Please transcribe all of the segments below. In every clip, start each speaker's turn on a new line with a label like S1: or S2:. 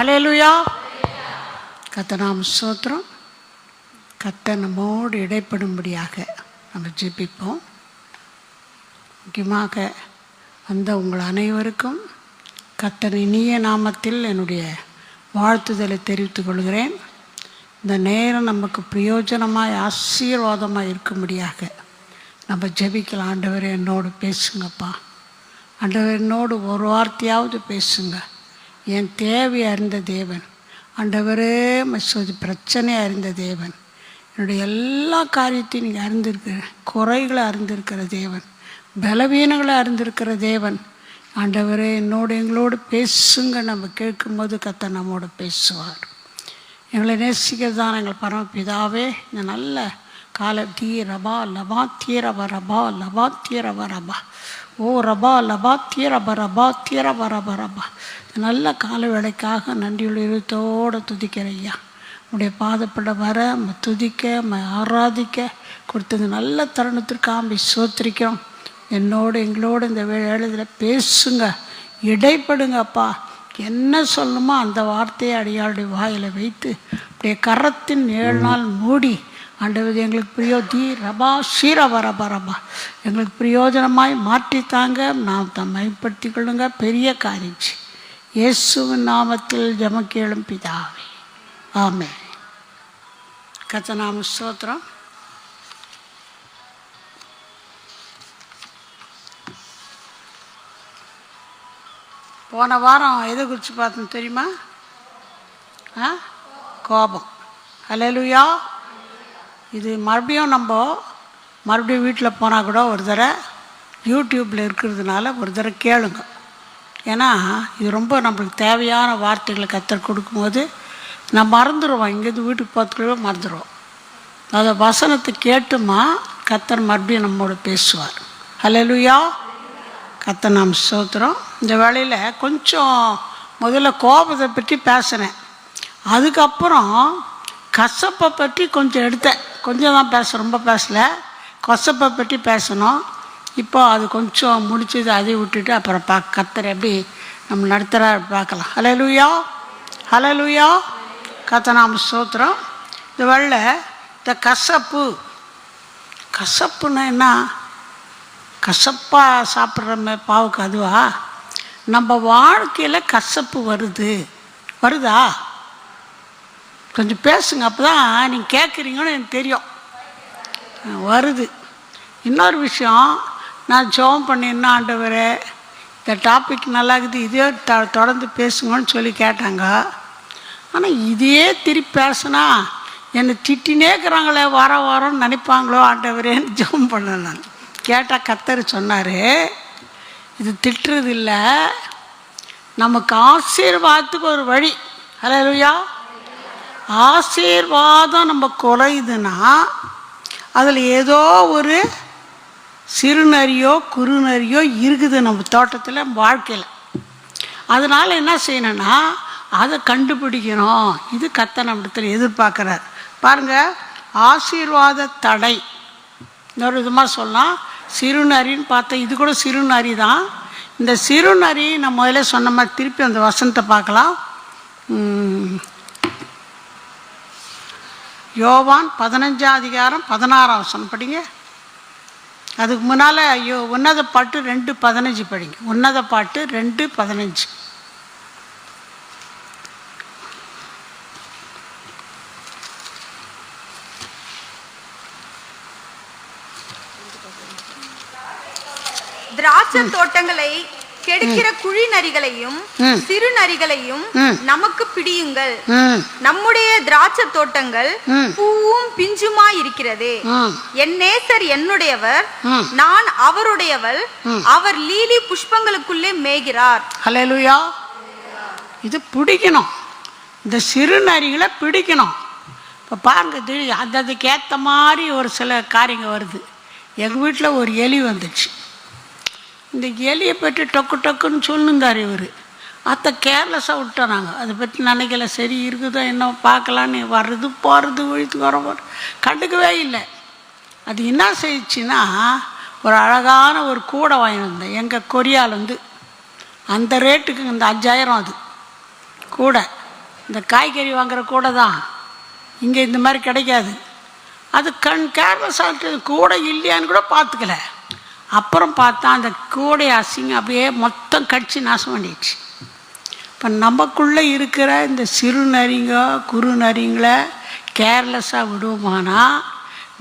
S1: ஹல்லேலூயா. கர்த்தர் ஸ்தோத்திரம். கர்த்தர் நம்மோடு இடைப்படும்படியாக நம்ம ஜெபிப்போம். முக்கியமாக வந்த உங்கள் அனைவருக்கும் கர்த்தர் இனிய நாமத்தில் என்னுடைய வாழ்த்துதலை தெரிவித்துக் கொள்கிறேன். இந்த நேரம் நமக்கு பிரயோஜனமாய் ஆசீர்வாதமாக இருக்கும்படியாக நம்ம ஜெபிக்கலாம். ஆண்டவரே என்னோடு பேசுங்கப்பா. ஆண்டவர் என்னோடு ஒரு வார்த்தையாவது பேசுங்க. என் தேவை அறிந்த தேவன் ஆண்டவரே, மசோதி பிரச்சனை அறிந்த தேவன், என்னுடைய எல்லா காரியத்தையும் நீங்கள் அறிந்திருக்கிற, குறைகளை அறிந்திருக்கிற தேவன், பலவீனங்களை அறிந்திருக்கிற தேவன் ஆண்டவரே எங்களோடு பேசுங்க. நம்ம கேட்கும்போது கர்த்தர் நம்மோடு பேசுவார். எங்களை நேசிக்கிறதான எங்கள் பரமபிதாவே, இந்த நல்ல கால தீ ரபா லபா தீரப ரபா லபா தீரப ரபா ஓ ரபா லபா தீரப ரபா தீரப ரப ரபா நல்ல கால வேலைக்காக நன்றியுள்ள இருத்தோடு துதிக்கிற ஐயா. உடைய பாதப்பட வர துதிக்க ஆராதிக்க கொடுத்தது நல்ல தருணத்திற்காக சோத்திரிக்கிறோம். எங்களோடு இந்த வேளையில் பேசுங்க, இடைப்படுங்கப்பா. என்ன சொல்லணுமோ அந்த வார்த்தையை அடியாளுடைய வாயில் வைத்து அப்படியே கரத்தின் 7 நாள் மூடி ஆண்டவர் எங்களுக்கு ரபா ஷீரபா ரபா ரபா எங்களுக்கு பிரயோஜனமாய் மாற்றித்தாங்க. நாம் மைப்படுத்தி கொள்ளுங்க. பெரிய காரியம் இயேசுவின் நாமத்தில் ஜெபம் கேளும் பிதாவே, ஆமென். கர்த்தர் ஸ்தோத்திரம். போன வாரம் எதை குறித்து பார்த்தோம் தெரியுமா? கோபம். ஹல்லேலூயா. இது மறுபடியும் வீட்டில் போனால் கூட ஒரு தடவை யூடியூப்பில் இருக்கிறதுனால ஒரு தடவை கேளுங்க. ஏன்னா இது ரொம்ப நம்மளுக்கு தேவையான வார்த்தைகளை கர்த்தர் கொடுக்கும்போது நான் மறந்துடுவோம். இங்கேருந்து வீட்டுக்கு போகிறதுக்குள்ளே மறந்துடுவோம். அதை வசனத்தை கேட்டுமா கர்த்தர் மறுபடியும் நம்மோடு பேசுவார். ஹல்லேலூயா. கர்த்தர் ஸ்தோத்திரம். இந்த வேளையில் கொஞ்சம் முதல்ல கோபத்தை பற்றி பேசினேன். அதுக்கப்புறம் கசப்பை பற்றி கொஞ்சம் எடுத்தேன். கொஞ்சம் தான் ரொம்ப பேசலை. கசப்பை பற்றி பேசணும். இப்போ அது கொஞ்சம் முடிச்சது, அதை விட்டுட்டு அப்புறம் கர்த்தர் எப்படி நம்ம நடத்துகிறா பார்க்கலாம். ஹல்லேலூயா. ஹல்லேலூயா. கர்த்தர் ஸ்தோத்திரம். இந்த வேளையில் இந்த கசப்புன்னா என்ன? கசப்பாக சாப்பிட்ற பாவுக்கு அதுவா? நம்ம வாழ்க்கையில் கசப்பு வருதா? கொஞ்சம் பேசுங்க, அப்போ தான் நீங்கள் கேட்குறீங்கன்னு எனக்கு தெரியும். வருது. இன்னொரு விஷயம், நான் ஜெபம் பண்ணியிருந்தேன், ஆண்டவரே இந்த டாபிக் நல்லா இருக்குது, இதே தொடர்ந்து பேசுங்கன்னு சொல்லி கேட்டாங்க. ஆனால் இதையே திருப்பி பேசுனா என்னை திட்டினே இருக்கிறாங்களே, வாரம் நினைப்பாங்களோ ஆண்டவரேன்னு ஜெபம் பண்ணேன். நான் கேட்டால் கர்த்தர் சொன்னார், இது திட்டுறது இல்லை, நமக்கு ஆசீர்வாதத்துக்கு ஒரு வழி. ஹல்லேலூயா. ஆசீர்வாதம் நம்ம குறையுதுன்னா அதில் ஏதோ ஒரு சிறுநரியோ குறுநரியோ இருக்குது நம்ம தோட்டத்தில், வாழ்க்கையில். அதனால் என்ன செய்யணும்னா அதை கண்டுபிடிக்கணும். இது கர்த்தர் நம்மிடத்தில் எதிர்பார்க்குறார். பாருங்கள், ஆசீர்வாத தடை இன்னொரு விதமாக சொல்லலாம். சிறுநரின்னு பார்த்தா இது கூட சிறுநரி தான். இந்த சிறுநரி நம்ம முதல்ல சொன்ன மாதிரி திருப்பி அந்த வசனத்தை பார்க்கலாம். யோவான் 15ஆம் அதிகாரம் 16ஆம் வசனம் படிங்க. அதுக்கு முன்னால் உன்னத பாட்டு 2:15 படிங்க. உன்னத பாட்டு 2:15.
S2: திராட்சை தோட்டங்களை கெடுக்கிற குழி நரிகளையும் சிறு நரிகளையும் நமக்கு பிடியுங்கள். நம்முடைய திராட்சை தோட்டங்கள் பூவும் பிஞ்சுமா இருக்கிறது. என் நேசர் என்னுடையவர், நான் அவருடையவள், அவர் லீலி புஷ்பங்களுக்குள்ளே மேய்கிறார்.
S1: ஹல்லேலூயா. இது பிடிக்கணும், இந்த சிறு நரிகளை பிடிக்கணும். இப்போ பாருங்க, அதுக்கு ஏற்ற மாதிரி ஒரு சில காரியங்கள் வருது. எங்கள் வீட்டில் ஒரு எலி வந்துச்சு. இந்த எலியை பற்றி டொக்குன்னு சொல்லுந்தார் இவர். அத்தை கேர்லெஸ்ஸாக விட்டோம். நாங்கள் அதை பற்றி நினைக்கல. சரி இருக்குதோ என்ன பார்க்கலான்னு வர்றது போகிறது ஒழித்து வர கண்டுக்கவே இல்லை. அது என்ன செய்யுச்சுன்னா, ஒரு அழகான ஒரு கூடை வாங்கி வந்தேன் எங்கள் கொரியாலேருந்து. அந்த ரேட்டுக்கு இந்த 5000 அது கூடை. இந்த காய்கறி வாங்குற கூட தான் இங்கே இந்த மாதிரி கிடைக்காது. அது கேர்லெஸ்ஸாக கூட இல்லையான்னு கூட பார்த்துக்கல. அப்புறம் பார்த்தா அந்த கூடை அசிங்க அப்படியே மொத்தம் கடிச்சு நாசம் பண்ணிடுச்சு. இப்போ நமக்குள்ளே இருக்கிற இந்த சிறு நரிங்க குறு நரிங்களை கேர்லெஸ்ஸாக விடுவோமானா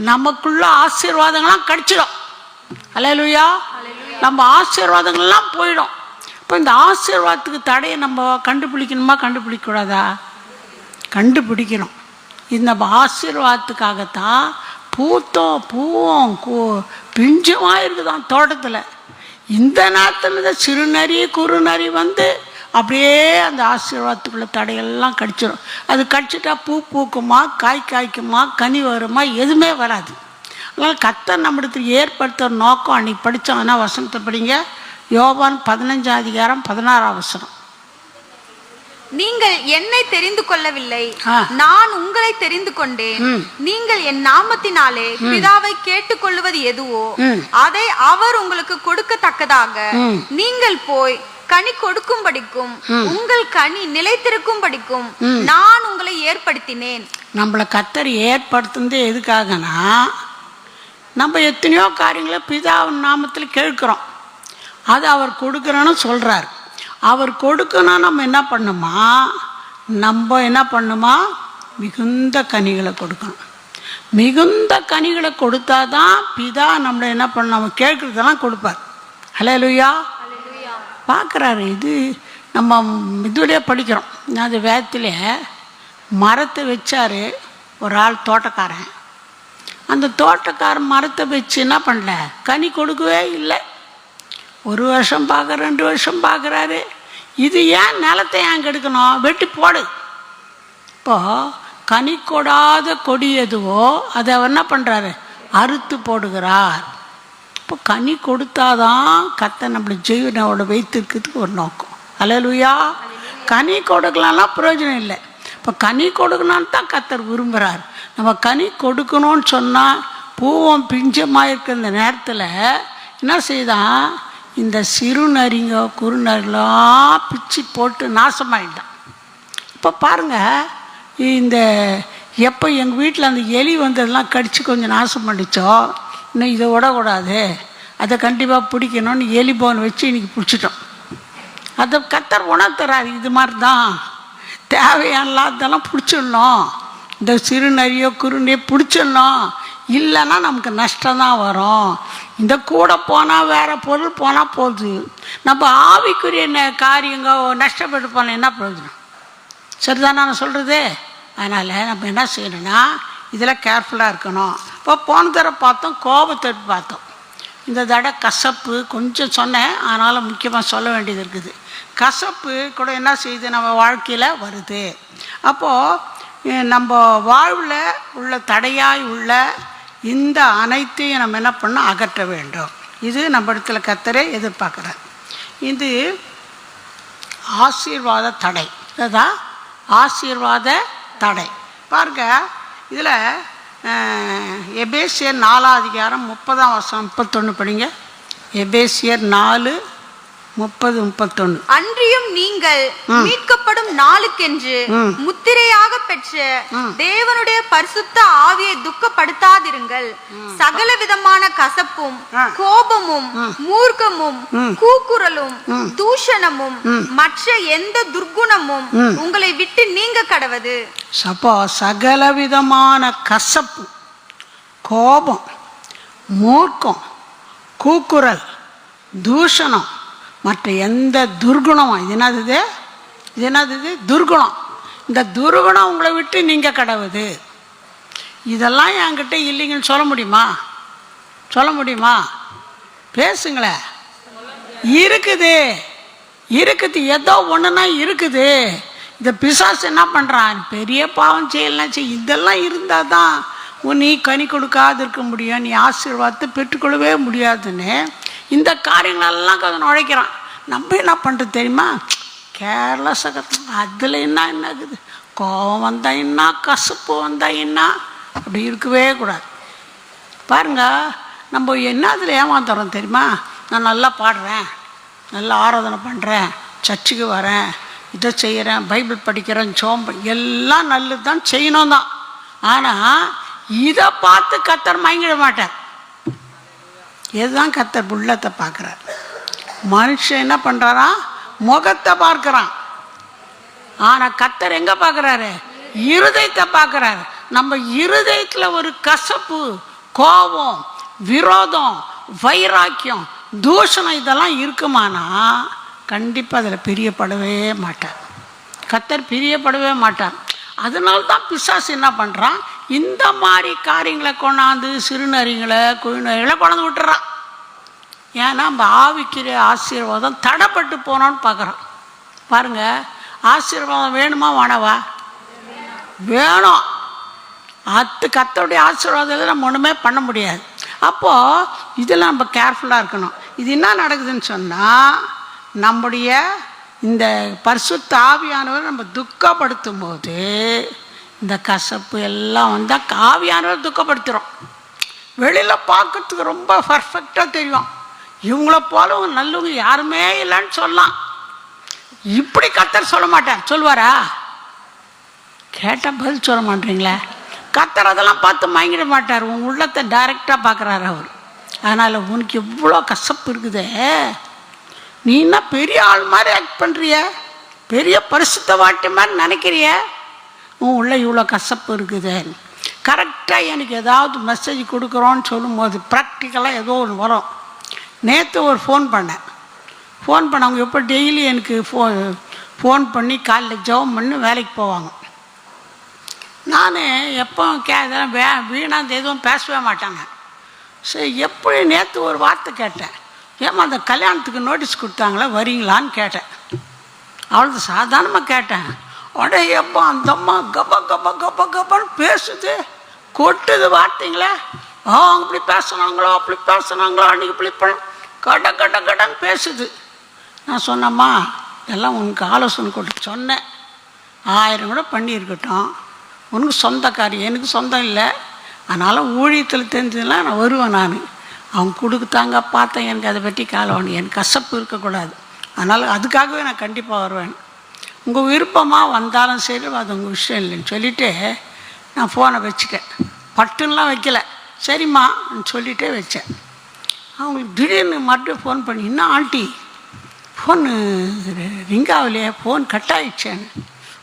S1: நமக்குள்ள ஆசீர்வாதங்கள்லாம் கடிச்சிடும். அல்லேலூயா. நம்ம ஆசீர்வாதங்கள்லாம் போயிடும். இப்போ இந்த ஆசீர்வாதத்துக்கு தடையை நம்ம கண்டுபிடிக்கணுமா கண்டுபிடிக்கக்கூடாதா? கண்டுபிடிக்கணும். இந்த ஆசீர்வாதத்துக்காகத்தான் பூவும் பிஞ்சுமாக இருக்குதான் தோட்டத்தில். இந்த நேரத்தில் தான் சிறு நரி குறு நரி வந்து அப்படியே அந்த ஆசீர்வாதத்துக்குள்ள தடையெல்லாம் கடிச்சிடும். அது கடிச்சிட்டா பூ பூக்குமா, காய்க்குமா, கனி வருமா, எதுவுமே வராது. அதனால் கர்த்தர் நம்மிடத்தில் ஏற்படுத்துகிற நோக்கம் அன்றைக்கி படித்தோம்னா வசனத்தை படிங்க. யோவான் 15:16.
S2: நீங்கள் என்னை தெரிந்து கொள்ளவில்லை, நான் உங்களை தெரிந்து கொண்டேன். நீங்கள் என் நாமத்தினாலே பிதாவை கேட்டுக்கொள்வது எதுவோ அதை அவர் உங்களுக்கு கொடுக்கத்தக்கதாக நீங்கள் போய் கனி கொடுக்கும்படிக்கும் உங்கள் கனி நிலைத்திருக்கும்படிக்கும் நான் உங்களை ஏற்படுத்தினேன்.
S1: நம்மளை கர்த்தர் ஏற்படுத்துனது எதுக்காகனா, நம்ம எத்தனையோ காரியங்களை பிதாவின் நாமத்தில் கேட்குறோம். அது அவர் கொடுக்குறேன்னு சொல்கிறார். அவர் கொடுக்கணும். நம்ம என்ன பண்ணுமா மிகுந்த கனிகளை கொடுக்கணும். மிகுந்த கனிகளை கொடுத்தா தான் பிதா நம்மளை என்ன பண்ண நம்ம கேட்குறதெல்லாம் கொடுப்பார். அல்லேலூயா. பார்க்குறாரு. இது நம்ம இதுலேயே படிக்கிறோம். அது வேதத்திலே மரத்தை வச்சார் ஒரு ஆள் தோட்டக்காரன். அந்த தோட்டக்காரன் மரத்தை வச்சு என்ன பண்ணல, கனி கொடுக்கவே இல்லை. 1 வருஷம் பார்க்குற 2 வருஷம் பார்க்குறாரு. இது ஏன் நிலத்தை ஏன் கெடுக்கணும், வெட்டி போடு. இப்போது கனி கொடாத கொடி எதுவோ அதை அவர் என்ன பண்ணுறாரு, அறுத்து போடுகிறார். இப்போ கனி கொடுத்தாதான் கர்த்தர் நம்மளை ஜீவனோட வைத்திருக்கிறதுக்கு ஒரு நோக்கம். அல்லேலூயா. கனி கொடுக்கலாம்னா பிரயோஜனம் இல்லை. இப்போ கனி கொடுக்கணும்னு தான் கர்த்தர் விரும்புகிறார். நம்ம கனி கொடுக்கணும்னு சொன்னால் பூவம் பிஞ்சமாக இருக்கிற இந்த நேரத்தில் என்ன செய்தான், இந்த சிறு நரிங்க குறு நரிலாம் பிச்சு போட்டு நாசமாயிட்டான். இப்போ பாருங்கள், இந்த எப்போ எங்கள் வீட்டில் அந்த எலி வந்ததெல்லாம் கடித்து கொஞ்சம் நாசம் பண்ணிச்சோ, இன்னும் இதை விடக்கூடாது, அதை கண்டிப்பாக பிடிக்கணும்னு எலி போன் வச்சு இன்றைக்கி பிடிச்சிட்டோம். அதை கர்த்தர் உணர்த்துறாரு. இது மாதிரி தான் தேவையானதெல்லாம் பிடிச்சிடணும். இந்த சிறு நரியோ குறுநெறியோ பிடிச்சிடணும், இல்லைன்னா நமக்கு நஷ்டம் தான் வரும். இந்த கூட போனால் வேறு பொருள் போனால் போகுது. நம்ம ஆவிக்குரிய காரியங்க நஷ்டப்பட்டு போனால் என்ன பிரயோஜனம்? சரிதான் நான் சொல்கிறது. அதனால் நம்ம என்ன செய்யணும்னா இதில் கேர்ஃபுல்லாக இருக்கணும். இப்போ போன தடவை பார்த்தோம், கோபத்தை பார்த்தோம். இந்த தடவை கசப்பு கொஞ்சம் சொன்னேன், அதனால் முக்கியமாக சொல்ல வேண்டியது இருக்குது. கசப்பு கூட என்ன செய்யுது, நம்ம வாழ்க்கையில் வருது. அப்போது நம்ம வாழ்வில் உள்ள தடையாய் உள்ள இந்த அனைத்தையும் நம்ம என்ன பண்ணோம், அகற்ற வேண்டும். இது நம்ம இடத்துல கர்த்தரே எதிர்பார்க்குறார். இது ஆசீர்வாத தடை. இதுதான் ஆசீர்வாத தடை. பாருங்க, இதில் எபேசியர் 4:30 படிங்க. எபேசியர் 4:30-31.
S2: அன்றியும் நீங்கள் மீட்கப்படும் நாளுக்கென்று முத்திரையாக பெற்ற தேவனுடைய பரிசுத்த ஆவியை துக்கப்படுத்தாதிருங்கள். சகல விதமான கசப்பும் கோபமும் மூர்க்கமும் கூக்குரலும் தூஷணமும் மற்ற எந்த துர்குணமும் உங்களை விட்டு நீங்க கடவது.
S1: சகல விதமான கசப்பு, கோபம், மூர்க்கம், கூக்குரல், தூஷணம், மற்ற எந்த துர்குணமும், இது என்னது துர்குணம். இந்த துர்குணம் உங்களை விட்டு நீங்கள் கடவுது. இதெல்லாம் என்கிட்ட இல்லைங்கன்னு சொல்ல முடியுமா? பேசுங்களேன். இருக்குது, ஏதோ ஒன்றுனா இருக்குது. இந்த பிசாசு என்ன பண்ணுறான், பெரிய பாவம் செய்யலாம் இதெல்லாம் இருந்தால் தான் நீ கனி கொடுக்காது இருக்க முடியும், நீ ஆசீர்வாதத்தை பெற்றுக்கொள்ளவே முடியாதுன்னு இந்த காரியங்களெல்லாம் அதை நுழைக்கிறான். நம்ம என்ன பண்ணுறது தெரியுமா, கேர்லெஸ்ஸாக. அதில் என்ன இருக்குது, கோபம் வந்தால் என்ன, கசப்பு வந்தால் என்ன, அப்படி இருக்கவே கூடாது. பாருங்க, நம்ம என்ன அதில் ஏமாத்துறோம் தெரியுமா, நான் நல்லா பாடுறேன், நல்லா ஆராதனை பண்ணுறேன், சர்ச்சுக்கு வரேன், இதை செய்கிறேன், பைபிள் படிக்கிறேன், எல்லாம் நல்லது தான், செய்யணும் தான். ஆனால் இதை பார்த்து கர்த்தர் மயங்கிட மாட்டார். இதுதான் கர்த்தர் உள்ளத்தை பார்க்குறார். மனுஷன் என்ன பண்ணுறாரா, முகத்தை பார்க்குறான். ஆனால் கர்த்தர் எங்கே பார்க்குறாரு, இருதயத்தை பார்க்குறாரு. நம்ம இருதயத்தில் ஒரு கசப்பு, கோபம், விரோதம், வைராக்கியம், தூஷணம் இதெல்லாம் இருக்குமானா கண்டிப்பாக அதில் பிரியப்படவே மாட்டார். கர்த்தர் பிரியப்படவே மாட்டார். அதனால்தான் பிசாசு என்ன பண்ணுறான், இந்த மாதிரி காரியங்களை கொண்டாந்து சிறுநரிகளை குழுநரிகளை கொண்டாந்து விட்டுறான். ஏன்னா நம்ம ஆவிக்கிற ஆசீர்வாதம் தடைப்பட்டு போனோன்னு பார்க்குறான். பாருங்கள், ஆசீர்வாதம் வேணுமா வேணவா? வேணும். கர்த்தருடைய ஆசீர்வாதத்தில் நம்ம ஒன்றுமே பண்ண முடியாது. அப்போது இதெல்லாம் நம்ம கேர்ஃபுல்லாக இருக்கணும். இது என்ன நடக்குதுன்னு சொன்னால், நம்முடைய இந்த பரிசுத்த ஆவியானவர் நம்ம துக்கப்படுத்தும் போது இந்த கசப்பு எல்லாம் வந்தால் ஆவியானவர் துக்கப்படுத்துகிறோம். வெளியில் பார்க்கறதுக்கு ரொம்ப பர்ஃபெக்டாக தெரியும், இவங்கள போல நல்லவங்க யாருமே இல்லைன்னு சொல்லலாம். இப்படி கர்த்தர் சொல்ல மாட்டார். சொல்லுவாரா? கேட்டால் பதில் சொல்ல மாட்டீங்களே. கர்த்தர் அதெல்லாம் பார்த்து மயங்கிட மாட்டார். உன் உள்ளத்தை டைரெக்டாக பார்க்குறாரு அவர். அதனால் உனக்கு இவ்வளோ கசப்பு இருக்குதே, நீ என்ன பெரிய ஆள் மாதிரி ஆக்ட் பண்ணுறிய, பெரிய பரிசுத்த வாட்டி மாதிரி நினைக்கிறிய, உன் உள்ள இவ்வளோ கசப்பு இருக்குது. கரெக்டாக எனக்கு ஏதாவது மெசேஜ் கொடுக்குறோன்னு சொல்லும்போது ப்ராக்டிக்கலாக ஏதோ ஒன்று வரும். நேற்று ஒரு ஃபோன் பண்ணேன். அவங்க எப்போ டெய்லி எனக்கு ஃபோன் பண்ணி காலையில் ஜெபம் பண்ணி வேலைக்கு போவாங்க. நான் எப்போ வீணாக எதுவும் பேசவே மாட்டாங்க. சரி, எப்படி நேற்று ஒரு வார்த்தை கேட்டேன், ஏமா அந்த கல்யாணத்துக்கு நோட்டீஸ் கொடுத்தாங்களே வரீங்களான்னு கேட்டேன். அவ்வளோ சாதாரணமாக கேட்டேன். உடனே எப்போ அந்த அம்மா கப்பா கப்பா கப்பா கப்பான்னு பேசுது, கொட்டுது வார்த்தைங்களே. அவங்க இப்படி பேசுனாங்களோ அப்படி பேசுனாங்களோ, அன்றைக்கி இப்படி கட கட கடன்னு பேசுது. நான் சொன்னம்மா, எல்லாம் உனக்கு ஆலோசனை கொடுத்து சொன்னேன், 1000 கூட பண்ணியிருக்கட்டும், உனக்கு சொந்தக்காரி, எனக்கு சொந்தம் இல்லை, அதனால் ஊழியத்தில் தெரிஞ்சதுன்னா நான் வருவேன். அவங்க கொடுக்குத்தாங்க பார்த்தேன், எனக்கு அதை பற்றி காலவானு, எனக்கு கசப்பு இருக்கக்கூடாது, அதனால் அதுக்காகவே நான் கண்டிப்பாக வருவேன். உங்கள் விருப்பமாக வந்தாலும் சரி, அது உங்கள் விஷயம் இல்லைன்னு சொல்லிவிட்டு நான் ஃபோனை வச்சுட்டேன். பட்டுன்னெலாம் வைக்கல, சரிம்மா சொல்லிகிட்டே வச்சேன். அவங்களுக்கு திடீர்னு மறுபடியும் ஃபோன் பண்ணி, இன்னும் ஆண்டி ஃபோனு ரிங் ஆகலையே, ஃபோன் கட் ஆகிடுச்சேன்னு.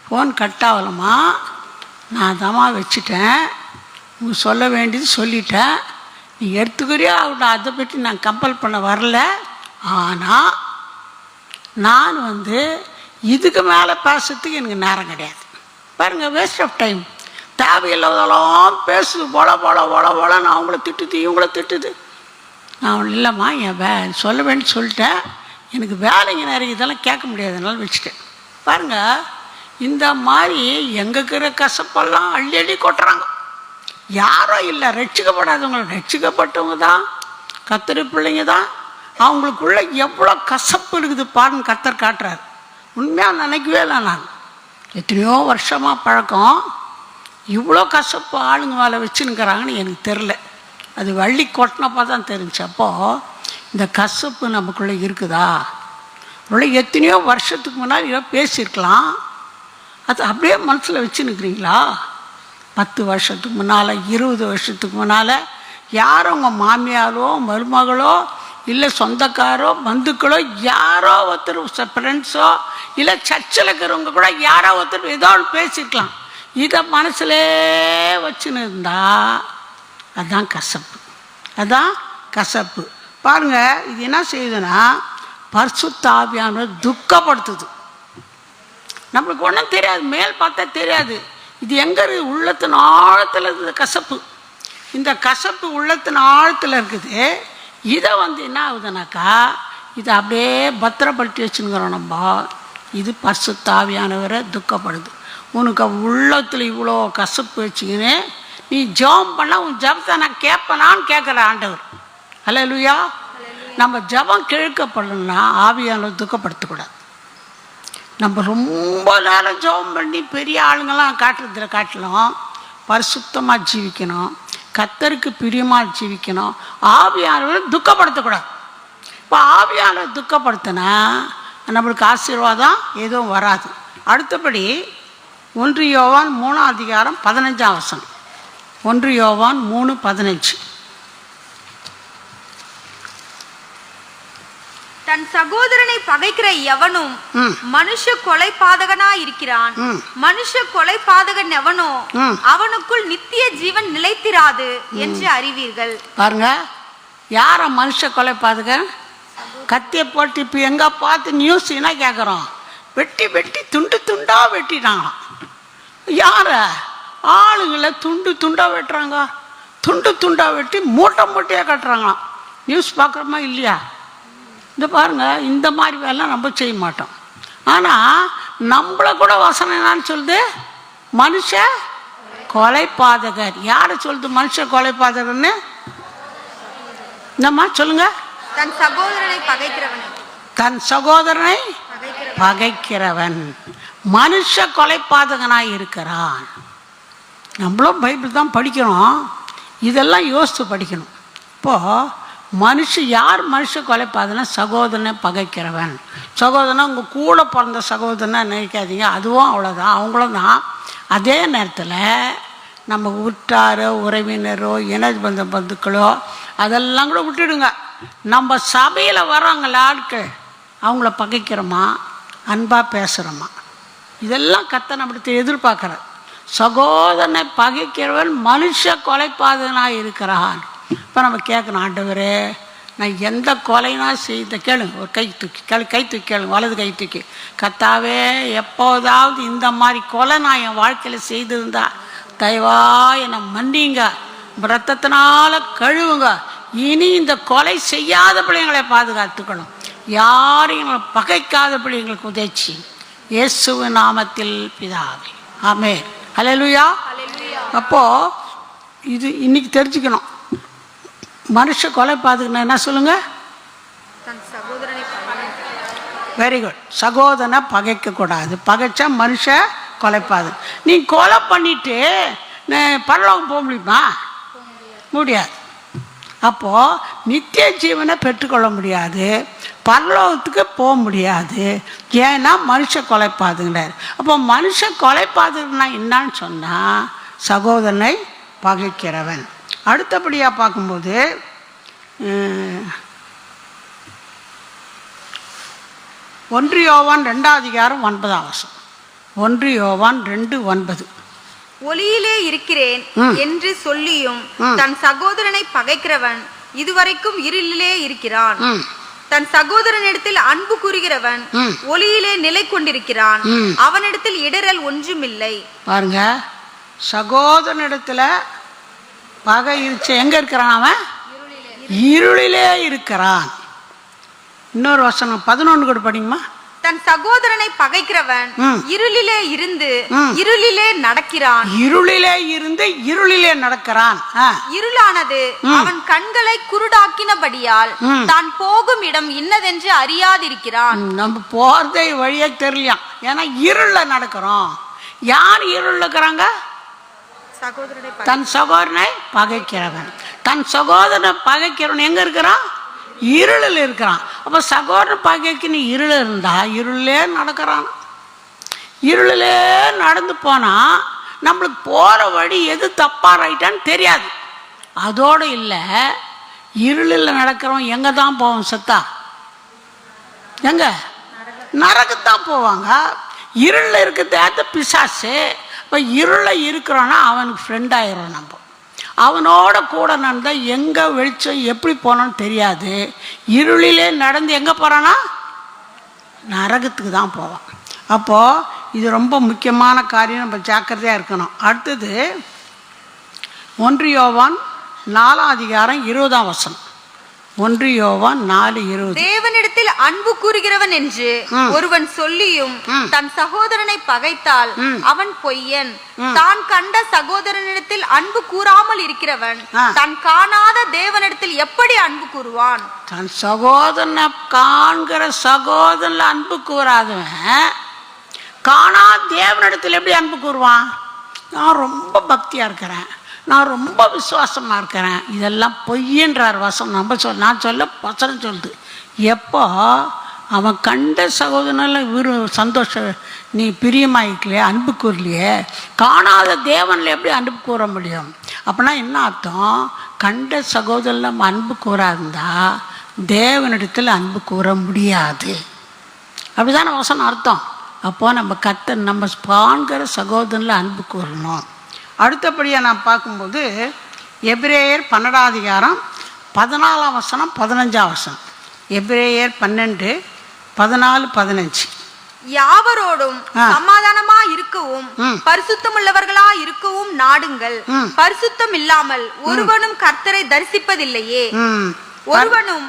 S1: ஃபோன் கட் ஆகலம்மா, நான் தாம்மா வச்சுட்டேன், உங்களுக்கு சொல்ல வேண்டியது சொல்லிட்டேன், நீ எடுத்துக்கிறியோ அவட, அதை பற்றி நான் கம்பல் பண்ண வரல. ஆனால் நான் இதுக்கு மேலே பேசுறதுக்கு எனக்கு நேரம் கிடையாது. பாருங்கள், வேஸ்ட் ஆஃப் டைம். தேவையில்லாதெல்லாம் பேசுது, போல போல போல போல, நான் அவங்கள திட்டுது இவங்கள திட்டுது. நான் இல்லைம்மா, என் சொல்ல வேண்டி சொல்லிட்டேன், எனக்கு வேலைங்க நிறைய, இதெல்லாம் கேட்க முடியாதனால வச்சுட்டேன். பாருங்கள், இந்த மாதிரி எங்கக்கிற கசப்பெல்லாம் அள்ளி அள்ளி கொட்டுறாங்க. யாரோ இல்லை, ரட்சிக்கப்படாதவங்க, ரட்சிக்கப்பட்டவங்க தான், கர்த்தர் பிள்ளைங்க தான், அவங்களுக்குள்ள எவ்வளோ கசப்பு இருக்குது பாருன்னு கர்த்தர் காட்டுறாரு. உண்மையாக நினைக்கவே இல்லை. நான் எத்தனையோ வருஷமாக பழக்கம், இவ்வளோ கசப்பு ஆளுங்க மேலே வச்சுன்னுக்கிறாங்கன்னு எனக்கு தெரில. அது வள்ளி கொட்டினப்போ தான் தெரிஞ்சு. அப்போது இந்த கசப்பு நமக்குள்ளே இருக்குதா? உள்ள எத்தனையோ வருஷத்துக்கு முன்னாடி ஏதோ பேசியிருக்கலாம், அது அப்படியே மனசில் வச்சுன்னுக்கிறீங்களா? 10 வருஷத்துக்கு முன்னால், 20 வருஷத்துக்கு முன்னால் யாரோ உங்கள் மாமியாரோ மருமகளோ இல்லை சொந்தக்காரோ பந்துக்களோ யாரோ ஒருத்தர், ஃப்ரெண்ட்ஸோ இல்லை சர்ச்சில் இருக்கிறவங்க கூட யாரோ ஒருத்தர் ஏதோ ஒன்று பேசியிருக்கலாம். இதை மனசிலே வச்சுன்னு இருந்தா அதுதான் கசப்பு. அதுதான் கசப்பு. பாருங்கள், இது என்ன செய்யுதுன்னா, பரிசுத்த ஆவியானவர் துக்கப்படுத்துது. நம்மளுக்கு ஒன்றும் தெரியாது, மேல் பார்த்தா தெரியாது. இது எங்கே இருக்குது? உள்ளத்தின் ஆழத்தில் இருக்குது கசப்பு. இந்த கசப்பு உள்ளத்தின் ஆழத்தில் இருக்குது. இதை என்ன ஆகுதுனாக்கா, இதை அப்படியே பத்திரப்படுத்தி வச்சுங்கிறோம் நம்ம. இது பரிசுத்த ஆவியானவரை துக்கப்படுது. உனக்கு உள்ளத்தில் இவ்வளோ கசப்பு வச்சுக்கின்னு நீ ஜெபம் பண்ணால் உன் ஜெபத்தை நான் கேட்பேனான்னு கேட்குற ஆண்டவர். அல்லேலூயா. நம்ம ஜெபம் கேட்கப்படணும்னா ஆவியானவர் துக்கப்படுத்தக்கூடாது. நம்ம ரொம்ப நேரம் ஜெபம் பண்ணி பெரிய ஆளுங்கள்லாம் காட்டுறதுல காட்டிலும் பரிசுத்தமாக ஜீவிக்கணும், கர்த்தருக்கு பிரியமாக ஜீவிக்கணும். ஆவியானவர் துக்கப்படுத்தக்கூடாது. இப்போ ஆவியானவர் துக்கப்படுத்தினா நம்மளுக்கு ஆசீர்வாதம் எதுவும் வராது. அடுத்தபடி 1 யோவான் 3:15. 1 யோவான் 3:15.
S2: தன் சகோதரனை பகைக்கிற எவனும் மனுஷ கொலைபாதகனா இருக்கிறான். மனுஷ கொலைபாதகன் எவனோ அவனுக்குள் நித்திய ஜீவன் நிலைத்திராது என்று அறிவீர்கள்.
S1: பாருங்க, யார மனுஷ கொலைபாதகன்? கத்தியை போட்டு இப்போ எங்க பார்த்து நியூஸ் என்ன கேட்குறோம்? வெட்டி வெட்டி துண்டு துண்டா வெட்டிட்டாங்களாம். யார? ஆளுங்களை துண்டு துண்டா வெட்டுறாங்க. துண்டு துண்டா வெட்டி மூட்டை மூட்டையாக கட்டுறாங்களாம். நியூஸ் பார்க்குறோமா இல்லையா? இந்த பாருங்க, இந்த மாதிரி வேலை நம்ம செய்ய மாட்டோம். ஆனால் நம்மளை கூட வசனம் என்னான்னு சொல்லுது? மனுஷ கொலைபாதகர். யாரை சொல்லுது மனுஷ கொலைபாதகர்னு? என்னம்மா சொல்லுங்க?
S2: தன் சகோதரனை பகைக்கிறவன்.
S1: தன் சகோதரனை பகைக்கிறவன் மனுஷ கொலைபாதகனாய் இருக்கிறான். நம்மளும் பைபிள் தான் படிக்கிறோம், இதெல்லாம் யோசித்து படிக்கணும். இப்போது யார் மனுஷ கொலைப்பாதனா? சகோதரனை பகைக்கிறவன். சகோதரனை உங்கள் கூட பிறந்த சகோதரனை நினைக்காதீங்க, அதுவும் அவ்வளோதான், அவங்களும் தான். அதே நேரத்தில் நம்ம உற்றாரோ உறவினரோ இன பந்துக்களோ அதெல்லாம் கூட விட்டுடுங்க. நம்ம சபையில் வர்றாங்கள ஆட்கள், அவங்கள பகைக்கிறோமா, அன்பாக பேசுகிறோமா? இதெல்லாம் கர்த்தர் நம்மளுக்கு எதிர்பார்க்குறார். சகோதரனை பகைக்கிறவன் மனுஷ கொலைப்பாதனாக இருக்கிறான். இப்போ நம்ம கேட்கணும், ஆண்டவரே நான் எந்த கொலைனா செய்த கேளுங்க. ஒரு கை தூக்கி கேளுங்க, வலது கை தூக்கி. கர்த்தாவே, எப்போதாவது இந்த மாதிரி கொலை நான் என் வாழ்க்கையில் செய்திருந்தா தயவா என்னை மன்னிங்க, ரத்தத்தினால கழுவுங்க. இனி இந்த கொலை செய்யாத பிள்ளைங்களை பாதுகாத்துக்கணும். யாரையும் எங்களை பகைக்காத பிள்ளைங்களுக்கு உதவி இயேசுவின் நாமத்தில் பிதாவே, ஆமென். ஹல்லேலூயா. அப்போது இது இன்னைக்கு தெரிஞ்சுக்கணும். மனுஷ கொலைபாதகன் என்ன சொல்லுங்க? Very good. சகோதரனை பகைக்கக்கூடாது. பகைச்சா மனுஷ கொலைபாதகன். நீ கொலை பண்ணிட்டு பரலோகம் போக முடியுமா? முடியாது. அப்போது நித்திய ஜீவனை பெற்றுக்கொள்ள முடியாது, பரலோகத்துக்கு போக முடியாது. ஏன்னா மனுஷ கொலைபாதகனார். அப்போ மனுஷ கொலைபாதகனா என்னான்னு சொன்னால் சகோதரனை பகைக்கிறவன். அடுத்தபடியாக பார்க்கும்போது 1 யோவான் 2:9. 1 யோவான் 2:9.
S2: ஒளியிலே இருக்கிறேன் என்று சொல்லியும் தன் சகோதரனை பகைக்கிறவன் இதுவரைக்கும் இருளிலே இருக்கிறான். தன் சகோதரனிடத்தில் அன்பு கூறுகிறவன் ஒளியிலே நிலை கொண்டிருக்கிறான், அவனிடத்தில் இடரல் ஒன்றுமில்லை.
S1: பாருங்க, சகோதரனிடத்துல பகை இருச்சு. எங்க இருக்கிறான் அவன்? இருளிலே இருக்கிறான். இன்னொரு வசனம் 11 கூட படிங்கம்மா.
S2: தன் சகோதரனை பகைக்கிறவன் இருளிலே இருந்து இருளிலே நடக்கிறான்.
S1: இருளிலே இருந்து இருளிலே நடக்கிறான்.
S2: இருளானது அவன் கண்களை குருடாக்கினபடியால் தான் போகும் இடம் இன்னதென்று அறியாதிருக்கிறான்.
S1: நம்ம போறதை வழியே தெரியலாம், ஏன்னா இருள நடக்கிறோம். யார் இருள் இருக்கிறாங்க? தன் சகோதரனை பகைக்கிறவன். தன் சகோதரனை பகைக்கிறவன் எங்க இருக்கிறான்? இருளில் இருக்கிறான். அப்போ சகோதரன் பகைக்குன்னு இருள் இருந்தா இருளே நடக்கிறான். இருளிலே நடந்து போனா நம்மளுக்கு போற வழி எது தப்பா ரைட்டான்னு தெரியாது. அதோடு இல்லை, இருளில் நடக்கிறவன் எங்க தான் போவோம்? செத்தா எங்க? நரகத்தான் போவாங்க. இருளில் இருக்கிறத பிசாசு. இப்போ இருளில் இருக்கிறோன்னா அவனுக்கு ஃப்ரெண்ட் ஆயிரும். நம்ம அவனோட கூட நடந்தால் எங்கே வெளிச்சம் எப்படி போனோன்னு தெரியாது. இருளிலே நடந்து எங்கே போகிறான்னா நரகத்துக்கு தான் போவான். அப்போது இது ரொம்ப முக்கியமான காரியம், நம்ம ஜாக்கிரதையாக இருக்கணும். அடுத்தது 1 யோவான் 4:20. 1 யோவான் 4:20.
S2: தேவனிடத்தில் அன்பு கூறுகிறவன் என்று ஒருவன் சொல்லியும் தன் சகோதரனை பகைத்தால் அவன் பொய்யன். தான் கண்ட சகோதரனிடத்தில் அன்பு கூறாமல் இருக்கிறவன் தான் காணாத தேவனிடத்தில் எப்படி அன்பு கூறுவான்?
S1: தன் சகோதரனை காண்கிற சகோதரன் அன்பு கூறாதவன் காணாத தேவனிடத்தில் எப்படி அன்பு கூறுவான்? நான் ரொம்ப பக்தியா இருக்கிறேன், நான் ரொம்ப விசுவாசமா இருக்கிறேன், இதெல்லாம் பொய்யன்றார் வசனம். நான் சொல்ல வசனம் சொல்லுது. எப்போ அவன் கண்ட சகோதரனால இவரு சந்தோஷம், நீ பிரியமாயிக்கலையே, அன்பு கூறலையே, காணாத தேவனில் எப்படி அன்பு கூற முடியும்? அப்படின்னா என்ன அர்த்தம்? கண்ட சகோதரன் நம்ம அன்பு கூறாருந்தா தேவனிடத்தில் அன்பு கூற முடியாது. அப்படிதான் வசனம் அர்த்தம். அப்போது நம்ம கர்த்தர் நம்ம காண்கிற சகோதரனில் அன்பு கூறணும். அடுத்தபடியாக நான் பார்க்கும்போது எபிரேயர் 12ஆம் அதிகாரம் 14ஆம் வசனம் 15ஆம் வசனம். எபிரேயர் 12, 14, 15.
S2: யாவரோடும் சமாதானமா இருக்கவும் பரிசுத்தமுள்ளவர்களா இருக்கவும் நாடுங்கள். பரிசுத்தம் இல்லாமல் ஒருவனும் கர்த்தரை தரிசிப்பதில்லையே. ஒருவனும்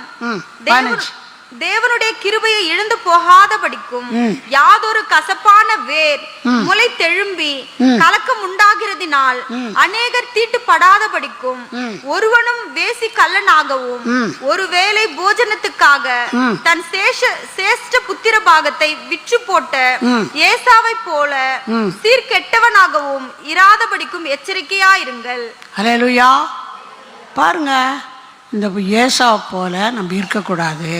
S2: தேவனுடைய கிருபையை இழந்து போகாதபடிக்கும் யாதொரு கசப்பான வேர் முளை தெழும்பி கலக்கம் உண்டாகிறதினால் அநேகர் தீட்டுப்படாதபடிக்கும் ஒருவனும் வேசி கள்ளனாகவும் ஒருவேளை போஜனத்துக்காக தன் சேஷ்ட புத்திர பாகத்தை விற்று போட்ட ஏசாவை போல சீர்கெட்டவனாகவும் இராதபடிக்கும் எச்சரிக்கையாயிருங்கள்.
S1: ஹல்லேலூயா. பாருங்க, இந்த ஏசாவை போல நம்ம இருக்கக்கூடாது.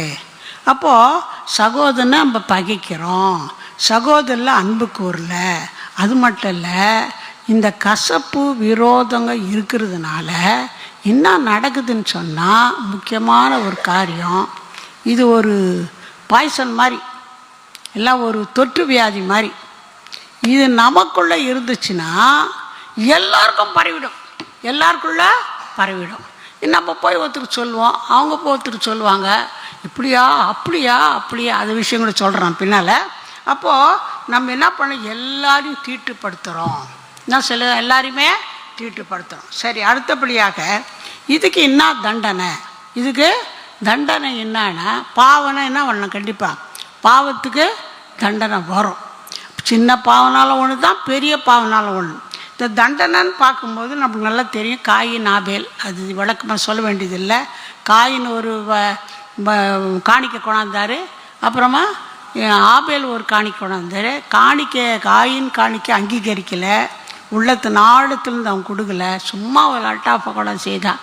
S1: அப்போது சகோதரனை நம்ம பகைக்கிறோம், சகோதரில் அன்பு கூறல. அது மட்டும் இல்லை, இந்த கசப்பு விரோதங்க இருக்கிறதுனால என்ன நடக்குதுன்னு சொன்னால், முக்கியமான ஒரு காரியம், இது ஒரு பாய்சன் மாதிரி, எல்லாம் ஒரு தொற்று வியாதி மாதிரி. இது நமக்குள்ளே இருந்துச்சுன்னா எல்லாருக்கும் பரவிடும், எல்லாருக்குள்ள பரவிடும். நம்ம போய் ஒருத்தருக்கு சொல்லுவோம், அவங்க போய் ஒருத்தருக்கு சொல்லுவாங்க, இப்படியா அப்படியா அப்படியா, அது விஷயம் கூட சொல்கிறோம் பின்னால். அப்போது நம்ம என்ன பண்ண, எல்லாரையும் தீட்டுப்படுத்துகிறோம். என்ன சொல்ல, எல்லாரையுமே தீட்டுப்படுத்துகிறோம். சரி, அடுத்தபடியாக இதுக்கு என்ன தண்டனை? இதுக்கு தண்டனை என்னன்னா, பாவனை என்ன பண்ணணும்? கண்டிப்பாக பாவத்துக்கு தண்டனை வரும். சின்ன பாவனால ஒன்று தான், பெரிய பாவனால ஒன்று. இந்த தண்டனைன்னு பார்க்கும்போது நமக்கு நல்லா தெரியும். காயின் ஆபேல், அது விளக்கமாக சொல்ல வேண்டியதில்லை. காயின் ஒரு காணிக்கை கொண்டாந்தார், அப்புறமா ஆபேல் ஒரு காணிக்கை கொண்டாந்தார். காயின் காணிக்கை அங்கீகரிக்கலை, உள்ளத்து நாடத்துலேருந்து அவன் கொடுக்கல, சும்மா ஒரு அட்டாப்பை கூட செய்தான்.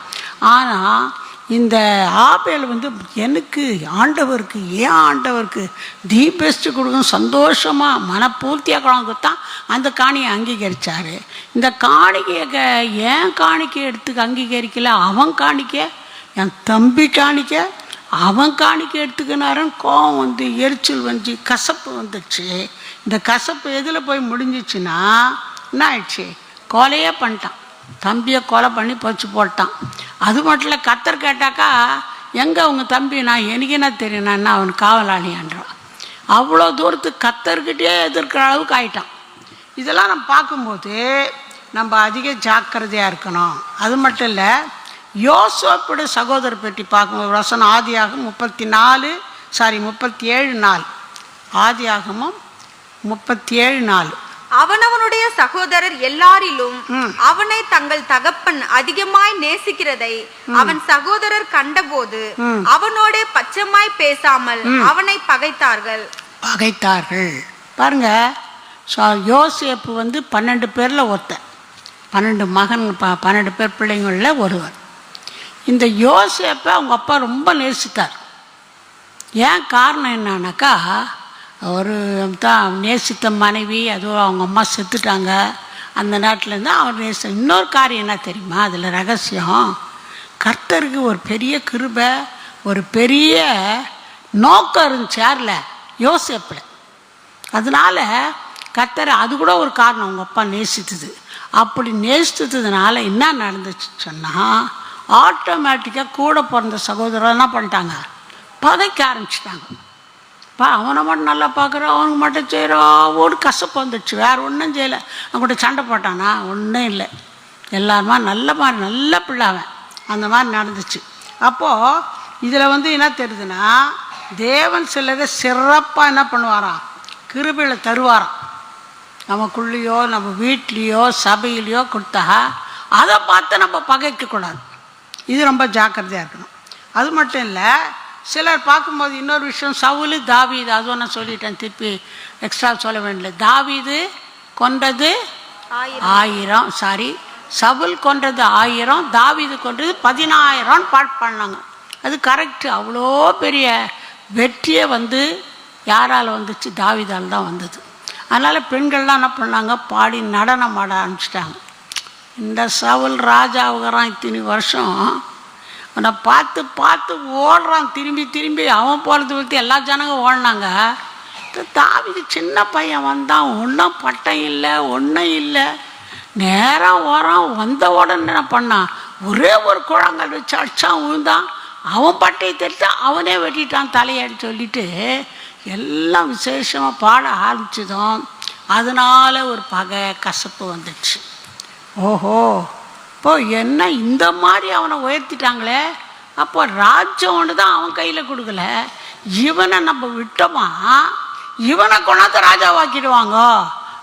S1: ஆனால் இந்த ஆபேல் எனக்கு ஆண்டவருக்கு, ஏன் ஆண்டவருக்கு தி பெஸ்ட்டு கொடுக்கணும், சந்தோஷமாக மனப்பூர்த்தியாக கொண்டாந்து கொடுத்தான். அந்த காணியை அங்கீகரித்தார். இந்த காணிக்கையை ஏன் காணிக்கை எடுத்துக்க அங்கீகரிக்கலை, அவன் காணிக்கை, என் தம்பி காணிக்கை, அவன் காணிக்கை எடுத்துக்கினாருன்னு கோவம் எரிச்சல் கசப்பு வந்துடுச்சு. இந்த கசப்பு எதில் போய் முடிஞ்சிச்சுன்னா என்ன ஆயிடுச்சு? கொலையே பண்ணிட்டான், தம்பியை கொலை பண்ணி பறிச்சு போட்டான். அது மட்டும் இல்லை, கர்த்தர் கேட்டாக்கா, எங்கே அவங்க தம்பி, நான் எனக்கு என்ன தெரியும், நான் என்ன அவன் காவலாளியான்றான். அவ்வளோ தூரத்துக்கு கர்த்தர்கிட்டே எதிர்க்கிற அளவுக்கு ஆயிட்டான். இதெல்லாம் நம்ம பார்க்கும்போது நம்ம அதிக ஜாக்கிரதையாக இருக்கணும். அது மட்டும் இல்லை, யோசேப்புடைய சகோதரர் பற்றி பார்க்கும்போது வசனம் ஆதியாகமம் 37:4. ஆதியாகமம் 37:4.
S2: அவனவனுடைய சகோதரர் எல்லாரிலும் அவனை தங்கள் தகப்பன் அதிகமாய் நேசிக்கிறதை அவன் சகோதரர் கண்டபோது அவனோட பச்சமாய் பேசாமல் அவனை பகைத்தார்கள்.
S1: பாருங்க, யோசேப்பு 12 பேரில் ஒருத்தன், 12 மகன், 12 பேர் பிள்ளைங்களில் ஒருவர். இந்த யோசேப்பை அவங்க அப்பா ரொம்ப நேசித்தார். ஏன் காரணம் என்னன்னாக்கா, ஒரு தான் நேசித்த மனைவி, அதுவும் அவங்க அம்மா செத்துட்டாங்க. அந்த நேரத்துலேருந்து அவர் இன்னொரு காரியம் என்ன தெரியுமா, அதில் ரகசியம், கர்த்தருக்கு ஒரு பெரிய கிருபை, ஒரு பெரிய நோக்கம் இருந்துச்சார்ல யோசேப்பில். அதனால கர்த்தர், அது கூட ஒரு காரணம், அவங்க அப்பா நேசித்தது. அப்படி நேசித்ததுனால என்ன நடந்துச்சு சொன்னால், ஆட்டோமேட்டிக்காக கூட பிறந்த சகோதரர் என்ன பண்ணிட்டாங்க, பதைக்க ஆரம்பிச்சிட்டாங்க. அவனை மட்டும் நல்லா பார்க்குறோம், அவனுக்கு மட்டும் செய்கிறோம், ஒரு கசப்பு வந்துடுச்சு. வேறு ஒன்றும் செய்யலை. அவங்கள்ட்ட சண்டை போட்டானா, ஒன்றும் இல்லை. எல்லாருமா நல்ல பிள்ளாவன், அந்த மாதிரி நடந்துச்சு. அப்போது இதில் என்ன தெரியுதுன்னா, தேவன் சிலரை சிறப்பாக என்ன பண்ணுவாராம், கிருபையில் தருவாராம். நமக்குள்ளேயோ நம்ம வீட்லேயோ சபையிலையோ கொடுத்தா அதை பார்த்து நம்ம பகைக்கக்கூடாது. இது ரொம்ப ஜாக்கிரதையாக இருக்கணும். அது மட்டும் இல்லை, சிலர் பார்க்கும்போது இன்னொரு விஷயம், சவுல் தாவீது, அதுவும் நான் சொல்லிட்டேன், திருப்பி எக்ஸ்ட்ரா சொல்ல வேண்டியது. தாவீது கொன்றது 1000, சவுல் கொன்றது 1000, தாவீது கொன்றது 10000 பாட் பண்ணாங்க. அது கரெக்டு. அவ்வளோ பெரிய வெற்றியே வந்து யாரால் வந்துச்சு? தாவீதால் தான் வந்தது. அதனால் பெண்கள்லாம் என்ன பண்ணாங்க? பாடி நடனம் ஆட ஆரம்பிச்சிட்டாங்க. இந்த சவுல் ராஜாவுகிறான், இத்தனை வருஷம் அவனை பார்த்து பார்த்து ஓடுறான், திரும்பி திரும்பி அவன் போகிறது பற்றி எல்லா ஜனங்க ஓடினாங்க. தாவீது சின்ன பையன் வந்தான், ஒன்றும் பட்டம் இல்லை, ஒன்றும் இல்லை, நேராக ஓரான். வந்த உடனே என்ன பண்ணான்? ஒரே ஒரு குழந்தை வச்சு அடிச்சான், விழுந்தான். அவன் பட்டையை தெரித்து அவனே வெட்டிட்டான் தலையாடி சொல்லிட்டு எல்லாம் விசேஷமாக பாட ஆரம்பிச்சதும் அதனால ஒரு பகை கசப்பு வந்துடுச்சு. ஓஹோ, இப்போ என்ன இந்த மாதிரி அவனை உயர்த்திட்டாங்களே, அப்போ ராஜ்யம் ஒன்று தான் அவன் கையில் கொடுக்கல, இவனை நம்ம விட்டோமா இவனை கொண்டாந்து ராஜாவாக்கிடுவாங்க.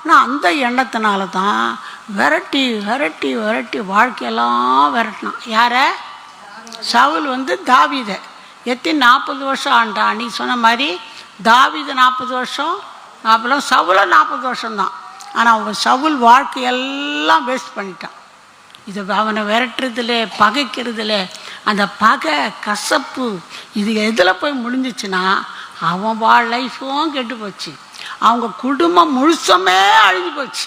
S1: நான் அந்த எண்ணத்தினால தான் விரட்டி விரட்டி விரட்டி வாழ்க்கையெல்லாம் விரட்டினான். யாரை? சவுல் வந்து தாவீதை எத்தனை 40 வருஷம் ஆண்டான். அன்றைக்கி சொன்ன மாதிரி தாவீது 40 வருஷம், அப்புறம் சவுலை 40 வருஷம்தான். ஆனால் அவன் சவுல் வாழ்க்கையெல்லாம் வேஸ்ட் பண்ணிட்டான். இது அவனை விரட்டுறதுல, பகைக்கிறதுல, அந்த பகை கசப்பு இது எதில் போய் முடிஞ்சிச்சுன்னா அவன் லைஃப்பும் கெட்டு போச்சு, அவங்க குடும்பம் முழுசுமே அழிஞ்சு போச்சு.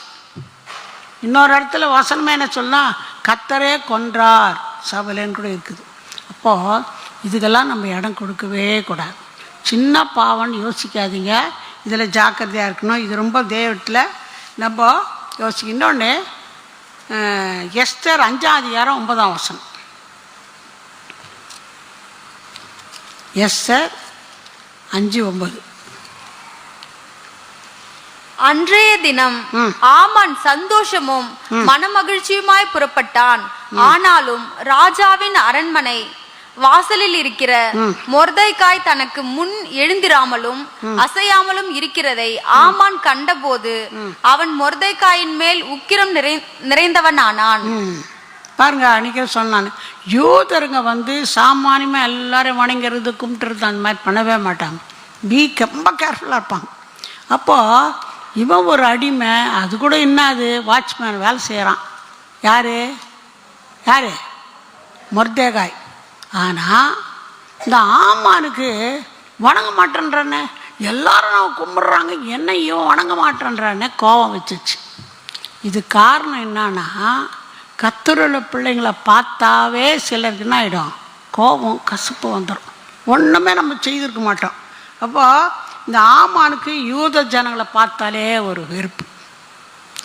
S1: இன்னொரு இடத்துல வசனமே என்ன சொன்னால் கர்த்தரே கொன்றார் சவுலேன்னு கூட இருக்குது. அப்போது இதுக்கெல்லாம் நம்ம இடம் கொடுக்கவே கூடாது. சின்ன பாவம்னு யோசிக்காதீங்க, இதில் ஜாக்கிரதையாக இருக்கணும். இது ரொம்ப தேவத்தில் நம்ம யோசிக்க. இன்னொன்று எஸ்தர் 5:9 எஸ்தர் 5:9.
S2: அன்றைய தினம் ஆமான் சந்தோஷமும் மனமகிழ்ச்சியுமாய் புறப்பட்டான். ஆனாலும் ராஜாவின் அரண்மனை வாசலில் இருக்கிற மொர்தெகாய் தனக்கு முன் எழுந்திராமலும் அசையாமலும் இருக்கிறதை ஆமான் கண்டபோது அவன் மொர்தெகாயின் மேல் உக்கிரம் நிறைந்தவன் ஆனான்.
S1: பாருங்க, அன்றைக்கே சொன்னான், யூதருங்க வந்து சாமானியமாக எல்லாரும் வணங்கிறது கும்பிட்டுறது அந்த மாதிரி பண்ணவே மாட்டாங்க. ரொம்ப கேர்ஃபுல்லாக இருப்பாங்க. அப்போது இவன் ஒரு அடிமை, அது கூட என்னது வாட்ச்மேன் வேலை செய்கிறான். யார்? மொர்தெகாய். ஆனால் இந்த ஆமானுக்கு வணங்க மாட்டேன்றானே, எல்லாரும் நான் கும்பிட்றாங்க, என்னையும் வணங்க மாட்டேன்றானே கோபம் வச்சிச்சு. இது காரணம் என்னன்னா, கர்த்தருள்ள பிள்ளைங்களை பார்த்தாவே சிலருக்கு என்ன ஆகிடும்? கோபம் கசப்பு வந்துடும். ஒன்றுமே நம்ம செய்திருக்க மாட்டோம். அப்போது இந்த ஆமானுக்கு யூத ஜனங்களை பார்த்தாலே ஒரு வெறுப்பு.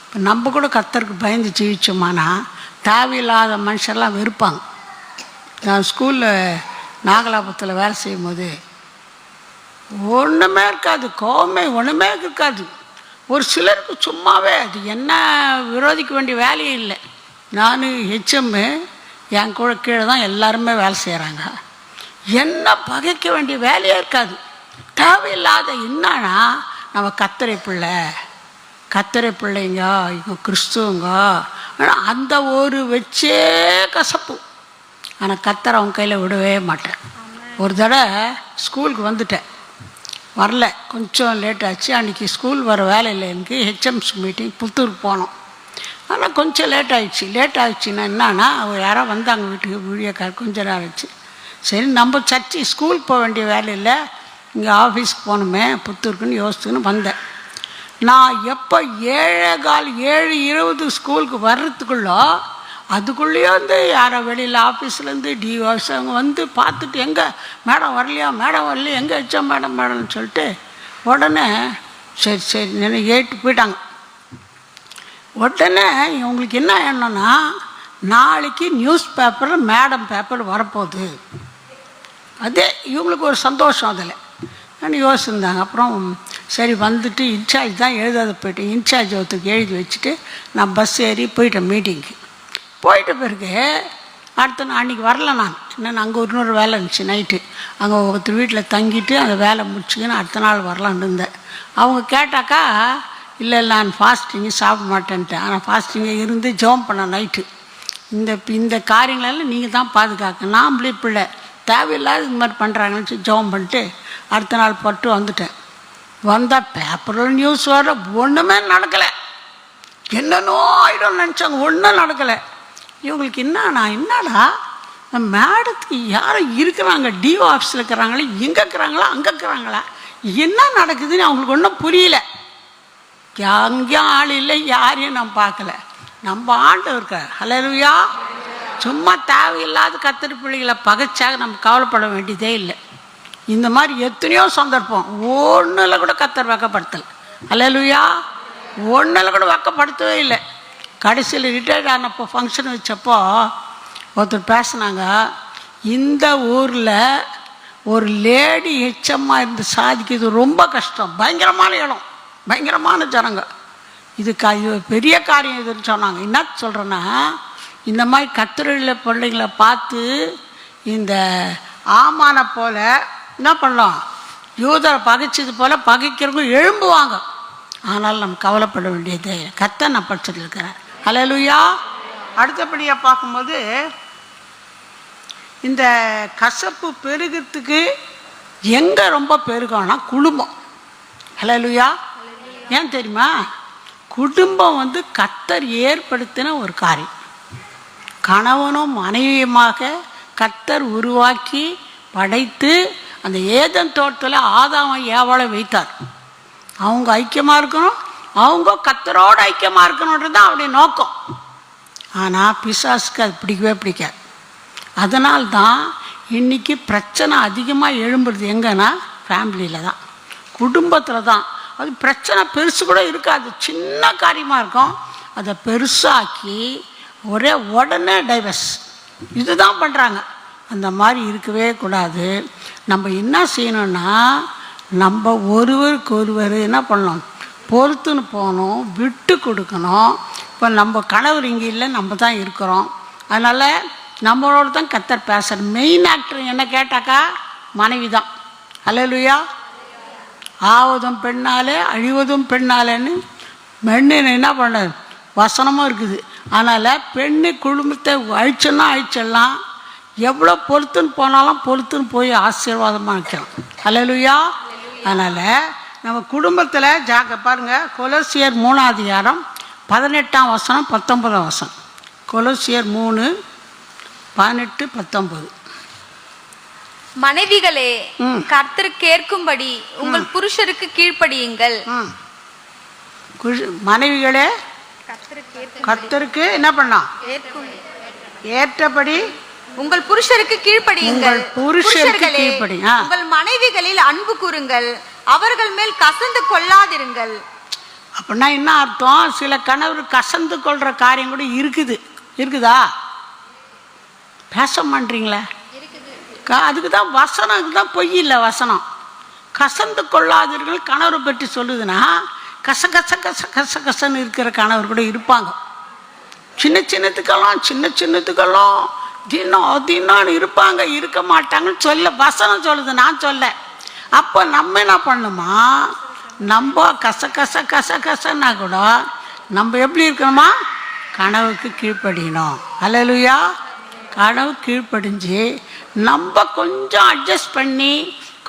S1: இப்போ நம்ம கூட கர்த்தருக்கு பயந்து ஜீவிச்சோமானா தேவையில்லாத மனுஷரெல்லாம் வெறுப்பாங்க. நான் ஸ்கூலில் நாகலாபுரத்தில் வேலை செய்யும் போது ஒன்றுமே இருக்காது, கோவமே ஒன்றுமே இருக்காது. ஒரு சிலருக்கு சும்மாவே அது என்ன விரோதிக்க வேண்டிய வேலையே இல்லை. நான் ஹெச்எம்மு, என் கூட கீழே தான் எல்லாருமே வேலை செய்கிறாங்க. என்ன பகைக்க வேண்டிய வேலையே இருக்காது. தேவையில்லாத என்னன்னா நம்ம கர்த்தரை பிள்ளைங்க, இவங்க கிறிஸ்துவங்க, ஆனால் அந்த ஒரு வச்சே கசப்பு. ஆனால் கர்த்தரை அவங்க கையில் விடவே மாட்டேன். ஒரு தடவை ஸ்கூலுக்கு வந்துட்டேன், வரல, கொஞ்சம் லேட் ஆச்சு. அன்றைக்கி ஸ்கூல் வர வேலை இல்லை எனக்கு, ஹெச்எம்ஸ் மீட்டிங் புத்தூருக்கு போனோம். ஆனால் கொஞ்சம் லேட் ஆகிடுச்சின்னா என்னன்னா யாரோ வந்தாங்க வீட்டுக்கு, வீடியோக்கார் கொஞ்சம் நேரம் ஆச்சு. சரி, நம்ம சர்ச்சு ஸ்கூலுக்கு போக வேண்டிய வேலை இல்லை, இங்கே ஆஃபீஸ்க்கு போகணுமே புத்தூருக்குன்னு யோசிச்சுன்னு வந்தேன். நான் எப்போ 7:15 ஸ்கூலுக்கு வர்றதுக்குள்ளோ அதுக்குள்ளேயே வந்து யாரோ வெளியில் ஆஃபீஸ்லேருந்து டிஓஸ் அவங்க வந்து பார்த்துட்டு, எங்கே மேடம் வரலையா, எங்கே வச்சா மேடம்னு சொல்லிட்டு உடனே சரி ஏட்டு போயிட்டாங்க. உடனே இவங்களுக்கு என்ன எண்ணம்னா, நாளைக்கு நியூஸ் பேப்பரில் மேடம் பேப்பர் வரப்போகுது. அதே இவங்களுக்கு ஒரு சந்தோஷம். அதில் நான் யோசிச்சிருந்தாங்க. அப்புறம் சரி வந்துட்டு இன்சார்ஜ் தான் எழுதாத போயிட்டேன். இன்சார்ஜ் ஒருத்தருக்கு எழுதி வச்சுட்டு நான் பஸ் ஏறி போயிட்டேன் மீட்டிங்க்கு. போயிட்ட பிறகு அடுத்த நாள் அன்றைக்கி வரல நான், என்னென்னு அங்கே இன்னொரு வேலை இருந்துச்சு. நைட்டு அங்கே ஒருத்தர் வீட்டில் தங்கிட்டு அந்த வேலை முடிச்சுக்கின்னு அடுத்த நாள் வரலான்னு இருந்தேன். அவங்க கேட்டாக்கா, இல்லை நான் ஃபாஸ்டிங்கு சாப்பிட மாட்டேன்ட்டேன். ஆனால் ஃபாஸ்டிங்கை இருந்து ஜெபம் பண்ணேன் நைட்டு. இந்த காரியங்களெல்லாம் நீங்கள் தான் பாதுகாக்க, நாம்ளே பிள்ளை தேவையில்லாத இது மாதிரி பண்ணுறாங்கன்னு ஜெபம் பண்ணிட்டு அடுத்த நாள் பட்டு வந்துட்டேன். வந்தால் பேப்பரில் நியூஸ் வர ஒன்றுமே நடக்கலை. என்னென்னோ ஆகிடும் நினச்சாங்க, ஒன்றும் நடக்கலை. இவங்களுக்கு என்னடா மேடத்துக்கு யாரும் இருக்கிறாங்க, டிஓ ஆஃபீஸில் இருக்கிறாங்களே, எங்கே இருக்கிறாங்களா அங்கே இருக்கிறாங்களா, என்ன நடக்குதுன்னு அவங்களுக்கு ஒன்றும் புரியல. அங்கேயும் ஆள் இல்லை, யாரையும் நான் பார்க்கல. நம்ம ஆண்டவர் இருக்கார். ஹல்லேலூயா. சும்மா தேவையில்லாத கர்த்தர் பிள்ளைகளை பகைச்சாக நம்ம கவலைப்பட வேண்டியதே இல்லை. இந்த மாதிரி எத்தனையோ சந்தர்ப்பம் ஒன்றில் கூட கர்த்தர் வெக்கப்படுத்தலை. ஹல்லேலூயா. ஒன்றில் கூட வெக்கப்படுத்தவே இல்லை. கடைசியில் ரிட்டையர்ட் ஆனப்போ ஃபங்க்ஷன் வச்சப்போ ஒருத்தர் பேசினாங்க, இந்த ஊரில் ஒரு லேடி எச்சம்மா இருந்து சாதிக்கிறது ரொம்ப கஷ்டம், பயங்கரமான இடம், பயங்கரமான ஜனங்க, இது பெரிய காரியம் இதுன்னு சொன்னாங்க. என்ன சொல்கிறேன்னா, இந்த மாதிரி கர்த்தருடைய பிள்ளைங்களை பார்த்து இந்த ஆமானை போல் என்ன பண்ணலாம், யூதரை பகைச்சது போல் பகைக்கிறவங்க எழும்புவாங்க. ஆனால் நம்ம கவலைப்பட வேண்டியது கர்த்தர் நான் படிச்சிருக்கிறேன். ஹல்லேலூயா. அடுத்தபடியாக பார்க்கும்போது இந்த கசப்பு பெருகிறதுக்கு எங்கே ரொம்ப பெருகம்னா குடும்பம். ஹல்லேலூயா. ஏன் தெரியுமா? குடும்பம் கர்த்தர் ஏற்படுத்தின ஒரு காரியம். கணவனும் மனைவியுமாக கர்த்தர் உருவாக்கி படைத்து அந்த ஏதேன் தோட்டத்தில் ஆதாமை ஏவாளை வைத்தார். அவங்க ஐக்கியமாக இருக்கணும், அவங்க கர்த்தரோடு ஐக்கியமாக இருக்கணுன்றது தான் அவருடைய நோக்கம். ஆனால் பிசாசுக்கு அது பிடிக்கவே பிடிக்காது. அதனால்தான் இன்றைக்கி பிரச்சனை அதிகமாக எழும்புறது எங்கன்னா ஃபேமிலியில் தான், குடும்பத்தில் தான். அது பிரச்சனை பெருசு கூட இருக்காது, சின்ன காரியமாக இருக்கும், அதை பெருசாக்கி உடனே டைவர்ஸ் இதுதான் பண்ணுறாங்க. அந்த மாதிரி இருக்கவே கூடாது. நம்ம என்ன செய்யணும்னா, நம்ம ஒருவருக்கு ஒருவர் என்ன பண்ணணும், பொறுத்துன்னு போகணும், விட்டு கொடுக்கணும். இப்போ நம்ம கணவர் இங்கே இல்லை, நம்ம தான் இருக்கிறோம், அதனால் நம்மளோட தான் கர்த்தர் பேசுகிற மெயின் ஆக்டர் என்ன கேட்டாக்கா மனைவி தான். ஹல்லேலூயா. ஆவதும் பெண்ணாலே அழிவதும் பெண்ணாலேன்னு மென்னு என்ன பண்ண வசனமும் இருக்குது. அதனால் பெண்ணு குடும்பத்தை அழிச்சோன்னா அழிச்சிடலாம், எவ்வளோ பொறுத்துன்னு போனாலும் பொறுத்துன்னு போய் ஆசீர்வாதமாக வைக்கலாம். ஹல்லேலூயா. அதனால் நம்ம குடும்பத்தில் பாருங்கள், கொலோசியர் 3ஆம் அதிகாரம் 18ஆம் வசனம் 19ஆம் வசனம். கொலோசியர் 3:18-19.
S2: மனைவிகளே, கர்த்தருக்கு ஏற்கும்படி உங்கள் புருஷருக்கு கீழ்ப்படியுங்கள்.
S1: மனைவிகளே, கர்த்தருக்கு என்ன பண்ணா ஏற்றபடி
S2: உங்கள் புருஷருக்கு கீழ்ப்படியுங்கள். புருஷர்களே, உங்கள் மனைவிகளில் அன்பு கூறுங்கள், அவர்கள் மேல் கசந்து கொள்ளாதிருங்கள்.
S1: அப்படின்னா என்ன அர்த்தம்? சில கணவர் கசந்து கொள்ற காரியம் கூட இருக்குதா? பேச மாட்டீங்களா? அதுக்கு தான் வசனம், இதுதான் பொய் இல்லை வசனம். கசந்து கொள்ளாதீர்கள் கணவரை பற்றி சொல்லுதுன்னா, கசன்னு இருக்கிற கணவர் கூட இருப்பாங்க. சின்ன சின்னத்துக்கெல்லாம் தினம் இருப்பாங்க, இருக்க மாட்டாங்கன்னு சொல்ல வசனம் சொல்லுது, நான் சொல்ல. அப்போ நம்ம என்ன பண்ணணுமா, நம்ம கசன்னா கூட நம்ம எப்படி இருக்கணுமா, கனவுக்கு கீழ்ப்படியணும். ஹல்லேலூயா. கனவு கீழ்ப்படிஞ்சு நம்ம கொஞ்சம் அட்ஜஸ்ட் பண்ணி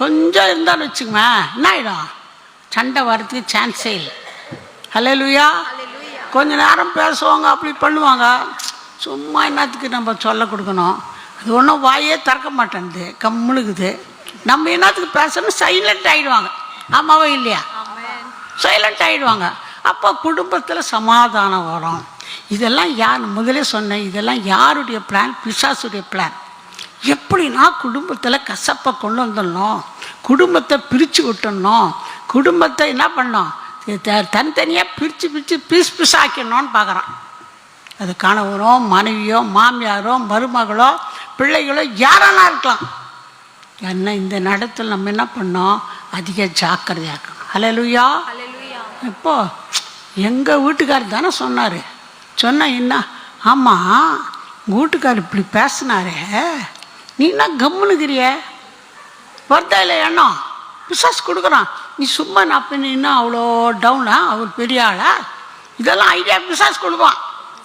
S1: கொஞ்சம் இருந்தாலும் வச்சுக்கோங்க, என்ன ஆகிடும், சண்டை வர்றதுக்கு சான்ஸே இல்லை. ஹல்லேலூயா. கொஞ்ச நேரம் பேசுவாங்க, அப்படி பண்ணுவாங்க, சும்மா என்னத்துக்கு நம்ம சொல்ல கொடுக்கணும். அது ஒன்றும் வாயே திறக்க மாட்டேங்குது, கம்முழுக்குது. நம்ம என்னத்துக்கு பேசணும், சைலண்ட் ஆகிடுவாங்க. ஆமாவோ இல்லையா? சைலண்ட் ஆகிடுவாங்க. அப்போ குடும்பத்தில் சமாதானம் வரும். இதெல்லாம் யார், முதலே சொன்னேன், இதெல்லாம் யாருடைய பிளான்? பிசாசுடைய பிளான். எப்படின்னா குடும்பத்தில் கசப்பை கொண்டு வந்துடணும், குடும்பத்தை பிரித்து விட்டுடணும், குடும்பத்தை என்ன பண்ணோம், தனித்தனியாக பிரித்து பீஸ் ஆக்கிடணும்னு பார்க்குறான். அது கணவனோ மனைவியோ மாமியாரோ மருமகளோ பிள்ளைகளோ யாரானா இருக்கலாம். என்ன இந்த நடத்தில் நம்ம என்ன பண்ணோம், அதிக ஜாக்கிரதையாக இருக்கணும். ஹல்லேலூயா. இப்போ எங்கள் வீட்டுக்காரர் தானே சொன்னார். சொன்னால் என்ன, ஆமாம் உங்கள் வீட்டுக்காரர் இப்படி பேசினாரே, நீ என்ன கம்முனுக்கிறிய, வருதா இல்லை எண்ணம், பிசாசு கொடுக்குறான், நீ சும்மா நான் பண்ணின்னா அவ்வளோ டவுனா, அவர் பெரிய ஆளா, இதெல்லாம் ஐடியா பிசாசு கொடுப்பான்.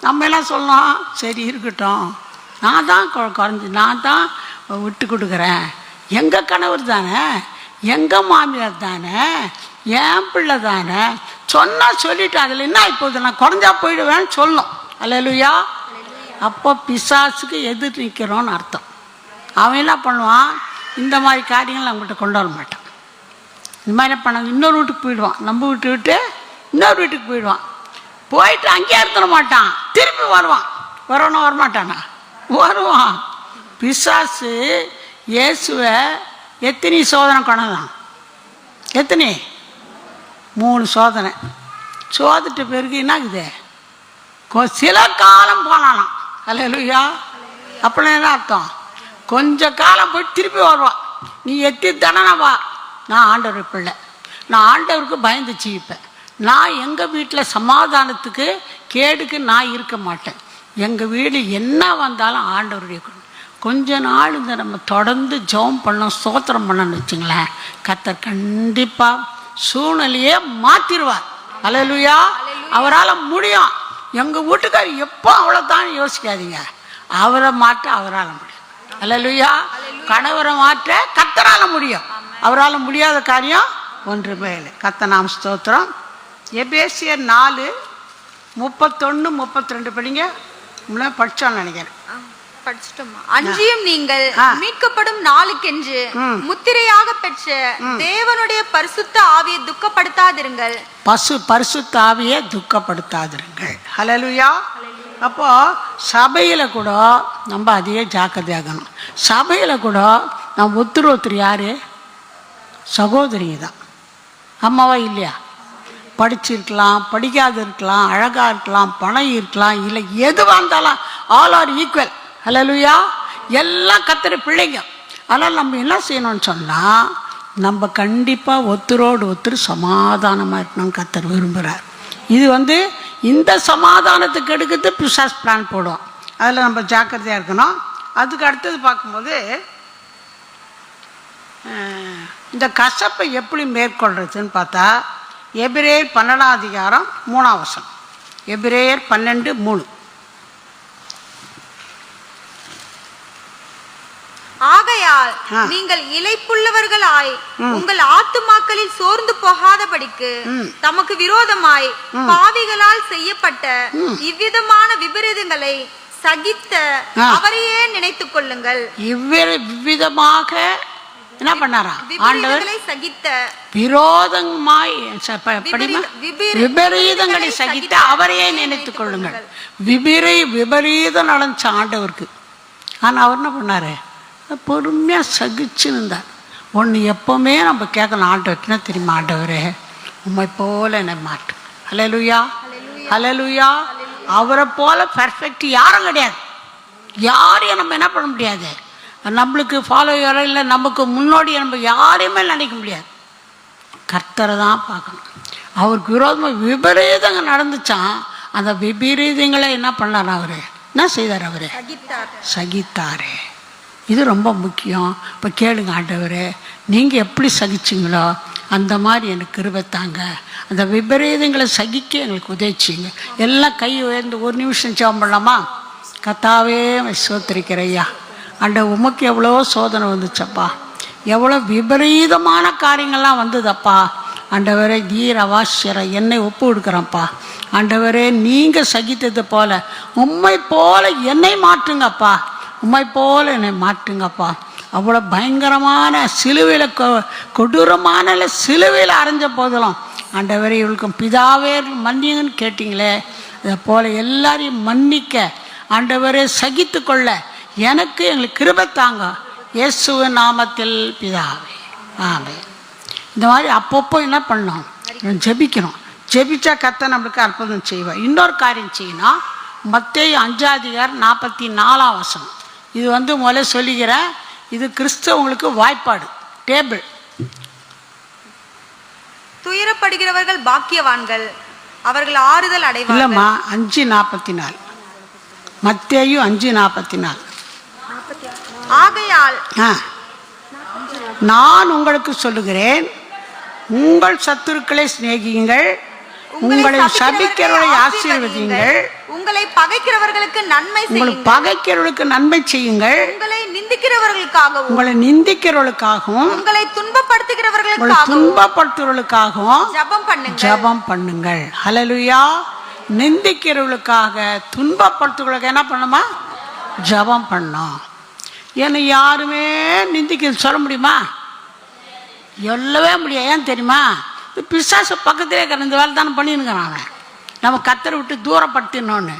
S1: நம்ம எல்லாம் சொல்லணும், சரி இருக்கட்டும், நான் தான் குறைஞ்சி நான் தான் விட்டு கொடுக்குறேன், எங்கள் கணவர் தானே, எங்கள் மாமியார் தானே, என் பிள்ளை தானே, சொன்னால் சொல்லிட்டு அதில் என்ன இப்போது நான் குறைஞ்சா போயிடுவேன்னு சொல்லணும். ஹல்லேலூயா. அப்போ பிசாசுக்கு எதிர் நிற்கிறோன்னு அர்த்தம். அவன் என்ன பண்ணுவான், இந்த மாதிரி காரியங்கள் அவங்ககிட்ட கொண்டு வர மாட்டான். இந்த மாதிரி பண்ண இன்னொரு வீட்டுக்கு போயிடுவான், நம்ம வீட்டு விட்டு இன்னொரு வீட்டுக்கு போயிடுவான். போயிட்டு அங்கேயே இருக்க மாட்டான், திருப்பி வருவான். வரணும் வரமாட்டானா? வருவான். பிசாசு இயேசுவை எத்தனை சோதனை கொண்டதான்? எத்தனை? 3 சோதனை. சோதிட்ட பிறகு என்னாகுது, சில காலம் போனானாம். அல்லேலூயா. அப்படின்னா என்ன அர்த்தம்? கொஞ்ச காலம் போய் திருப்பி வருவான். நீ எத்தி தானே வா, நான் ஆண்டவர் பிள்ளை, நான் ஆண்டவருக்கு பயந்து ஜீவிப்பேன், நான் எங்கள் வீட்டில் சமாதானத்துக்கு கேடுக்கு நான் இருக்க மாட்டேன், எங்கள் வீடு என்ன வந்தாலும் ஆண்டவருடைய கொஞ்ச நாள் இந்த நம்ம தொடர்ந்து ஜெபம் பண்ணோம், ஸ்தோத்திரம் பண்ணோன்னு வச்சுங்களேன், கர்த்தர் கண்டிப்பாக சூழ்நிலையே மாற்றிடுவார். அல்லேலூயா. அவரால் முடியும். எங்கள் வீட்டுக்காரர் எப்போ அவ்வளோதான் யோசிக்காதீங்க, அவரை மாற்ற அவரால் முடியும். அல்லேலூயா. கணவரை மாற்ற கர்த்தரால் முடியும், அவரால் முடியாத காரியம் ஒன்றுமே இல்லை. கர்த்தர் நாம ஸ்தோத்திரம். எபேசியர் 4:31 32 படிங்க. படிச்சோன்னு நினைக்கிறேன்.
S2: அன்றியும் நீங்கள் மீட்கப்படும் நாளுக்கென்று முத்திரையாக பெற்ற தேவனுடைய பரிசுத்த ஆவியை துக்கப்படுத்தாதிருங்கள்.
S1: பரிசுத்த ஆவியை துக்கப்படுத்தாதிருங்கள். ஹல்லேலூயா. அப்போ சபையில கூட நம்ம அதையே ஜாக்கிரதையாகணும். சபையில கூட நம்ம ஒருத்தர் யாரு? சகோதரிங்க தான். அம்மாவா இல்லையா? படிச்சிருக்கலாம், படிக்காது இருக்கலாம், அழகா இருக்கலாம், பணம் இருக்கலாம், இல்லை எதுவாக இருந்தாலும் ஆல் ஆர் ஈக்குவல். ஹல்லேலூயா. எல்லாம் கர்த்தர் பிள்ளைங்க. அதனால் நம்ம என்ன செய்யணும்னு சொன்னால், நம்ம கண்டிப்பாக ஒருத்தரோடு ஒருத்தர் சமாதானமாக இருக்கணும்னு கர்த்தர் விரும்புகிறார். இது இந்த சமாதானத்துக்கு எடுக்கிறது பிசாஸ் பிளான் போடுவோம். அதில் நம்ம ஜாக்கிரதையாக இருக்கணும். அதுக்கு அடுத்தது பார்க்கும்போது இந்த கசப்பை எப்படி மேற்கொள்றதுன்னு பார்த்தா, எபிரேயர் 12:3. எபிரேயர் 12:3.
S2: ஆகையால் நீங்கள் இளைப்புள்ளவர்களாய் உங்கள் ஆத்துமாக்களில் சோர்ந்து போகாதபடிக்கு தமக்கு விரோதமாய் பாவிகளால் செய்யப்பட்ட இவ்விதமான விபரீதங்களை சகித்த அவரையே நினைத்துக் கொள்ளுங்கள்.
S1: இவ்விதமாக என்ன பண்ணாரா ஆண்டவர்?
S2: சகித்த
S1: விபரீதங்களை சகித்த அவரையே நினைத்துக் கொள்ளுங்கள். விபரீதம் நடந்துச்சு ஆண்டவருக்கு. ஆனால் அவர் என்ன பண்ணாரு? பொறுமையாக சகிச்சுருந்தார். ஒன்று எப்பவுமே நம்ம கேட்கணும் ஆண்டவர்னா, தெரியுமா, ஆண்டவரே உண்மை போல என்னை மாற்று. ஹல்லேலூயா. ஹல்லேலூயா. அவரை போல பெர்ஃபெக்ட் யாரும் கிடையாது. யாரையும் நம்ம என்ன பண்ண முடியாது, நம்மளுக்கு ஃபாலோவரோ இல்லை நமக்கு முன்னோடி நம்ம யாரையுமே நினைக்க முடியாது. கர்த்தரை தான் பார்க்கணும். அவருக்கு விரோதமாக விபரீதங்கள் நடந்துச்சான். அந்த விபரீதங்களை என்ன பண்ணார் அவர்? என்ன செய்தார் அவர்? சகித்தாரே. இது ரொம்ப முக்கியம். இப்போ கேளுங்க, ஆண்டவரே நீங்கள் எப்படி சகிச்சிங்களோ அந்த மாதிரி எனக்கு கிருபை தாங்க, அந்த விபரீதங்களை சகிக்க எங்களுக்கு உதவிச்சிங்க. எல்லாம் கை உயர்ந்து ஒரு நிமிஷம் ஜெபம் பண்ணலாமா? கர்த்தாவே ஸ்தோத்திரிக்கிறையா, ஆண்டவர் உமக்கு எவ்வளோ சோதனை வந்துச்சப்பா, எவ்வளோ விபரீதமான காரியங்கள்லாம் வந்ததப்பா. ஆண்டவரே தீரவாசியர என்னை ஒப்பு கொடுக்குறேன்ப்பா. ஆண்டவரே நீங்கள் சகித்தது போல உம்மை போல என்னை மாற்றுங்கப்பா, உம்மை போல என்னை மாற்றுங்கப்பா. அவ்வளோ பயங்கரமான சிலுவையில் கொடூரமான சிலுவையில் அரைஞ்ச போதெல்லாம் ஆண்டவரே இவளுக்கும் பிதாவே மன்னிங்கன்னு கேட்டிங்களே, அதை போல் எல்லாரையும் மன்னிக்க ஆண்டவரே சகித்து கொள்ள எனக்கு எங்களுக்கு கிருபை தாங்க, இயேசுவின் நாமத்தில் பிதாவே ஆமென். இந்த மாதிரி அப்பப்போ என்ன பண்ணணும்? ஜெபிக்கணும். ஜெபிச்சா கர்த்தர் நம்மளுக்கு அற்புதம் செய்வார். இன்னொரு காரியம் செய்யணும். மத்தேயு 5:44. இது முதல்ல சொல்லிக்கிறேன், இது கிறிஸ்தவங்களுக்கு வாய்ப்பாடு டேபிள்.
S2: துயரப்படுகிறவர்கள் பாக்கியவான்கள், அவர்கள் ஆறுதல் அடைவார்கள்.
S1: இல்லைம்மா, 5:44. மத்தேயு 5:44.
S2: ஆகையால்
S1: நான் உங்களுக்கு சொல்லுகிறேன், உங்கள் சத்துருக்களை சிநேகியுங்கள், உங்களை சபிக்கிறவர்களை ஆசீர்வதியுங்கள்,
S2: உங்களை பகைக்கிறவர்களுக்கு நன்மை செய்யுங்கள்,
S1: உங்களை பகைக்கிறவர்களுக்கு நன்மை செய்யுங்கள்,
S2: உங்களை நிந்திக்கிறவர்களுக்காகவும்
S1: உங்களை
S2: துன்பப்படுத்துகிறவர்களுக்காகவும்
S1: ஜெபம் பண்ணுங்கள். ஹல்லேலூயா. நிந்திக்கிறவர்களுக்காக துன்பப்படுத்துகிறவர்களுக்கு என்ன பண்ணுமா? ஜெபம் பண்ணோம். என்னை யாருமே நிந்திக்க சொல்ல முடியுமா? சொல்லவே முடியாது. ஏன் தெரியுமா? பிசாசு பக்கத்திலே இருக்கிற இந்த வேலை தானே பண்ணிருக்கிறான் அவன். நம்ம கத்தரை விட்டு தூரப்படுத்தினோன்னு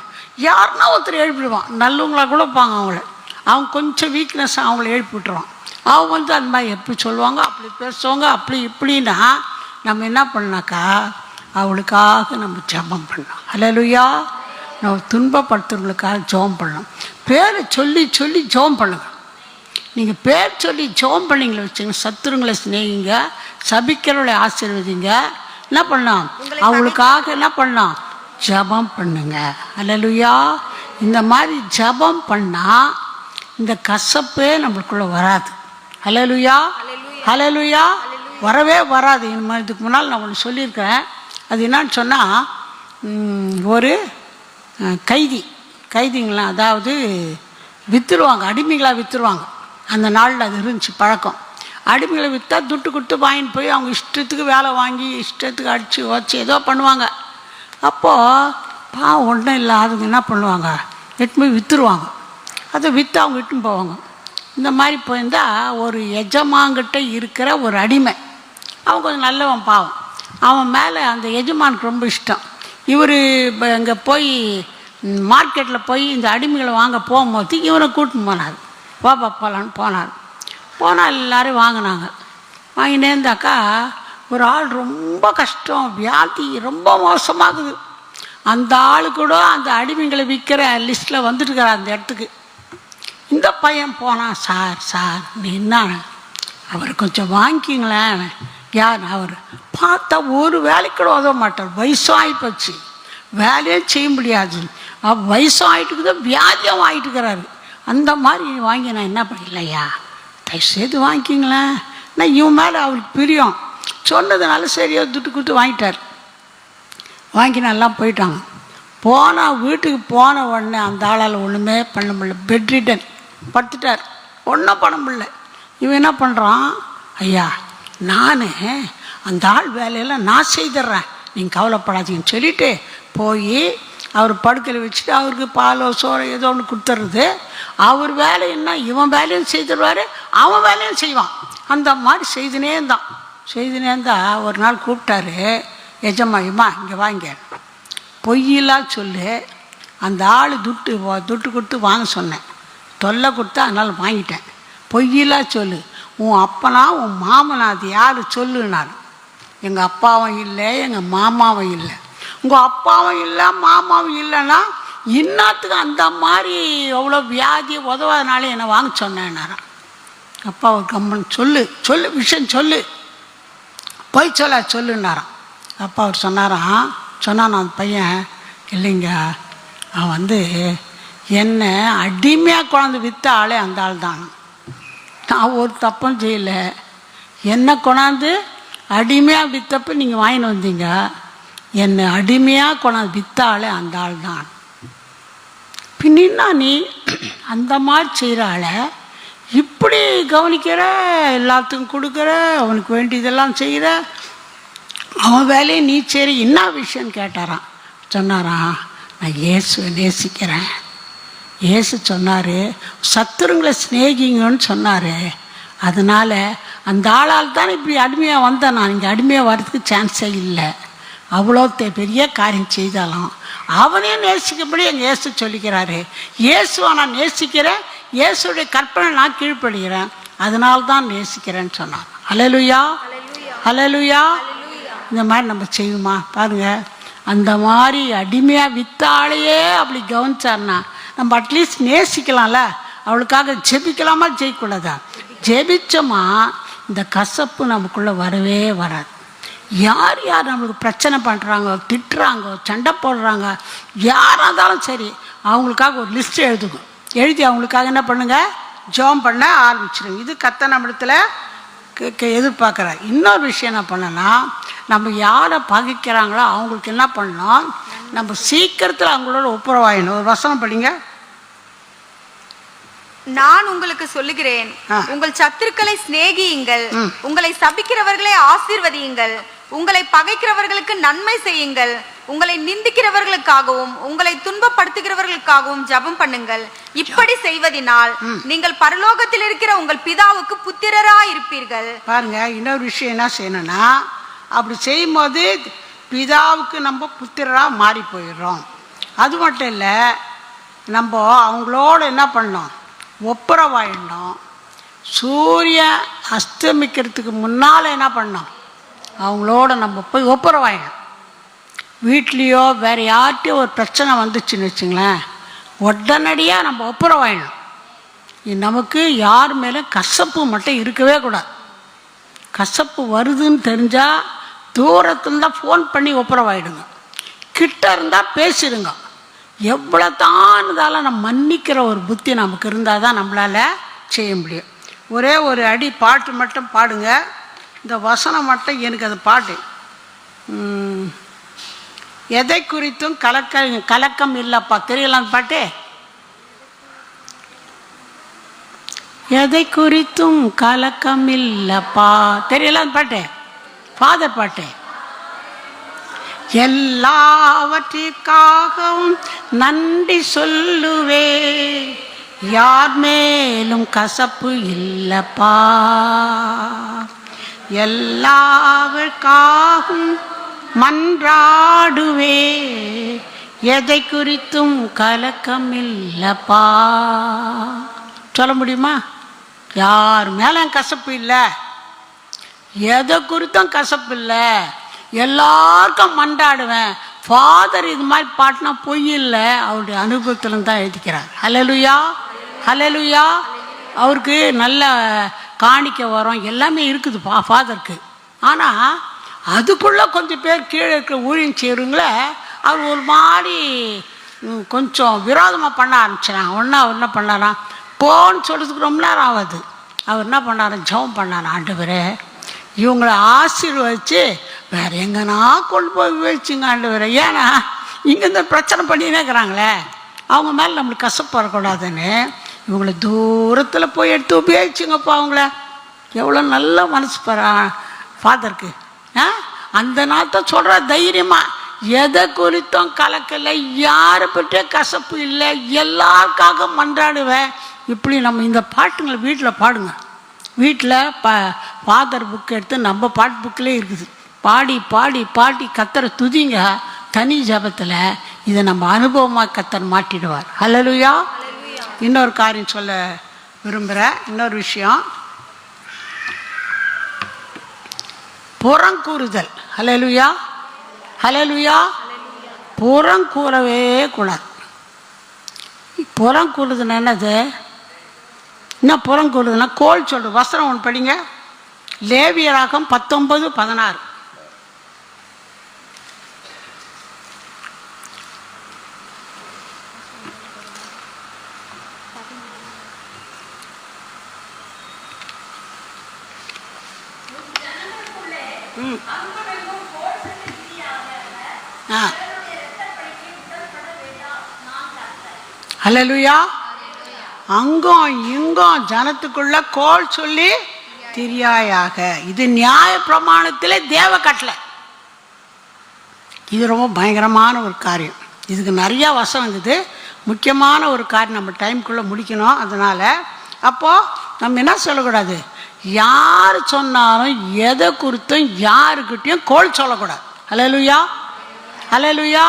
S1: யாருன்னா ஒருத்தர் எழுப்பிடுவான். நல்லவங்களாக கூட இருப்பாங்க, அவங்க கொஞ்சம் வீக்னஸ் அவங்கள எழுப்பி விட்டுருவான். அவங்க அந்த மாதிரி எப்படி சொல்லுவாங்க, அப்படி பேசுவாங்க, அப்படி இப்படின்னா நம்ம என்ன பண்ணாக்கா அவளுக்காக நம்ம ஜெபம் பண்ணோம். அல்லேலூயா. நம்ம துன்பப்படுத்துறவங்களுக்காக ஜெபம் பண்ணணும். பேரை சொல்லி சொல்லி ஜெபம் பண்ணுங்க. நீங்கள் பேர் சொல்லி ஜெபம் பண்ணிங்களே வச்சுங்க, சத்துருங்களை சிநேகிங்க, சபிக்கிறவளை ஆசீர்வதிங்க. என்ன பண்ணலாம்? அவங்களுக்காக என்ன பண்ணலாம்? ஜெபம் பண்ணுங்க. அல்லேலூயா. இந்த மாதிரி ஜெபம் பண்ணால் இந்த கசப்பே நம்மளுக்குள்ளே வராது. அல்லேலூயா. அல்லேலூயா. வரவே வராது. இதுக்கு முன்னால் நான் ஒன்று சொல்லியிருக்கிறேன். அது என்னன்னு சொன்னால், ஒரு கைதிங்களாம் அதாவது விற்றுருவாங்க, அடிமைகளாக விற்றுருவாங்க. அந்த நாளில் அது இருந்துச்சு பழக்கம். அடிமைகளை விற்றா துட்டு கொடுத்து வாங்கிட்டு போய் அவங்க இஷ்டத்துக்கு வேலை வாங்கி இஷ்டத்துக்கு அடித்து வச்சு ஏதோ பண்ணுவாங்க. அப்போது ஒன்றும் இல்லாதவங்க என்ன பண்ணுவாங்க, எட்டு போய் விற்றுருவாங்க. அதை விற்று அவங்க இட்டுன்னு போவாங்க. இந்த மாதிரி போயிருந்தால் ஒரு எஜமான்கிட்ட இருக்கிற ஒரு அடிமை, அவன் கொஞ்சம் நல்லவன் பாவம், அவன் மேலே அந்த எஜமானுக்கு ரொம்ப இஷ்டம். இவர் இங்கே போய் மார்க்கெட்டில் போய் இந்த அடிமைகளை வாங்க போகும்போது இவனை கூட்டின்னு போனார். பாப்பா போகலான்னு போனால் எல்லோரும் வாங்கினாங்க. வாங்கினேந்தாக்கா ஒரு ஆள் ரொம்ப கஷ்டம், வியாதி ரொம்ப மோசமாகுது. அந்த ஆள் கூட அந்த அடிமைகளை விற்கிற லிஸ்ட்டில் வந்துட்டுருக்கிறார் அந்த இடத்துக்கு. இந்த பையன் போனான், சார் நீ என்ன அவர் கொஞ்சம் வாங்கிக்கிங்களேன். யார் அவர்? பார்த்தா ஒரு வேலைக்கு கூட உதவ மாட்டார். வயசும் ஆகிப்போச்சு, வேலையே செய்ய முடியாது. வயசும் ஆகிட்டுக்குதோ வியாதியும் ஆகிட்டுக்கிறாரு. அந்த மாதிரி வாங்கி நான் என்ன பண்ணலையா, தயவுசெய்து வாங்கிக்கிங்களேன். நான் இவன் மேலே அவளுக்கு பிரியம் சொன்னதுனால சரியா துட்டு கொடுத்து வாங்கிட்டார். வாங்கி நல்லா போயிட்டாங்க. போனால் வீட்டுக்கு போன உடனே அந்த ஆளால் ஒன்றுமே பண்ண முடியல. பெட்ரிட்டன் படுத்துட்டார், ஒன்றும் பண்ண முடியல. இவன் என்ன பண்ணுறான், ஐயா நான் அந்த ஆள் வேலையெல்லாம் நான் செய்துடுறேன், நீங்கள் கவலைப்படாதீங்கன்னு சொல்லிவிட்டு போய் அவர் படுக்கையில் வச்சுட்டு அவருக்கு பாலோ சோறோ ஏதோ ஒன்று கொடுத்துட்றது. அவர் வேலை என்ன, இவன் வேலையும் செய்துடுவார், அவன் வேலையும் செய்வான். அந்த மாதிரி செய்துனே இருந்தால் ஒரு நாள் கூப்பிட்டாரு எஜமாயிம்மா, இங்கே வாங்க, பொய்யெல்லாம் சொல்லு. அந்த ஆள் துட்டு கொடுத்து வாங்க சொன்னேன், தொல்லை கொடுத்தா அதனால் வாங்கிட்டேன். பொய்யெல்லாம் சொல்லு, உன் அப்பனா உன் மாமனா அது யார் சொல்லுனாரு. எங்கள் அப்பாவும் இல்லை, எங்கள் மாமாவும் இல்லை. உங்கள் அப்பாவும் இல்லை மாமாவும் இல்லைன்னா இன்னத்துக்கு அந்த மாதிரி எவ்வளோ வியாதி உதவாதனால என்னை வாங்க சொன்னேன்னாரான். அப்பா ஒரு கம்மன் சொல்லு விஷயம் சொல்லு, போய் சொல்லுன்னாரான். அப்பா அவர் சொன்னான் அந்த பையன், இல்லைங்க அவன் என்னை அடிமையாக கொண்டாந்து விற்ற ஆளே அந்த ஆள் தான். நான் ஒரு தப்பும் செய்யலை, என்னை கொண்டாந்து அடிமையாக விற்றப்ப நீங்கள் வாங்கின்னு வந்தீங்க, என்னை அடிமையாக கொண்டாந்து விற்ற ஆளே அந்த ஆள் தான். பின்னா நீ அந்த மாதிரி செய்கிற ஆளை இப்படி கவனிக்கிற, எல்லாத்துக்கும் கொடுக்குற, அவனுக்கு வேண்டியதெல்லாம் செய்கிற, அவன் வேலையை நீ செய்கிற, என்ன விஷயம்னு கேட்டாரான். சொன்னாரான், நான் இயேசுவை நேசிக்கிறேன். இயேசு சொன்னார் சத்துருங்களை சிநேகிங்கன்னு சொன்னார். அதனால் அந்த ஆளால் தான் இப்படி அடிமையாக வந்தேன். நான் இங்கே அடிமையாக வர்றதுக்கு சான்ஸே இல்லை. அவ்வளோ பெரிய காரியம் செய்தாலும் அவனையும் நேசிக்கப்படி எங்கள் இயேசு சொல்லிக்கிறாரு. இயேசுவை நான் நேசிக்கிறேன், இயேசுடைய கற்பனை நான் கீழ்ப்படுகிறேன், அதனால தான் நேசிக்கிறேன்னு சொன்னான். அல்லேலூயா, அல்லேலூயா. இந்த மாதிரி நம்ம செய்வோமா பாருங்கள். அந்த மாதிரி அடிமையாக வித்தாலேயே அப்படி கவனிச்சார்னா நம்ம அட்லீஸ்ட் நேசிக்கலாம்ல. அவளுக்காக ஜெபிக்கலாமா ஜெயிக்கூடாதா? ஜெபிச்சோமா இந்த கசப்பு நமக்குள்ளே வரவே வராது. யார் நம்மளுக்கு பிரச்சனை பண்ணுறாங்க, திட்டுறாங்க, சண்டை போடுறாங்க, யாராக இருந்தாலும் சரி, அவங்களுக்காக ஒரு லிஸ்ட் எழுதி அவங்களுக்காக என்ன பண்ணுங்கள், ஜெபம் பண்ண ஆரம்பிச்சிடுங்க. இது கர்த்தர் நம்மிடத்தில் எதிர்பார்க்குறார். இன்னொரு விஷயம் என்ன பண்ணனா, நம்ம யாரை பகைக்கிறாங்களோ அவங்களுக்கு என்ன பண்ணணும், நம்ம சீக்கிரத்தில் அவங்களோட ஒப்புரவாயிடணும். ஒரு வசனம் படிங்க.
S2: நான் உங்களுக்கு சொல்லுகிறேன், உங்கள் சத்துருக்களை சிநேகியுங்கள், உங்களை சபிக்கிறவர்களை ஆசீர்வதியுங்கள், உங்களை பகைக்கிறவர்களுக்கு நன்மை செய்யுங்கள், உங்களை நிந்திக்கிறவர்களுக்காகவும் உங்களை துன்பப்படுத்துகிறவர்களுக்காகவும் ஜெபம் பண்ணுங்கள். இப்படி செய்வதினால் நீங்கள் பரலோகத்தில் இருக்கிற உங்கள் பிதாவுக்கு புத்திரரா இருப்பீர்கள்.
S1: பாருங்க, இன்னொரு விஷயம் என்ன செய்யணும்னா, அப்படி செய்யும்போது பிதாவுக்கு நம்ம புத்திரராக மாறி போயிடுறோம். அது மட்டும் இல்லை, நம்ம அவங்களோட என்ன பண்ணோம், ஒப்புரவாயிடணும். சூரியன் அஸ்தமிக்கிறதுக்கு முன்னால் என்ன பண்ணோம், அவங்களோட நம்ம போய் ஒப்புரவாயிடணும். வீட்லேயோ வேறு யார்கிட்டையோ ஒரு பிரச்சனை வந்துச்சுன்னு வச்சுங்களேன், உடனடியாக நம்ம ஒப்புரவாயிடணும். நமக்கு யார் மேலே கசப்பு மட்டும் இருக்கவே கூடாது. கசப்பு வருதுன்னு தெரிஞ்சால் தூரத்தில் தான் ஃபோன் பண்ணி ஒப்புரவாயிடுங்க. கிட்ட இருந்தால் பேசிடுங்க. எவ்வளோ தான் இருந்தாலும் நம்ம மன்னிக்கிற ஒரு புத்தி நமக்கு இருந்தால் தான் நம்மளால் செய்ய முடியும். ஒரே ஒரு அடி பாட்டு மட்டும் பாடுங்க. இந்த வசனம் மட்டும் எனக்கு அது பாட்டு. எதை குறித்தும் கலக்கம் இல்லைப்பா. தெரியல அந்த பாட்டு? எதை குறித்தும் கலக்கம் இல்லப்பா. தெரியல அந்த பாட்டு? ஃபாதர் பாட்டு. எல்லாவற்றிற்காகவும் நன்றி சொல்லுவே, யார் மேலும் கசப்பு இல்லப்பா. எல்லாவற்காகவும் மன்றாடுவே, எதை குறித்தும் கலக்கம் இல்லப்பா. சொல்ல முடியுமா? யார் மேலே கசப்பு இல்லை, எதை குறித்தும் கசப்பு இல்லை, எல்லாருக்கும் மன்றாடுவேன். ஃபாதர் இது மாதிரி பாட்டுனா பொய் இல்லை, அவருடைய அனுபவத்தில் தான் எழுதிக்கிறார். ஹல்லேலூயா, ஹல்லேலூயா. அவருக்கு நல்ல காணிக்க வரும், எல்லாமே இருக்குது ஃபாதருக்கு. ஆனால் அதுக்குள்ளே கொஞ்சம் பேர் கீழே இருக்கிற ஊழியம் செய்கிறவங்கள அவர் ஒரு மாதிரி கொஞ்சம் விரோதமாக பண்ண ஆரம்பிச்சிடாங்க. அவர் என்ன பண்ணாராம், போன்னு சொல்கிறதுக்கு ரொம்ப நேரம் ஆகுது. அவர் என்ன பண்ணாராம், ஜெபம் பண்ணாராம், ஆண்டவரே இவங்களை ஆசீர்வதிச்சு வேறு எங்கன்னா கொண்டு போய் வச்சுங்க ஆண்டவரே. ஏன்னா இங்கே இந்த பிரச்சனை பண்ணினே இருக்கிறாங்களே, அவங்க மேலே நம்மளுக்கு கசப்பு வரக்கூடாதுன்னு இவங்களை தூரத்தில் போய் எடுத்து உபயோகிச்சுங்கப்பா. அவங்கள எவ்வளோ நல்ல மனசு ஃபாதருக்கு. அந்த நாள் தான் சொல்கிற தைரியமாக, எதை குறித்தும் கலக்கலை, யாரை பற்றிய கசப்பு இல்லை, எல்லாருக்காக மன்றாடுவேன். இப்படி நம்ம இந்த பாட்டுங்களை வீட்டில் பாடுங்க. வீட்டில் ஃபாதர் புக் எடுத்து நம்ம பாட்டு புக்கிலே இருக்குது. பாடி பாடி பாடி கத்தரை துதிங்க தனி ஜபத்தில். இதை நம்ம அனுபவமாக கத்தர் மாட்டிடுவார். ஹல்லேலூயா. இன்னொரு காரியம் சொல்ல விரும்புகிறேன். இன்னொரு விஷயம், புறங்கூறுதல். ஹல்லேலூயா, ஹல்லேலூயா. புறங்கூறவே கூடாது. புறங்கூறுதுன்னா என்னது? என்ன புறங்கூறுதுன்னா கோல் சொல்கிறது. வசனம் ஒன்று படிங்க, லேவியராகம் 19:16. ஹல்லேலூயா. அங்கும் இங்கும் ஜனத்துக்குள்ள கோல் சொல்லி திரியாயாக. இது நியாய பிரமாணத்திலே தேவ கட்டளை. இது ரொம்ப பயங்கரமான ஒரு காரியம். இதுக்கு நிறையா வசனம் இருக்குது. முக்கியமான ஒரு காரியம் நம்ம டைமுக்குள்ளே முடிக்கணும். அதனால் அப்போது நம்ம என்ன சொல்லக்கூடாது, யார் சொன்னாலும் எதை குறித்தும் யாருக்கிட்டையும் கோல் சொல்லக்கூடாது. ஹல்லேலூயா, ஹல்லேலூயா.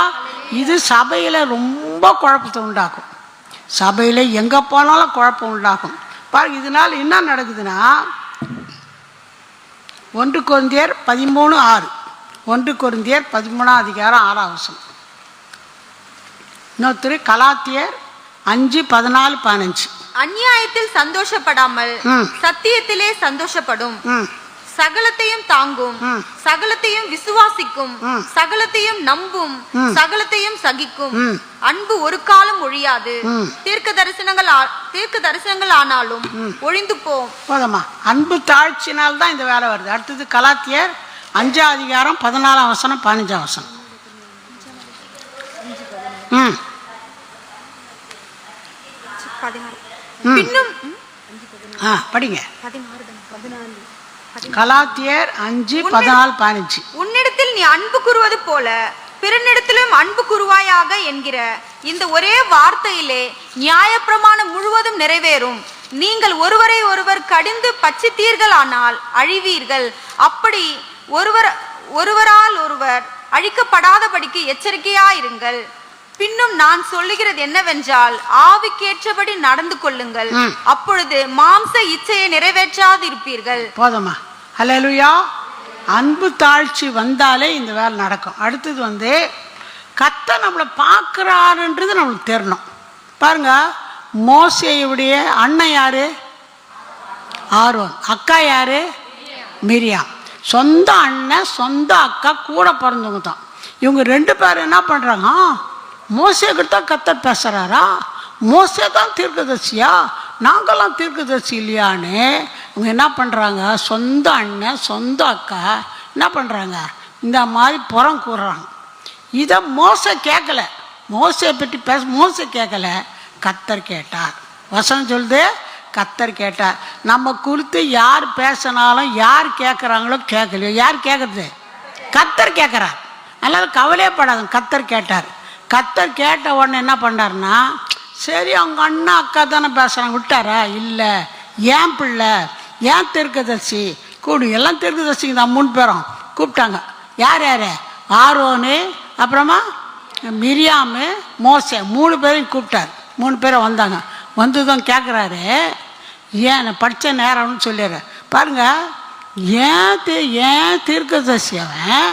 S1: இது சபையில் ரொம்ப குழப்பத்தை உண்டாக்கும். சபையில் எங்கே போனாலும் குழப்பம் உண்டாகும். பாருங்க, இதனால் என்ன நடக்குதுன்னா, 1 கொரிந்தியர் 13:6, 1 கொரிந்தியர் 13:6. இன்னொருத்தர் கலாத்தியர் 5:14-15.
S2: அநியாயத்தில் சந்தோஷப்படாமல் சத்தியத்திலே சந்தோஷப்படும், சகலத்தையும் தாங்கும், சகலத்தையும் விசுவாசிக்கும், சகலத்தையும் நம்பும், சகலத்தையும் சகிக்கும். அன்பு ஒரு காலம் ஒழியாது. தீர்க்க தரிசனங்கள் ஆனாலும் ஒழிந்து போதுமா.
S1: அன்பு தாழ்ச்சினால் தான் இந்த வேலை வருது. அடுத்தது கலாத்தியர் 5:14-15.
S2: பின்னும்
S1: படிங்க. கலாத்தியர் 5:14-15.
S2: உன்னிடத்தில் நீ அன்பு கூறுவது போல பிறனிடத்திலும் அன்பு கூறுவாயாக என்கிற இந்த ஒரே வார்த்தையிலே நியாயப்பிரமாணம் முழுவதும் நிறைவேறும். நீங்கள் ஒருவரை ஒருவர் கடிந்து பட்சித்தீர்களானால் அழிவீர்கள். அப்படி ஒருவரால் ஒருவர் அழிக்கப்படாதபடிக்கு எச்சரிக்கையாயிருங்கள். பின்னும் நான் சொல்லுகிறது என்னவென்றால், ஆவிக்கேற்றபடி நடந்து கொள்ளுங்கள், அப்பொழுது மாம்ச இச்சையை நிறைவேற்றாதிருப்பீர்கள்.
S1: போதுமா? ஹல்லேலூயா. அன்பு தாழ்ச்சி வந்தாலே இந்த வேலை நடக்கும். அடுத்தது கர்த்தர் நம்மளை பார்க்குறாருன்றது நம்மளுக்கு தெரியணும். பாருங்க, மோசேயுடைய அண்ணன் யாரு? ஆரோன். அக்கா யாரு? மிரியாம். சொந்த அண்ணன் சொந்த அக்கா கூட பிறந்தவங்க தான். இவங்க 2 பேரும் என்ன பண்ணுறாங்க? மோசேக்கிட்ட தான் கர்த்தர் பேசுகிறாரா? மோசே தான் தீர்க்கதரிசியா? நாங்கள்லாம் தீர்க்கதரிசி இல்லையான்னு இவங்க என்ன பண்ணுறாங்க? சொந்த அண்ணன் சொந்த அக்கா என்ன பண்ணுறாங்க? இந்த மாதிரி புறம் கூறுறாங்க. இதை மோசே கேட்கல. மோசையை பற்றி மோசே கேட்கல, கர்த்தர் கேட்டார். வசனம் சொல்லுது, கர்த்தர் கேட்டார். நம்ம குறித்து யார் பேசினாலும் யார் கேட்குறாங்களோ கேட்கலையோ, யார் கேட்குறது? கர்த்தர் கேட்குறார். அதனால் கவலையப்படாது. கர்த்தர் கேட்டார். கர்த்தர் கேட்ட உடனே என்ன பண்ணார்னா, சரி அவங்க அண்ணா அக்கா தானே பேசுகிறாங்க விட்டாரா? இல்லை, ஏன் பிள்ளை, ஏன் தீர்க்கதரிசி கூடு, எல்லாம் தீர்க்கதரிசிங்க தான் 3 பேரும் கூப்பிட்டாங்க. யார் யார்? ஆரோனு, அப்புறமா மிரியாமு, மோசே, 3 பேரையும் கூப்பிட்டார். 3 பேரும் வந்தாங்க. வந்ததும் கேட்குறாரு, ஏன் படித்த நேரம்னு சொல்லிடுற. பாருங்க, ஏன் தீர்க்கதரிசி அவன்?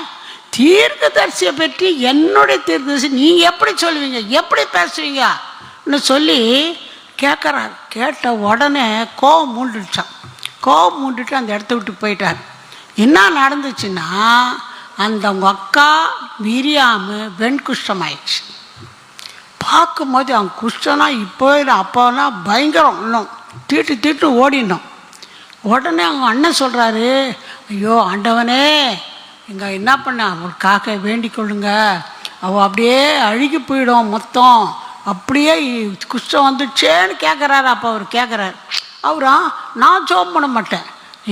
S1: தீர்க்கதரிசியை பற்றி என்னுடைய தீர்க்கதரிசி நீங்கள் எப்படி சொல்லுவீங்க, எப்படி பேசுவீங்கன்னு சொல்லி கேட்குறாரு. கேட்ட உடனே கோபம் மூண்டுச்சான். கோபம் மூண்டுட்டு அந்த இடத்த விட்டு போயிட்டார். என்ன நடந்துச்சுன்னா, அந்த அவங்க அக்கா மிரியாமு வெண்குஷ்டம் ஆயிடுச்சு. பார்க்கும்போது அவங்க குஷ்டனா இப்போ அப்போனா பயங்கரம், இன்னும் தீட்டு ஓடினோம். உடனே அவங்க அண்ணன் சொல்கிறாரு, ஐயோ ஆண்டவனே, இங்கே என்ன பண்ண அவளுக்காக வேண்டிக் கொள்ளுங்க, அவள் அப்படியே அழுகி போயிடும் மொத்தம், அப்படியே குஷ்டம் வந்துச்சேன்னு கேட்குறாரு. அப்போ அவர் கேட்குறாரு, அவரா நான் ஜோம் பண்ண மாட்டேன்,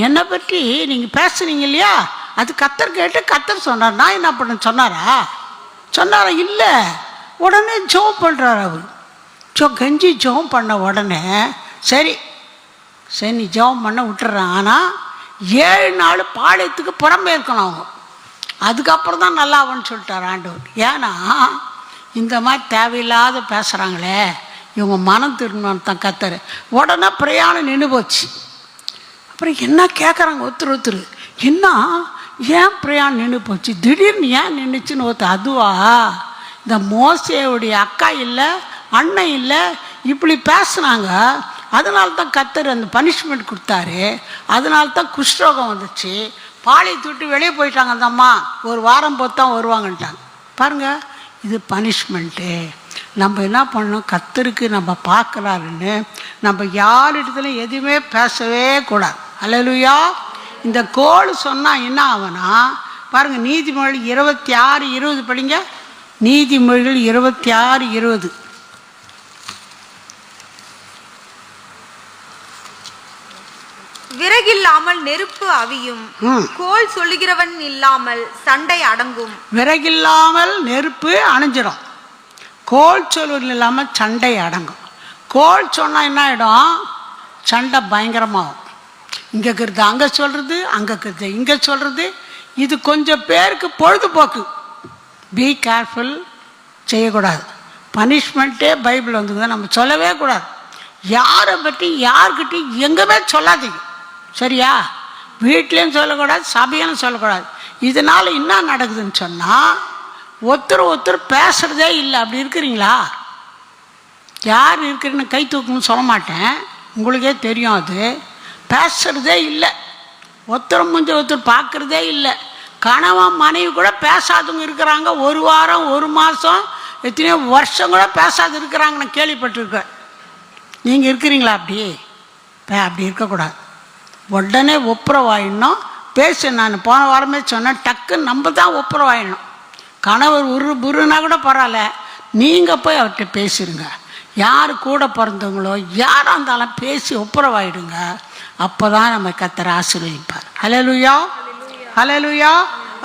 S1: என்னை பற்றி நீங்கள் பேசுனீங்க இல்லையா, அது கர்த்தர் கேட்டு கர்த்தர் சொன்னார், நான் என்ன பண்ண சொன்னாரா? இல்லை. உடனே ஜோம் பண்ணுறாரு அவர். கெஞ்சி ஜோம் பண்ண உடனே சரி நீ ஜோம் பண்ண விட்டுறேன், ஆனால் 7 நாள் பாளையத்துக்கு புறம்பே இருக்கணும் அவங்க, அதுக்கப்புறம் தான் நல்லா ஆகும்னு சொல்லிட்டார் ஆண்டவர். ஏன்னா இந்த மாதிரி தேவையில்லாத பேசுகிறாங்களே, இவங்க மனம் திரும்பணும் தான் கர்த்தர். உடனே பிரயாணம் நின்று போச்சு. அப்புறம் என்ன கேட்குறாங்க ஒருத்தர், என்ன ஏன் பிரயாணம் நின்று போச்சு, திடீர்னு ஏன் நின்றுச்சுன்னு அதுவா, இந்த மோசேவுடைய அக்கா இல்லை அண்ணன் இல்லை இப்படி பேசுனாங்க, அதனால தான் கர்த்தர் அந்த பனிஷ்மெண்ட் கொடுத்தாரு, அதனால தான் குஷ்ரோகம் வந்துச்சு, பாளையத்தை விட்டு வெளியே போயிட்டாங்க அந்த அம்மா, 1 வாரம் போது தான் வருவாங்கன்ட்டாங்க. பாருங்கள், இது பனிஷ்மெண்ட்டு. நம்ம என்ன பண்ணணும், கர்த்தருக்கு நம்ம பார்க்கலாருன்னு நம்ம யாரிடத்துலையும் எதுவுமே பேசவே கூடாது. அல்லேலூயா. இந்த கோல் சொன்னால் என்ன ஆகுனா, பாருங்கள், நீதிமொழிகள் 26:20 படிங்க. நீதிமொழிகள் 26:20.
S2: விறகில்லாமல் நெருப்பு அவியும், கோல் சொல்லுகிறவன் இல்லாமல் சண்டை அடங்கும்.
S1: விறகில்லாமல் நெருப்பு அணைஞ்சிடும், கோல் சொல்லுவது இல்லாமல் சண்டை அடங்கும். கோல் சொன்னால் என்ன ஆகிடும், சண்டை பயங்கரமாகும். இங்கே இருக்கிறது அங்கே சொல்கிறது, அங்கே இருக்கிறது இங்கே சொல்கிறது. இது கொஞ்சம் பேருக்கு பொழுதுபோக்கு. பி கேர்ஃபுல், செய்யக்கூடாது. பனிஷ்மெண்ட்டே பைபிள் வந்துங்க, நம்ம சொல்லவே கூடாது. யாரை பற்றி யார்கிட்டையும் எங்கேயுமே சொல்லாதீங்க, சரியா? வீட்லேயும் சொல்லக்கூடாது, சபையிலும் சொல்லக்கூடாது. இதனால் என்ன நடக்குதுன்னு சொன்னால், ஒருத்தர் பேசுகிறதே இல்லை. அப்படி இருக்கிறீங்களா? யார் இருக்கிறீன்னு கை தூக்கணும்னு சொல்ல மாட்டேன், உங்களுக்கே தெரியும். அது பேசுகிறதே இல்லை, ஒருத்தர் முடிஞ்ச ஒருத்தர் பார்க்குறதே இல்லை. கணவன் மனைவி கூட பேசாதவங்க இருக்கிறாங்க, 1 வாரம் 1 மாதம் எத்தனையோ வருஷம் கூட பேசாத இருக்கிறாங்க, நான் கேள்விப்பட்டிருக்கேன். நீங்கள் இருக்கிறீங்களா? அப்படி இருக்கக்கூடாது. உடனே ஒப்புரவாயிடணும். பேசு, நான் போன வாரமே சொன்னேன், டக்குன்னு நம்ம தான் ஒப்புரவாயிடணும். கணவர் புருனா கூட பரவாயில்ல, நீங்கள் போய் அவர்கிட்ட பேசிடுங்க. யார் கூட பிறந்தவங்களோ யாராக இருந்தாலும் பேசி ஒப்புரவாயிடுங்க. அப்போ தான் நம்ம கர்த்தர் ஆசீர்வதிப்பார். ஹல்லேலூயா, ஹல்லேலூயா.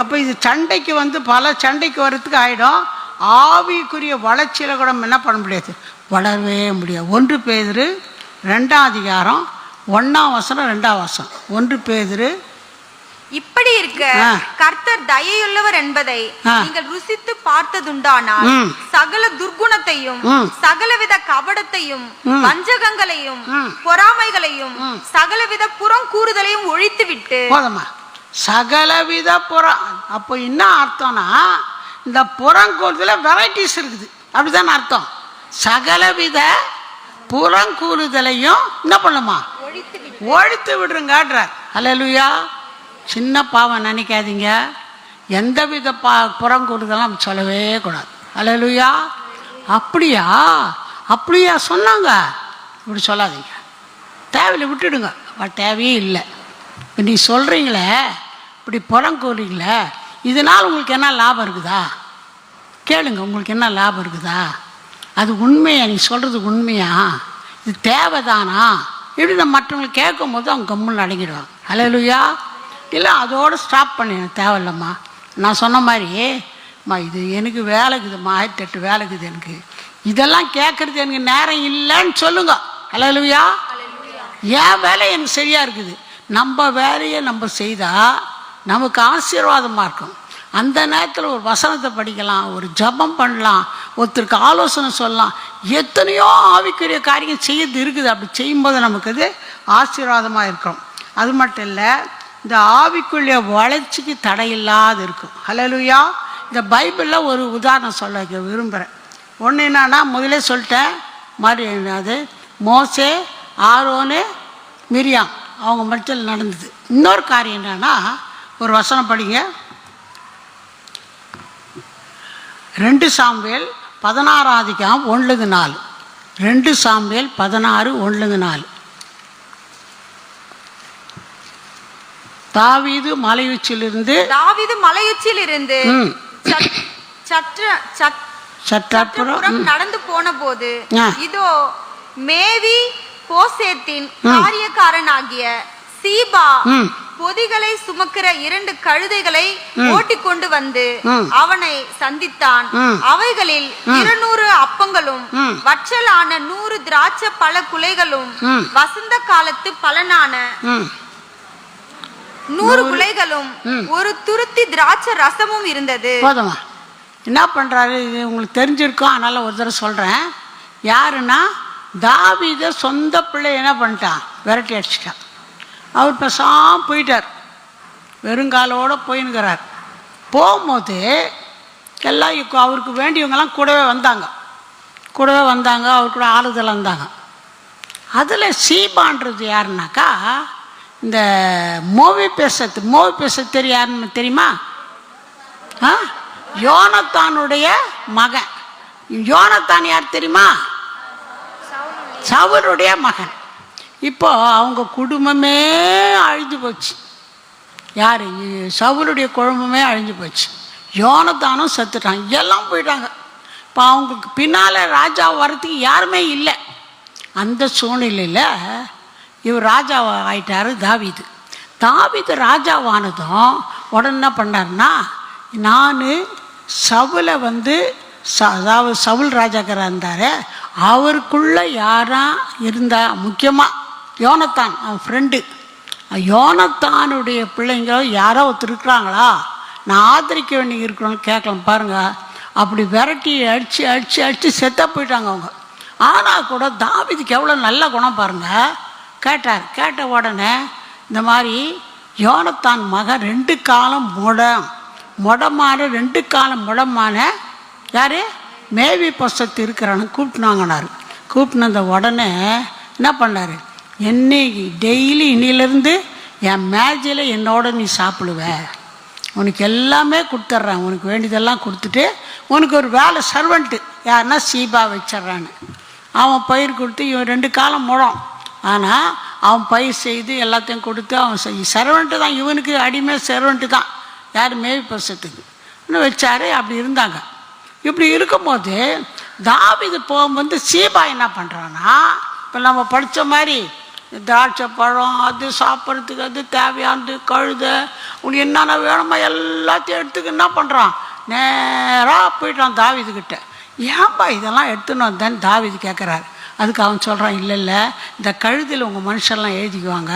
S1: அப்போ இது சண்டைக்கு பல சண்டைக்கு வர்றதுக்கு ஆகிடும். ஆவிக்குரிய வளர்ச்சியில் கூட என்ன பண்ண முடியாது, வளரவே முடியாது. 1 பேதுரு 2ஆம் அதிகாரம் 1ஆம் வசனம் 2ஆம் வசனம். 1 பேதுரு.
S2: இப்படி இருக்க கர்த்தர் தயையுள்ளவர் என்பதை நீங்கள் ருசித்து பார்த்ததுண்டானால் சகல துர்குணத்தையும் சகலவித கபடத்தையும் வஞ்சகங்களையும் பொறாமைகளையும் சகலவித புறங்கூறுதலையும் ஒழித்து விட்டு.
S1: போதுமா? சகலவித புறம். அப்போ என்ன அர்த்தம்னா, இந்த புறங்கூறுதல வெரைட்டிஸ் இருக்குது, அப்படிதான் அர்த்தம். சகலவித புறங்கூறுதலையும் என்ன பண்ணுமா, ஒழித்து விடுறங்காடுறார். அல்லேலூயா. சின்ன பாவம் நினைக்காதீங்க, எந்தவித புறங்கூறுதெல்லாம் சொல்லவே கூடாது. அல்லேலூயா. அப்படியா அப்படியா சொன்னாங்க, இப்படி சொல்லாதீங்க, தேவையில்லை, விட்டுடுங்க, தேவையே இல்லை. இப்போ நீ சொல்கிறீங்களே, இப்படி புறங்கூறீங்களே, இதனால் உங்களுக்கு என்ன லாபம் இருக்குதா? கேளுங்க, உங்களுக்கு என்ன லாபம் இருக்குதா? அது உண்மையா? நீ சொல்கிறது உண்மையா? இது தேவைதானா? இப்படி நம்ம மற்றவங்களுக்கு கேட்கும் போது அவங்க கம்முன்னு அடங்கிடுவாங்க. அல்லேலூயா. இல்லை அதோடு ஸ்டாப் பண்ணிடுங்க, தேவையில்லம்மா. நான் சொன்ன மாதிரிம்மா, இது எனக்கு வேலை இருக்குதும்மா, 1008 வேலை இருக்குது எனக்கு, இதெல்லாம் கேட்குறது எனக்கு நேரம் இல்லைன்னு சொல்லுங்க. அல்லேலூயா. என் வேலை எனக்கு சரியாக இருக்குது. நம்ம வேலையை நம்ம செய்தால் நமக்கு ஆசீர்வாதமாக இருக்கும். அந்த நேரத்தில் ஒரு வசனத்தை படிக்கலாம், ஒரு ஜெபம் பண்ணலாம், ஒருத்தருக்கு ஆலோசனை சொல்லலாம், எத்தனையோ ஆவிக்குரிய காரியம் செய்யறது இருக்குது. அப்படி செய்யும்போது நமக்கு அது ஆசீர்வாதமாக இருக்கும். அது மட்டும் இல்லை, இந்த ஆவிக்குரிய வளர்ச்சிக்கு தடையில்லாது இருக்கும். அல்லேலூயா. இந்த பைபிளில் ஒரு உதாரணம் சொல்ல விரும்புகிறேன். ஒன்று என்னன்னா, முதலே சொல்லிட்டேன் மாதிரி, அது மோசே, ஆரோனு, மிரியாம் அவங்க மத்தியில் நடந்தது. இன்னொரு காரியம் என்னன்னா, ஒரு வசனம் படிங்க, 2 சாமுவேல் 16ஆம் அதிகாரம் 1-4. 2 சாமுவேல் 16:1-4. தாவீது மலையுச்சியிலிருந்து சற்றப்புறம்
S2: நடந்து போன போது, இதோ மேவி போசேத்தின் காரியக்காரனாகிய சீபா பொதிகளை சுமக்கிற 2 கழுதைகளை ஓட்டிக் கொண்டு வந்து அவனை சந்தித்தான். அவைகளில் 200 அப்பங்களும் வற்றலான 100 திராட்சை பழ குலைகளும் வசந்த காலத்து பலனான 100 குலைகளும் ஒரு துருத்தி திராட்சை ரசமும் இருந்தது.
S1: போதுமா? என்ன பண்றாரு, இது உங்களுக்கு தெரிஞ்சிருக்கும், அதனால ஒரு தடவை சொல்றேன். யாருன்னா, தாவீத சொந்த பிள்ளை என்ன பண்ணிட்டான், விரட்டி அடிச்சிட்டான். அவர் பேசாமல் போயிட்டார், வெறுங்காலோடு போயின்னுக்கிறார். போகும்போது எல்லாம் அவருக்கு வேண்டியவங்கெல்லாம் கூடவே வந்தாங்க, அவர் கூட ஆறுதல் வந்தாங்க. அதில் சீபான்றது யாருன்னாக்கா, இந்த மோவி பேச யாருன்னு தெரியுமா? யோனத்தானுடைய மகன். யோனத்தான் யார் தெரியுமா? சவுலுடைய மகன். இப்போ அவங்க குடும்பமே அழிஞ்சு போச்சு. யார்? சவுலுடைய குடும்பமே அழிஞ்சு போச்சு. யோனத்தானும் செத்துட்டான், எல்லாம் போயிட்டாங்க. இப்போ அவங்களுக்கு பின்னால் ராஜா வர்றதுக்கு யாருமே இல்லை. அந்த சூழ்நிலையில் இவர் ராஜா ஆயிட்டார் தாவீது ராஜாவானதும் உடனே என்ன பண்ணார்னா, நான் சவுலை அதாவது சவுல் ராஜாக்கராக இருந்தார், அவருக்குள்ளே யாராக இருந்தா, முக்கியமாக யோனத்தான் அவன் ஃப்ரெண்டு, யோனத்தானுடைய பிள்ளைங்க யாரோ ஒருத்தர் இருக்கிறாங்களா, நான் ஆதரிக்க வேண்டிய இருக்கிறோன்னு கேட்கலாம் பாருங்கள். அப்படி விரட்டி அடித்து செத்த போயிட்டாங்க அவங்க. ஆனால் கூட தாவீதுக்கு எவ்வளோ நல்ல குணம் பாருங்கள். கேட்ட உடனே இந்த மாதிரி யோனத்தான் மகன் 2 காலம் முடமான 2 காலம் முடமான யார், மேவி பொசத்து இருக்கிறான்னு கூப்பிட்டுனாங்கனாரு. கூப்பிட்டு உடனே என்ன பண்ணார், என்னைக்கு டெய்லி இன்னிலேருந்து என் மேஜையில் என்னோட நீ சாப்பிடுவ, உனக்கு எல்லாமே கொடுத்துட்றேன், உனக்கு வேண்டியதெல்லாம் கொடுத்துட்டு உனக்கு ஒரு வேலை சர்வெண்ட்டு யாருன்னா சீபா வச்சிட்றான்னு. அவன் பயிர் கொடுத்து இவன் 2 காலம் முடம், ஆனால் அவன் பயிர் செய்து எல்லாத்தையும் கொடுத்து அவன் சர்வெண்ட்டு தான், இவனுக்கு அடிமை சர்வெண்ட்டு தான். யார்? மேவி பசத்துக்கு இன்னும் வச்சாரு. அப்படி இருந்தாங்க. இப்படி இருக்கும்போது தாவீது போகும்போது சீபா என்ன பண்ணுறான்னா, இப்போ நம்ம படித்த மாதிரி திராட்சை பழம் அது சாப்பிட்றதுக்கு அது தேவையானது கழுத உனக்கு என்னென்ன வேணுமோ எல்லாத்தையும் எடுத்துக்க என்ன பண்ணுறான், நேராக போயிட்டான் தாவீதுக்கிட்ட. ஏன்பா இதெல்லாம் எடுத்துன்னு வந்தேன்னு தாவீது கேட்குறாரு. அதுக்கு அவன் சொல்கிறான், இல்லை இல்லை, இந்த கழுதியில் உங்கள் மனுஷெல்லாம் எழுதிக்குவாங்க,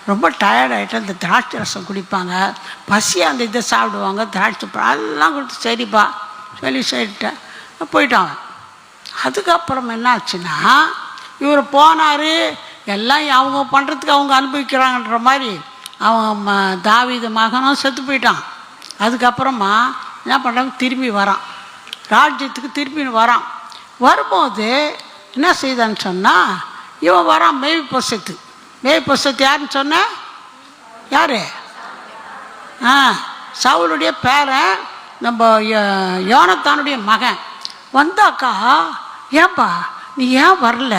S1: ரொம்ப டயர்டாகிட்டு இந்த திராட்சை ரசம் குடிப்பாங்க, பசியாக அந்த இதை சாப்பிடுவாங்க, திராட்சை பழம் அதெல்லாம் கொடுத்து சரிப்பா சொல்லி சொல்லிட்டேன் போயிட்டான். அதுக்கப்புறம் என்ன ஆச்சுன்னா, இவர் போனார், எல்லாம் அவங்க பண்ணுறதுக்கு அவங்க அனுபவிக்கிறாங்கன்ற மாதிரி அவன் தாவீது மகனும் செத்து போயிட்டான். அதுக்கப்புறமா என்ன பண்ணுறாங்க, திரும்பி வரான், ராஜ்யத்துக்கு திரும்பி வரான். வரும்போது என்ன செய்தான்னு சொன்னால், இவன் வரான் மேய்ப்பொசத்து. மேய்ப்பொசத்து யாருன்னு சொன்ன, யார்? சவுளுடைய பேரன், நம்ம யோனத்தானுடைய மகன். வந்தாக்கா, ஏன்பா நீ ஏன் வரல,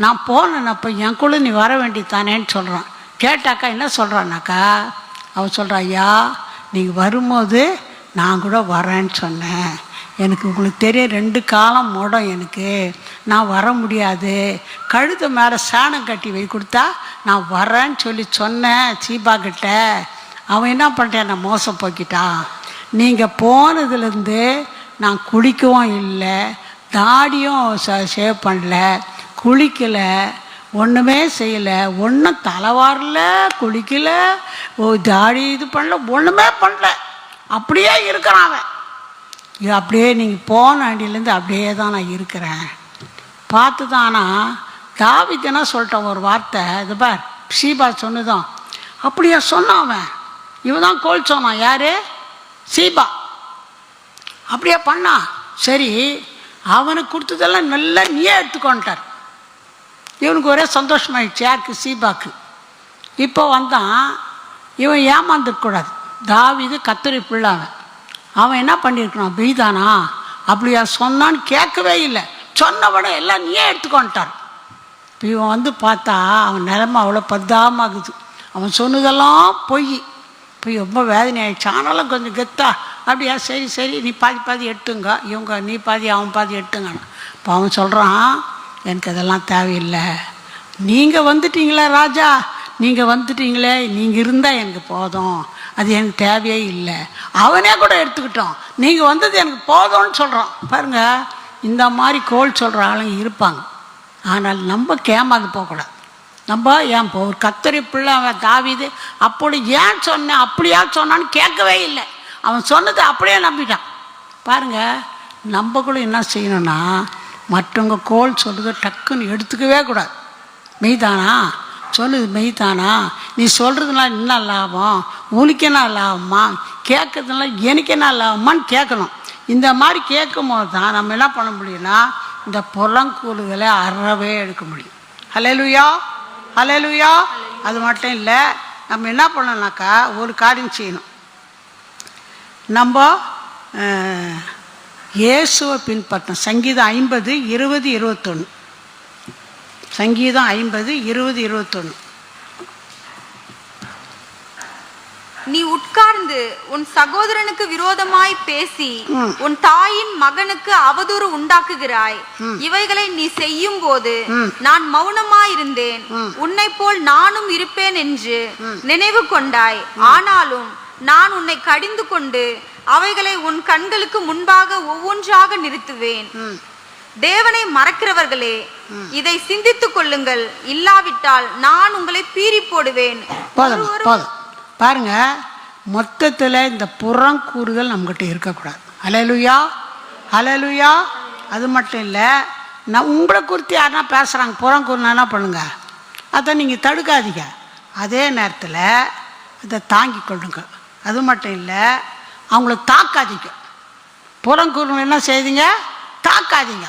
S1: நான் போனேன்னப்போ என் கூட நீ வர வேண்டியதானேன்னு சொல்கிறான். கேட்டாக்கா என்ன சொல்கிறான்னாக்கா, அவன் சொல்கிறா, ஐயா நீங்கள் வரும்போது நான் கூட வரேன்னு சொன்னேன், எனக்கு உங்களுக்கு தெரியும் 2 காலம் மூடம், எனக்கு நான் வர முடியாது, கழுத்து மேலே சாணம் கட்டி வை கொடுத்தா நான் வரேன்னு சொல்லி சொன்னேன் சீபா கிட்ட. அவன் என்ன பண்ணிட்டேன், நான் மோசம் போக்கிட்டான். நீங்கள் போனதுலேருந்து நான் குளிக்கவும் இல்லை, தாடியும் சேவ் பண்ணல, குளிக்கலை, ஒன்றுமே செய்யலை, ஒன்றும் தலைவாரல, குளிக்கலை, தாடி இது பண்ணல, ஒன்றுமே பண்ணல, அப்படியே இருக்கிறான் அவன். இது அப்படியே நீங்கள் போன அடியிலேருந்து அப்படியே தான் நான் இருக்கிறேன். பார்த்து தானா தாவீதுனா சொல்லிட்டான் ஒரு வார்த்தை, இது பார் சீபா சொன்னதும் அப்படியே சொன்னான் அவன். இவன் தான் கோல் சொன்னான், யார்? சீபா. அப்படியே பண்ணான். சரி, அவனுக்கு கொடுத்ததெல்லாம் நல்லா நீயே எடுத்துக்கொண்டார். இவனுக்கு ஒரே சந்தோஷமாயிடுச்சு. யாருக்கு? சீபாக்கு. இப்போ வந்தான், இவன் ஏமாந்துருக்கூடாது. தாவீது கத்தரி பிள்ளை அவன் என்ன பண்ணியிருக்கணும், பெய்தானா அப்படியா சொன்னான்னு கேட்கவே இல்லை, சொன்னவனை எல்லாம் நீயே எடுத்துக்கொண்டார். இப்போ இவன் வந்து பார்த்தா அவன் நிலைமை அவ்வளோ பத்தாமாகுது. அவன் சொன்னதெல்லாம் பொய். இப்போ ரொம்ப வேதனை ஆகிடுச்சு. ஆனாலும் கொஞ்சம் கெத்தா, அப்படியா சரி சரி நீ பாதி எடுத்துங்க, இவங்க நீ பாதி அவன் பாதி எடுத்துங்க. இப்போ அவன் சொல்கிறான், எனக்கு அதெல்லாம் தேவையில்லை, நீங்கள் வந்துட்டீங்களே ராஜா, நீங்கள் வந்துட்டீங்களே, நீங்கள் இருந்தால் எனக்கு போதும், அது எனக்கு தேவையே இல்லை, அவனே கூட எடுத்துக்கிட்டோம், நீங்கள் வந்தது எனக்கு போதும்னு சொல்கிறான். பாருங்கள், இந்த மாதிரி கோல் சொல்கிற ஆளுங்க இருப்பாங்க. ஆனால் நம்ம கேமாந்து போகக்கூடாது. நம்ம ஏன் இப்போ ஒரு கத்தரி பிள்ளை அவன் தாவீது அப்படி ஏன் சொன்னேன், அப்படியா சொன்னான்னு கேட்கவே இல்லை, அவன் சொன்னதை அப்படியே நம்பிட்டான். பாருங்கள், நம்ம கூட என்ன செய்யணும்னா, மற்றவங்க கோல் சொல்லுறத டக்குன்னு எடுத்துக்கவே கூடாது. மெய்தானா சொல்லுது, மெய்தானா நீ சொல்கிறதுனால என்ன லாபம், உனக்கு என்ன லாபமா, கேட்கறதுனால எனக்கு என்ன லாபமான்னு கேட்கணும். இந்த மாதிரி கேட்கும் போது தான் நம்ம என்ன பண்ண முடியும்னா, இந்த புறங்கூறுகளை அறவே எடுக்க முடியும். ஹல்லேலூயா, ஹல்லேலூயா. அது மட்டும் இல்லை, நம்ம என்ன பண்ணணும்னாக்கா ஒரு காரியம் செய்யணும். நம்ம இயேசுவை பின்பற்றணும். சங்கீதம் 50:20-21. சங்கீதம் 50:20-21.
S2: நீ உட்கார்ந்து உன் சகோதரனுக்கு விரோதமாய் பேசி உன் தாயின் மகனுக்கு அவதூறு உண்டாக்குகிறாய். இவைகளை நீ செய்யும் போது நான் மௌனமாயிருந்தேன், உன்னை போல் நானும் இருப்பேன் என்று நினைவு கொண்டாய். ஆனாலும் நான் உன்னை கடிந்து கொண்டு அவைகளை உன் கண்களுக்கு முன்பாக ஒவ்வொன்றாக நிறுத்துவேன். தேவனை மறக்கிறவர்களே, இதை சிந்தித்துக் கொள்ளுங்கள், இல்லாவிட்டால் நான் உங்களை பீறி போடுவேன்.
S1: பாருங்க, மொத்தத்தில் இந்த புறங்கூறுதல் நம்மகிட்ட இருக்கக்கூடாது. ஹல்லேலூயா, ஹல்லேலூயா. அது மட்டும் இல்லை, நான் உங்களை குறித்து யாருன்னா பேசுகிறாங்க புறங்கூறுனா என்ன பண்ணுங்க, அதை நீங்கள் தடுக்காதீங்க. அதே நேரத்தில் அதை தாங்கி கொள்ளுங்க. அது மட்டும் இல்லை, அவங்கள தாக்காதீங்க. புறங்கூறு என்ன செய்தீங்க, தாக்காதீங்க.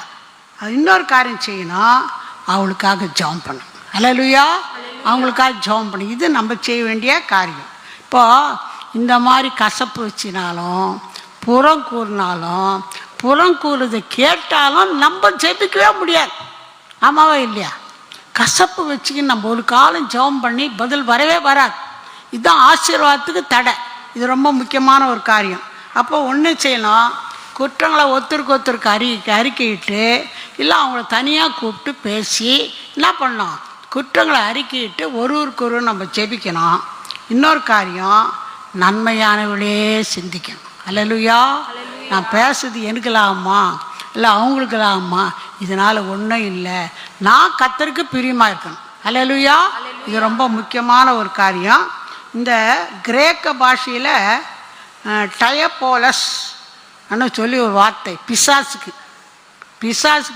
S1: அது இன்னொரு காரியம் செய்யணும், அவங்களுக்காக ஜெபம் பண்ணணும். ஹல்லேலூயா, அவங்களுக்காக ஜெபம் பண்ணணும். இது நம்ம செய்ய வேண்டிய காரியம். இப்போது இந்த மாதிரி கசப்பு வச்சினாலும் புறங்கூறினாலும் புறங்கூறுதை கேட்டாலும் நம்ம ஜெபிக்கவே முடியாது. ஆமாவா இல்லையா? கசப்பு வச்சுக்கின்னு நம்ம ஒரு காலம் ஜெபம் பண்ணி பதில் வரவே வராது. இதுதான் ஆசீர்வாதத்துக்கு தடை. இது ரொம்ப முக்கியமான ஒரு காரியம். அப்போ ஒன்று செய்யணும், குற்றங்களை ஒருத்தருக்கு அறிக்கையிட்டு இல்லை அவங்கள தனியாக கூப்பிட்டு பேசி என்ன பண்ணணும், குற்றங்களை அறிக்கையிட்டு ஒருவருக்கொரு நம்ம ஜெபிக்கணும். இன்னொரு காரியம், நன்மையானவளே சிந்திக்கணும். அல்லேலூயா. நான் பேசுறது எனக்கு லாபமா இல்லை அவங்களுக்கு லாபமா, இதனால் ஒன்றும் இல்லை, நான் கர்த்தருக்கு பிரியமாக இருக்கணும். அல்லேலூயா. இது ரொம்ப முக்கியமான ஒரு காரியம். இந்த கிரேக்க பாஷையில் டயபோலஸ் சொல்லி ஒரு வார்த்தை, பிசாசுக்கு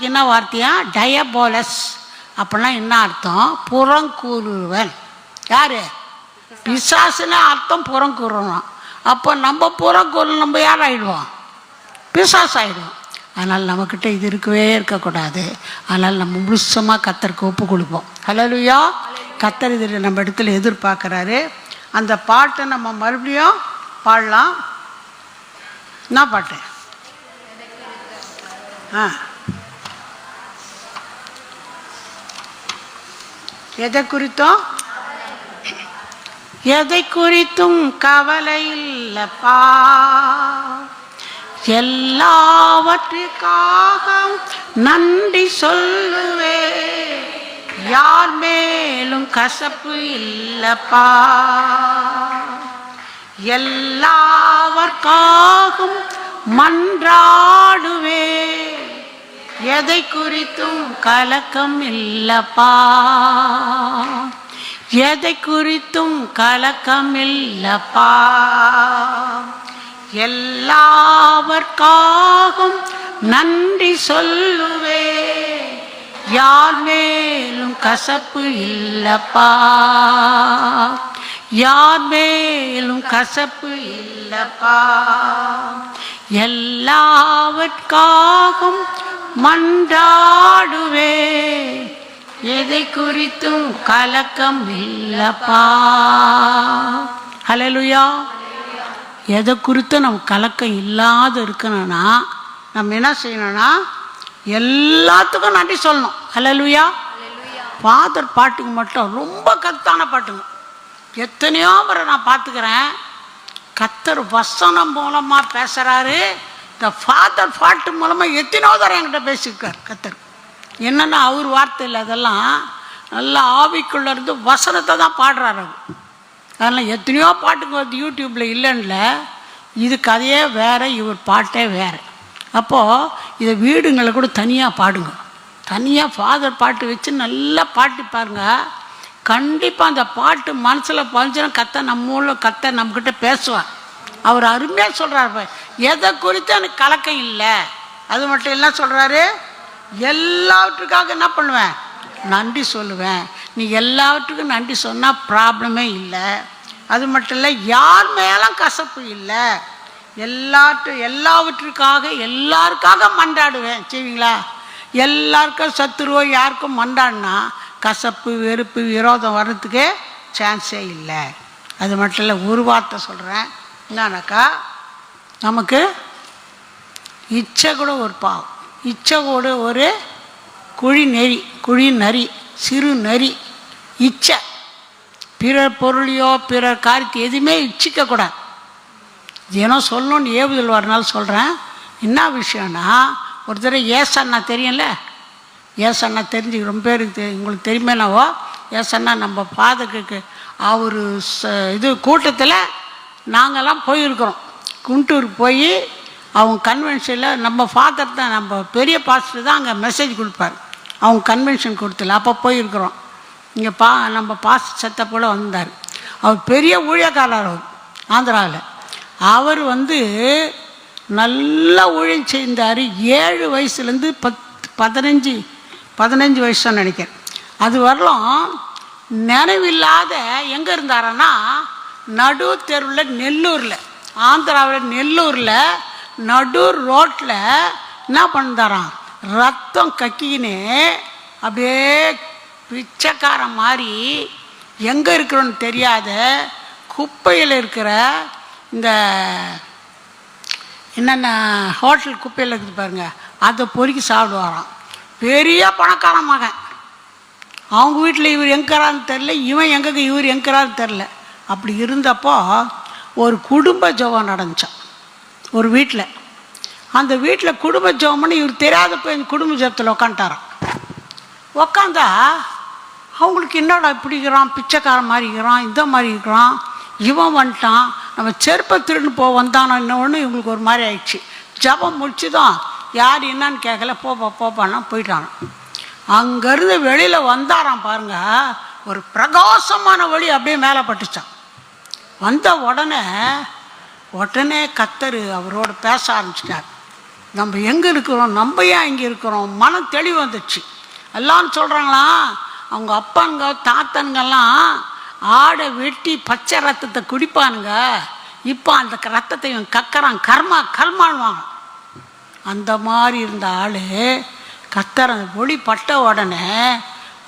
S1: என்ன வார்த்தையா? டயபோலஸ். அப்படின்னா என்ன அர்த்தம்? புறங்கூறுவன். யாரு? பிசாசுன்னு அர்த்தம் புறங்கூறணும். அப்போ நம்ம புறங்கூறு, நம்ம யார் ஆகிடுவோம்? பிசாசு ஆகிடுவோம். அதனால் நம்மக்கிட்ட இது இருக்கவே இருக்கக்கூடாது. அதனால் நம்ம முழுசமாக கர்த்தருக்கு ஒப்பு கொடுப்போம். ஹல்லேலூயா. கர்த்தர் இது நம்ம இடத்துல எதிர்பார்க்குறாரு. அந்த பாட்டை நம்ம மறுபடியும் பாடலாம். என்ன பாட்டு? எதை குறித்தும்? எதை குறித்தும் கவலை இல்லப்பா, எல்லாவற்றுக்காக நன்றி சொல்லுவே, யார் மேலும் கசப்பு இல்லப்பா, எல்லாவர்க்காகவும் மன்றாடுவே, எதை குறித்தும் கலக்கம் இல்லப்பா, எதை குறித்தும் கலக்கம் இல்லப்பா, எல்லாவர்க்காகவும் நன்றி சொல்லுவே, யார் மேலும் கசப்பு இல்லப்பா, யார் மேலும் கசப்பு இல்லப்பா, எல்லாவர்க்காகவும் மன்றாடுவே, எதை குறித்தும் கலக்கம் இல்லப்பா. ஹல்லேலூயா. எதை குறித்தும் நம்ம கலக்கம் இல்லாத இருக்கணும்னா நம்ம என்ன செய்யணும்னா எல்லாத்துக்கும் நன்றி சொல்லணும். ஹல்லேலூயா. ஃபாதர் பாட்டுக்கு மட்டும் ரொம்ப கருத்தான பாட்டுங்க. எத்தனையோ முறை நான் பார்த்துக்கிறேன், கர்த்தர் வசனம் மூலமாக பேசுகிறாரு. இந்த ஃபாதர் பாட்டு மூலமாக எத்தனையோ தரம் என்கிட்ட பேசியிருக்கார் கர்த்தர். என்னென்னா அவர் வார்த்தை இல்லை, அதெல்லாம் நல்லா ஆவிக்குள்ளே இருந்து வசனத்தை தான் பாடுறாரு அவர். அதனால் எத்தனையோ பாட்டுக்கு வந்து யூடியூப்பில் இல்லைன்ல, இது கதையே வேறு, இவர் பாட்டே வேறு. அப்போது இதை வீடுங்களை கூட தனியாக பாடுங்க. தனியாக ஃபாதர் பாட்டு வச்சு நல்லா பாட்டு பாருங்க. கண்டிப்பாக அந்த பாட்டு மனசில் பதிஞ்சுன்னா கர்த்தர் கர்த்தர் நம்மக்கிட்ட பேசுவார். அவர் அருமையாக சொல்கிறார், எதை குறித்து எனக்கு கலக்கம் இல்லை. அது மட்டும் இல்லை சொல்கிறாரு, எல்லாவற்றுக்காக என்ன பண்ணுவேன்? நன்றி சொல்லுவேன். நீ எல்லாவற்றுக்கும் நன்றி சொன்னால் ப்ராப்ளமே இல்லை. அது மட்டும் இல்லை, யார் மேலும் கசப்பு இல்லை. எல்லாவற்றுக்காக எல்லாருக்காக மன்றாடுவேன். செய்வீங்களா? எல்லாருக்கும் சத்துருவோ யாருக்கும் மன்றாடினா கசப்பு வெறுப்பு விரோதம் வர்றதுக்கே சான்ஸே இல்லை. அது மட்டும் இல்லை, ஒரு வார்த்தை சொல்கிறேன் என்னன்னாக்கா, நமக்கு இச்சை கூட ஒரு பாவம், இச்சை கூட ஒரு குழி நரி, சிறு நரி. இச்சை, பிறர் பொருளையோ பிறர் காரியத்தை எதுவுமே இச்சிக்கக்கூடாது. ஏனோ சொல்லணும்னு ஏவுதல் வரனால சொல்கிறேன். என்ன விஷயம்னா, ஒரு தடவை ஏசன்னா தெரியும்ல, ஏசன்னா தெரிஞ்சு ரொம்ப பேருக்கு உங்களுக்கு தெரியுமேனாவோ, ஏசன்னா நம்ம ஃபாதருக்கு அவர் இது கூட்டத்தில் நாங்கள்லாம் போயிருக்கிறோம். குண்டூருக்கு போய் அவங்க கன்வென்ஷனில் நம்ம ஃபாதர் தான், நம்ம பெரிய பாஸ்டர் தான் அங்கே மெசேஜ் கொடுப்பார். அவங்க கன்வென்ஷன் கொடுத்துல அப்போ போயிருக்கிறோம். இங்கே நம்ம பாஸ்டர் செத்த போல் வந்தார். அவர் பெரிய ஊழியக்காரர், அவர் ஆந்திராவில். அவர் நல்லா ஊழியம் செய்தார். 7 வயசுலேருந்து 15 வயசு தான் நினைக்கிறேன். அது வரலும் நினைவில்லாத எங்கே இருந்தாரன்னா, நடு தெருவில் நெல்லூரில், ஆந்திராவில் நெல்லூரில் நடு ரோட்டில் என்ன பண்ணுறாராம், ரத்தம் கக்கினே அப்படியே பிச்சைக்காரன் மாதிரி எங்கே இருக்கிறோன்னு தெரியாத குப்பையில் இருக்கிற இந்த என்னென்ன ஹோட்டல் குப்பையில் இருக்குது பாருங்க, அதை பொறுக்கி சாப்பிடுவாராம். பெரிய பணக்கார மகன். அவங்க வீட்டில் இவர் எங்கிறான்னு தெரில, இவன் எங்கே இவர் எங்கிறான்னு தெரில. அப்படி இருந்தப்போ ஒரு குடும்ப ஜெபம் நடந்துச்சான் ஒரு வீட்டில். அந்த வீட்டில் குடும்ப ஜெபம்னு இவர் தெரியாதப்போ இந்த குடும்ப ஜெபத்தில் உக்காண்டாராம். உக்காந்தா அவங்களுக்கு என்னடா இப்படி இருக்கிறான், பிச்சைக்காரன் மாதிரி இருக்கிறான், இந்த மாதிரி இருக்கிறான், இவன் வந்துட்டான், நம்ம செருப்பை திருன்னு வந்தானோ இன்னொன்று இவங்களுக்கு ஒரு மாதிரி ஆயிடுச்சு. ஜபம் முடிச்சுதான் யார் என்னன்னு கேட்கல, போப்பான்னா போயிட்டான். அங்கேருந்து வெளியில் வந்தாராம் பாருங்க, ஒரு பிரகாசமான ஒளி அப்படியே மேலே பட்டுச்சான். வந்த உடனே கர்த்தர் அவரோட பேச ஆரம்பிச்சிட்டார். நம்ம எங்கே இருக்கிறோம், நம்ம ஏன் இங்கே இருக்கிறோம், மன தெளிவு வந்துச்சு. எல்லாம் சொல்கிறாங்களாம், அவங்க அப்பாங்க தாத்தனுங்கெல்லாம் ஆடை வெட்டி பச்சை ரத்தத்தை குடிப்பானுங்க, இப்போ அந்த ரத்தத்தை இவன் கக்கறான், கர்மான்வாங்க. அந்த மாதிரி இருந்த ஆள் கர்த்தர் அந்த ஒளி பட்ட உடனே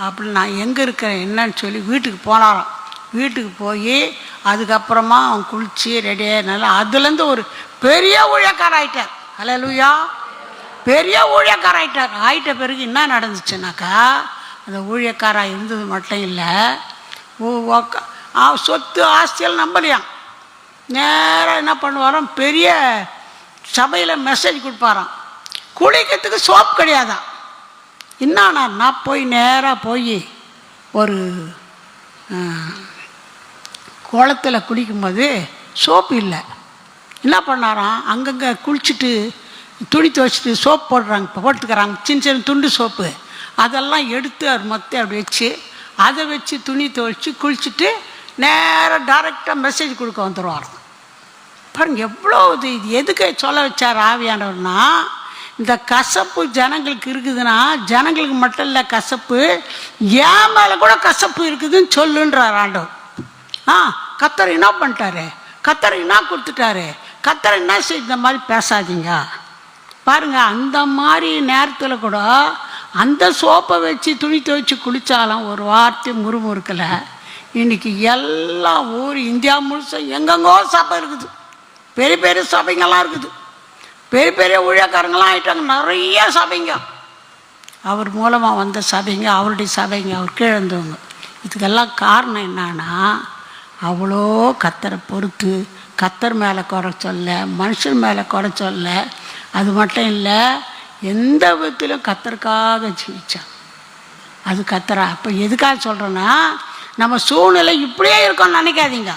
S1: அப்படி நான் எங்கே இருக்கிறேன் என்னன்னு சொல்லி வீட்டுக்கு போனாராம். வீட்டுக்கு போய் அதுக்கப்புறமா அவன் குளித்து ரெடியாக அதுலேருந்து ஒரு பெரிய ஊழியக்காரர் ஆகிட்டார். ஹல்லேலூயா, பெரிய ஊழியக்காரர் ஆகிட்ட பிறகு என்ன நடந்துச்சுனாக்கா, அந்த ஊழியக்காராக இருந்தது மட்டும் இல்லை, சொத்து ஆஸ்தியெல்லாம் நம்பலையாம். நேராக என்ன பண்ணுவாராம், பெரிய சபையில் மெசேஜ் கொடுப்பாராம், குளிக்கிறதுக்கு சோப் கிடையாதான். என்னன்னா நான் போய் நேராக போய் ஒரு குளத்தில் குளிக்கும்போது சோப்பு இல்லை. என்ன பண்ணாராம், அங்கங்கே குளிச்சுட்டு துணி துவைச்சிட்டு சோப்பு போட்டுக்கிறாங்க, சின்ன சின்ன துண்டு சோப்பு, அதெல்லாம் எடுத்து அது மொத்தம் அப்படி வச்சு அதை வச்சு துணி துவைச்சி குளிச்சுட்டு நேராக டைரெக்டாக மெசேஜ் கொடுக்க வந்துடுவாராம். பாருங்க எவ்வளோ இது எதுக்கு சொல்ல வச்சார் ஆவியானவர்னா, இந்த கசப்பு ஜனங்களுக்கு இருக்குதுன்னா, ஜனங்களுக்கு மட்டும் இல்லை கசப்பு, ஏன் மேலே கூட கசப்பு இருக்குதுன்னு சொல்லுன்றார் ஆண்டவர். கர்த்தர் என்ன பண்ணிட்டாரு, கர்த்தர் என்ன கொடுத்துட்டாரு, கர்த்தர் என்ன செய்ய, இந்த மாதிரி பேசாதீங்க. பாருங்க, அந்த மாதிரி நேரத்தில் கூட அந்த சோப்பை வச்சு துணி துவைச்சி குளித்தாலும் ஒரு வார்த்தை முறுமுறுக்கலை. இன்னைக்கு எல்லா ஊர் இந்தியா முழுசும் எங்கெங்கோ சபை இருக்குது, பெரிய பெரிய சபைங்கள்லாம் இருக்குது, பெரிய பெரிய ஊழியக்காரங்களாம் ஆகிட்டாங்க, நிறைய சபைங்க. அவர் மூலமாக வந்த சபைங்க, அவருடைய சபைங்க, அவர் கீழே இருந்தவங்க. இதுக்கெல்லாம் காரணம் என்னன்னா, அவ்வளோ கர்த்தரை பொறுத்து கர்த்தர் மேலே குறை சொல்ல, மனுஷன் மேலே குறை சொல்ல, அது மட்டும் இல்லை எந்த விதத்திலும் கர்த்தருக்காக ஜீவிச்சான். அது கர்த்தரா. அப்போ எதுக்காக சொல்கிறேன்னா, நம்ம சூழ்நிலை இப்படியே இருக்கோம்னு நினைக்காதீங்க.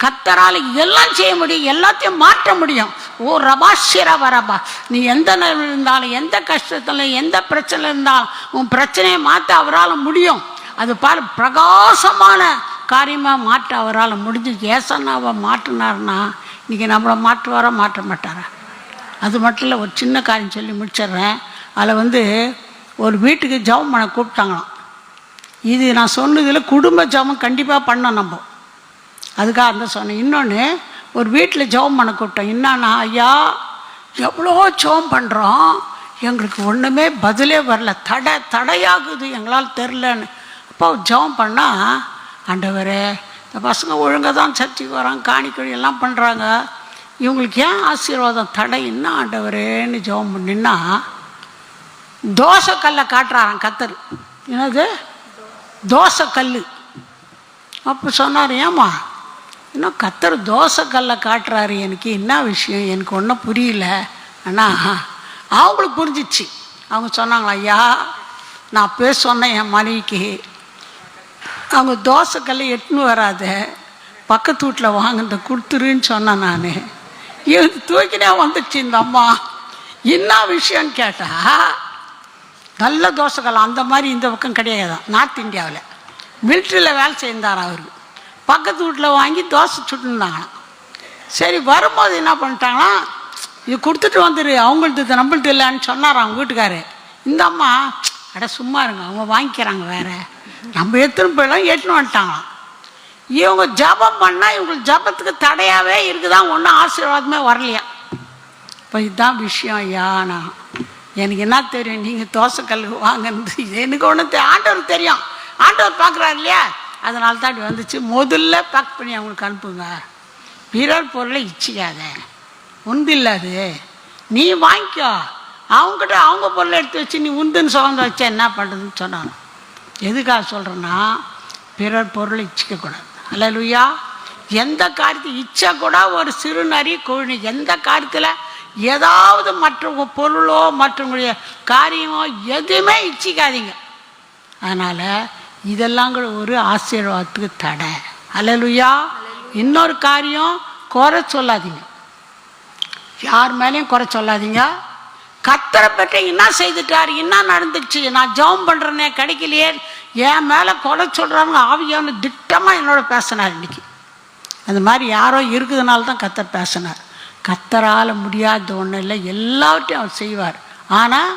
S1: கர்த்தரால் எல்லாம் செய்ய முடியும், எல்லாத்தையும் மாற்ற முடியும். ஓ ரபாஷிரா வரபா, நீ எந்த நிலையில் இருந்தாலும், எந்த கஷ்டத்தில், எந்த பிரச்சனை இருந்தாலும் உன் பிரச்சனையை மாற்ற அவரால் முடியும். அது பாரு, பிரகாசமான காரியமாக மாற்ற அவரால் முடிஞ்சு. ஏசன்னாவை மாற்றினார்னா இன்றைக்கி நம்மளை மாற்றுவாரா, மாற்ற மாட்டாரா? அது மட்டும் இல்லை, ஒரு சின்ன காரியம் சொல்லி முடிச்சிடுறேன். அதில் ஒரு வீட்டுக்கு ஜெபம் பண்ண கூப்பிட்டாங்களாம். இது நான் சொன்னதில் குடும்ப ஜெபம் கண்டிப்பாக பண்ணோம் நம்ம, அதுக்காக அந்த சொன்னேன். இன்னொன்று, ஒரு வீட்டில் ஜெபம் பண்ண கூப்பிட்டோம். என்னன்னா, ஐயா எவ்வளோ ஜெபம் பண்ணுறோம், எங்களுக்கு ஒன்றுமே பதிலே வரல, தடையாகுது, எங்களால் தெரிலன்னு. அப்போ ஜெபம் பண்ணால், ஆண்டவரே இந்த பசங்க ஒழுங்காக தான் சர்ச்சைக்கு வராங்க, காணிக்கொழி எல்லாம் பண்ணுறாங்க, இவங்களுக்கு ஏன் ஆசீர்வாதம் தடை என்ன ஆண்டவரேன்னு ஜெபம் பண்ணின்னா, தோசைக்கல்லை காட்டுறாராம் கர்த்தர். என்னது தோசைக்கல்? அப்போ சொன்னார், ஏம்மா இன்னும் கர்த்தர் தோசைக்கல்லை காட்டுறாரு, எனக்கு என்ன விஷயம், எனக்கு ஒன்றும் புரியல. ஆனால் அவங்களுக்கு புரிஞ்சிச்சு. அவங்க சொன்னாங்களா, ஐயா நான் அப்பவே சொன்னேன் என் மனைவிக்கு, அவங்க தோசைக்கல்லை எட்டுன்னு வராத, பக்கத்து வீட்டில் வாங்கினத கொடுத்துருன்னு சொன்னேன். நான் இது தூக்கினே வந்துச்சு இந்த அம்மா. என்ன விஷயம்னு கேட்டால், நல்ல தோசைக்கல் அந்த மாதிரி இந்த பக்கம் கிடையாதான், நார்த் இந்தியாவில் மிலிட்ரியில் வேலை செய்தார் அவருக்கு. பக்கத்து வீட்டில் வாங்கி தோசை சுட்டுருந்தாங்களாம். சரி, வரும்போது என்ன பண்ணிட்டாங்கன்னா, இது கொடுத்துட்டு வந்துடு, அவங்கள்து நம்மள்து இல்லைன்னு சொன்னார் அவங்க வீட்டுக்காரு. இந்த அம்மா, அட சும்மா இருங்க, அவங்க வாங்கிக்கிறாங்க, வேறு நம்ம எடுத்துன்னு போயிடலாம், எட்டுன்னு வந்துட்டாங்களாம். இவங்க ஜபம் பண்ணால் இவங்களுக்கு ஜபத்துக்கு தடையாகவே இருக்குதான், ஒன்றும் ஆசீர்வாதமே வரலையா. இப்போ இதுதான் விஷயம். ஐயா நான் எனக்கு என்ன தெரியும், நீங்கள் தோசைக்கல் வாங்கினது எனக்கு ஒன்று ஆண்டவர் தெரியும், ஆண்டவர் பார்க்குறாரு இல்லையா, அதனால தான் இப்படி வந்துச்சு. முதல்ல பேக் பண்ணி அவங்களுக்கு அனுப்புங்க, பிறர் பொருளை இச்சிக்காத, உண்டு இல்லாது நீ வாங்கிக்கோ, அவங்ககிட்ட அவங்க பொருளை எடுத்து வச்சு நீ உண்டுன்னு சுகந்து வச்சா என்ன பண்ணுறதுன்னு சொன்னாங்க. எதுக்காக சொல்கிறேன்னா, பிறர் பொருளை இச்சிக்கக்கூடாது. அல்லேலூயா. எந்த காரியத்தை இச்சா கூட ஒரு சிறு நரி கோழி, எந்த காரியத்தில் ஏதாவது மற்ற பொருளோ மற்றவங்களுடைய காரியமோ எதுவுமே இச்சிக்காதீங்க. அதனால் இதெல்லாம் கூட ஒரு ஆசீர்வாதத்துக்கு தடை. அல்லேலூயா. இன்னொரு காரியம், குறை சொல்லாதீங்க. யார் மேலேயும் குறை சொல்லாதீங்க. கர்த்தரை பற்றி என்ன செய்துட்டார், என்ன நடந்துச்சு, நான் ஜெபம் பண்ணுறேனே கிடைக்கலையே, என் மேலே குறை சொல்கிறாங்க ஆவியான திட்டமாக என்னோட பேசினார் இன்னைக்கு. அந்த மாதிரி யாரோ இருக்குதுனால தான் கர்த்தர் பேசினார். கர்த்தரால் முடியாத ஒன்றும் இல்லை, எல்லாவற்றையும் அவர் செய்வார். ஆனால்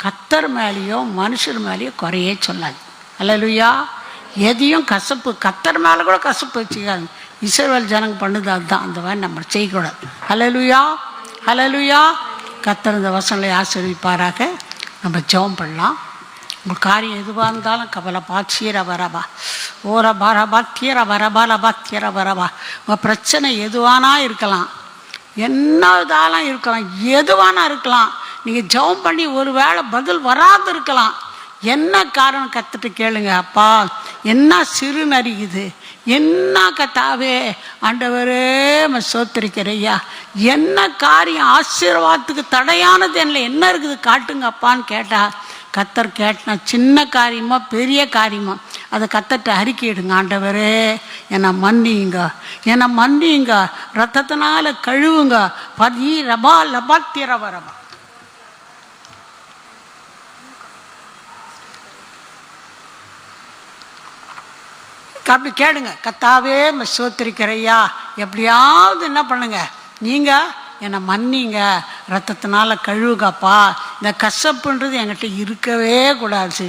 S1: கர்த்தர் மேலேயோ மனுஷர் மேலேயோ குறையே சொல்லாது. அல்லேலூயா. எதையும் கசப்பு, கர்த்தர் மேலே கூட கசப்பு வச்சுக்காது. இஸ்ரவேல் ஜனங்க பண்ணுது அதுதான். அந்த மாதிரி நம்ம செய்யக்கூடாது. அல்லேலூயா. அல்லேலூயா. கர்த்தர் இந்த வசனங்களை ஆசீர்வதிப்பாராக. நம்ம ஜெபம் பண்ணலாம். உங்கள் காரியம் எதுவாக இருந்தாலும் கவலைப்பா, சீர வரபா, ஓர பரபா, தீர வரபா, லபா தீர வரபா. உங்கள் பிரச்சனை எதுவானா இருக்கலாம், என்ன இதாலாம் இருக்கலாம், எதுவானா இருக்கலாம். நீங்கள் ஜெபம் பண்ணி ஒரு வேளை பதில் வராது இருக்கலாம். என்ன காரணம் கத்துட்டு கேளுங்க. அப்பா என்ன சிறு நரிக்குது, என்ன கத்தாவே ஆண்டவரே சோத்திரிக்கிறையா, என்ன காரியம் ஆசீர்வாதத்துக்கு தடையானது என்ன இருக்குது காட்டுங்க அப்பான்னு கேட்டா, கத்தர் கேட்டா சின்ன காரியமா பெரிய காரியமா அதை கத்தட்ட அறிக்கையிடுங்க. ஆண்டவரே என்னை மன்னியுங்க, என்னை மன்னியுங்க, ரத்தத்தினால கழுவுங்க. பதி ரபா லபா திரவரபா. அப்படி கேளுங்க. கத்தாவே சோத்திரிக்கிறையா, எப்படியாவது என்ன பண்ணுங்க, நீங்கள் என்னை மன்னிங்க, ரத்தத்தினால கழுவுங்கப்பா. இந்த கசப்புன்றது என்கிட்ட இருக்கவே கூடாது.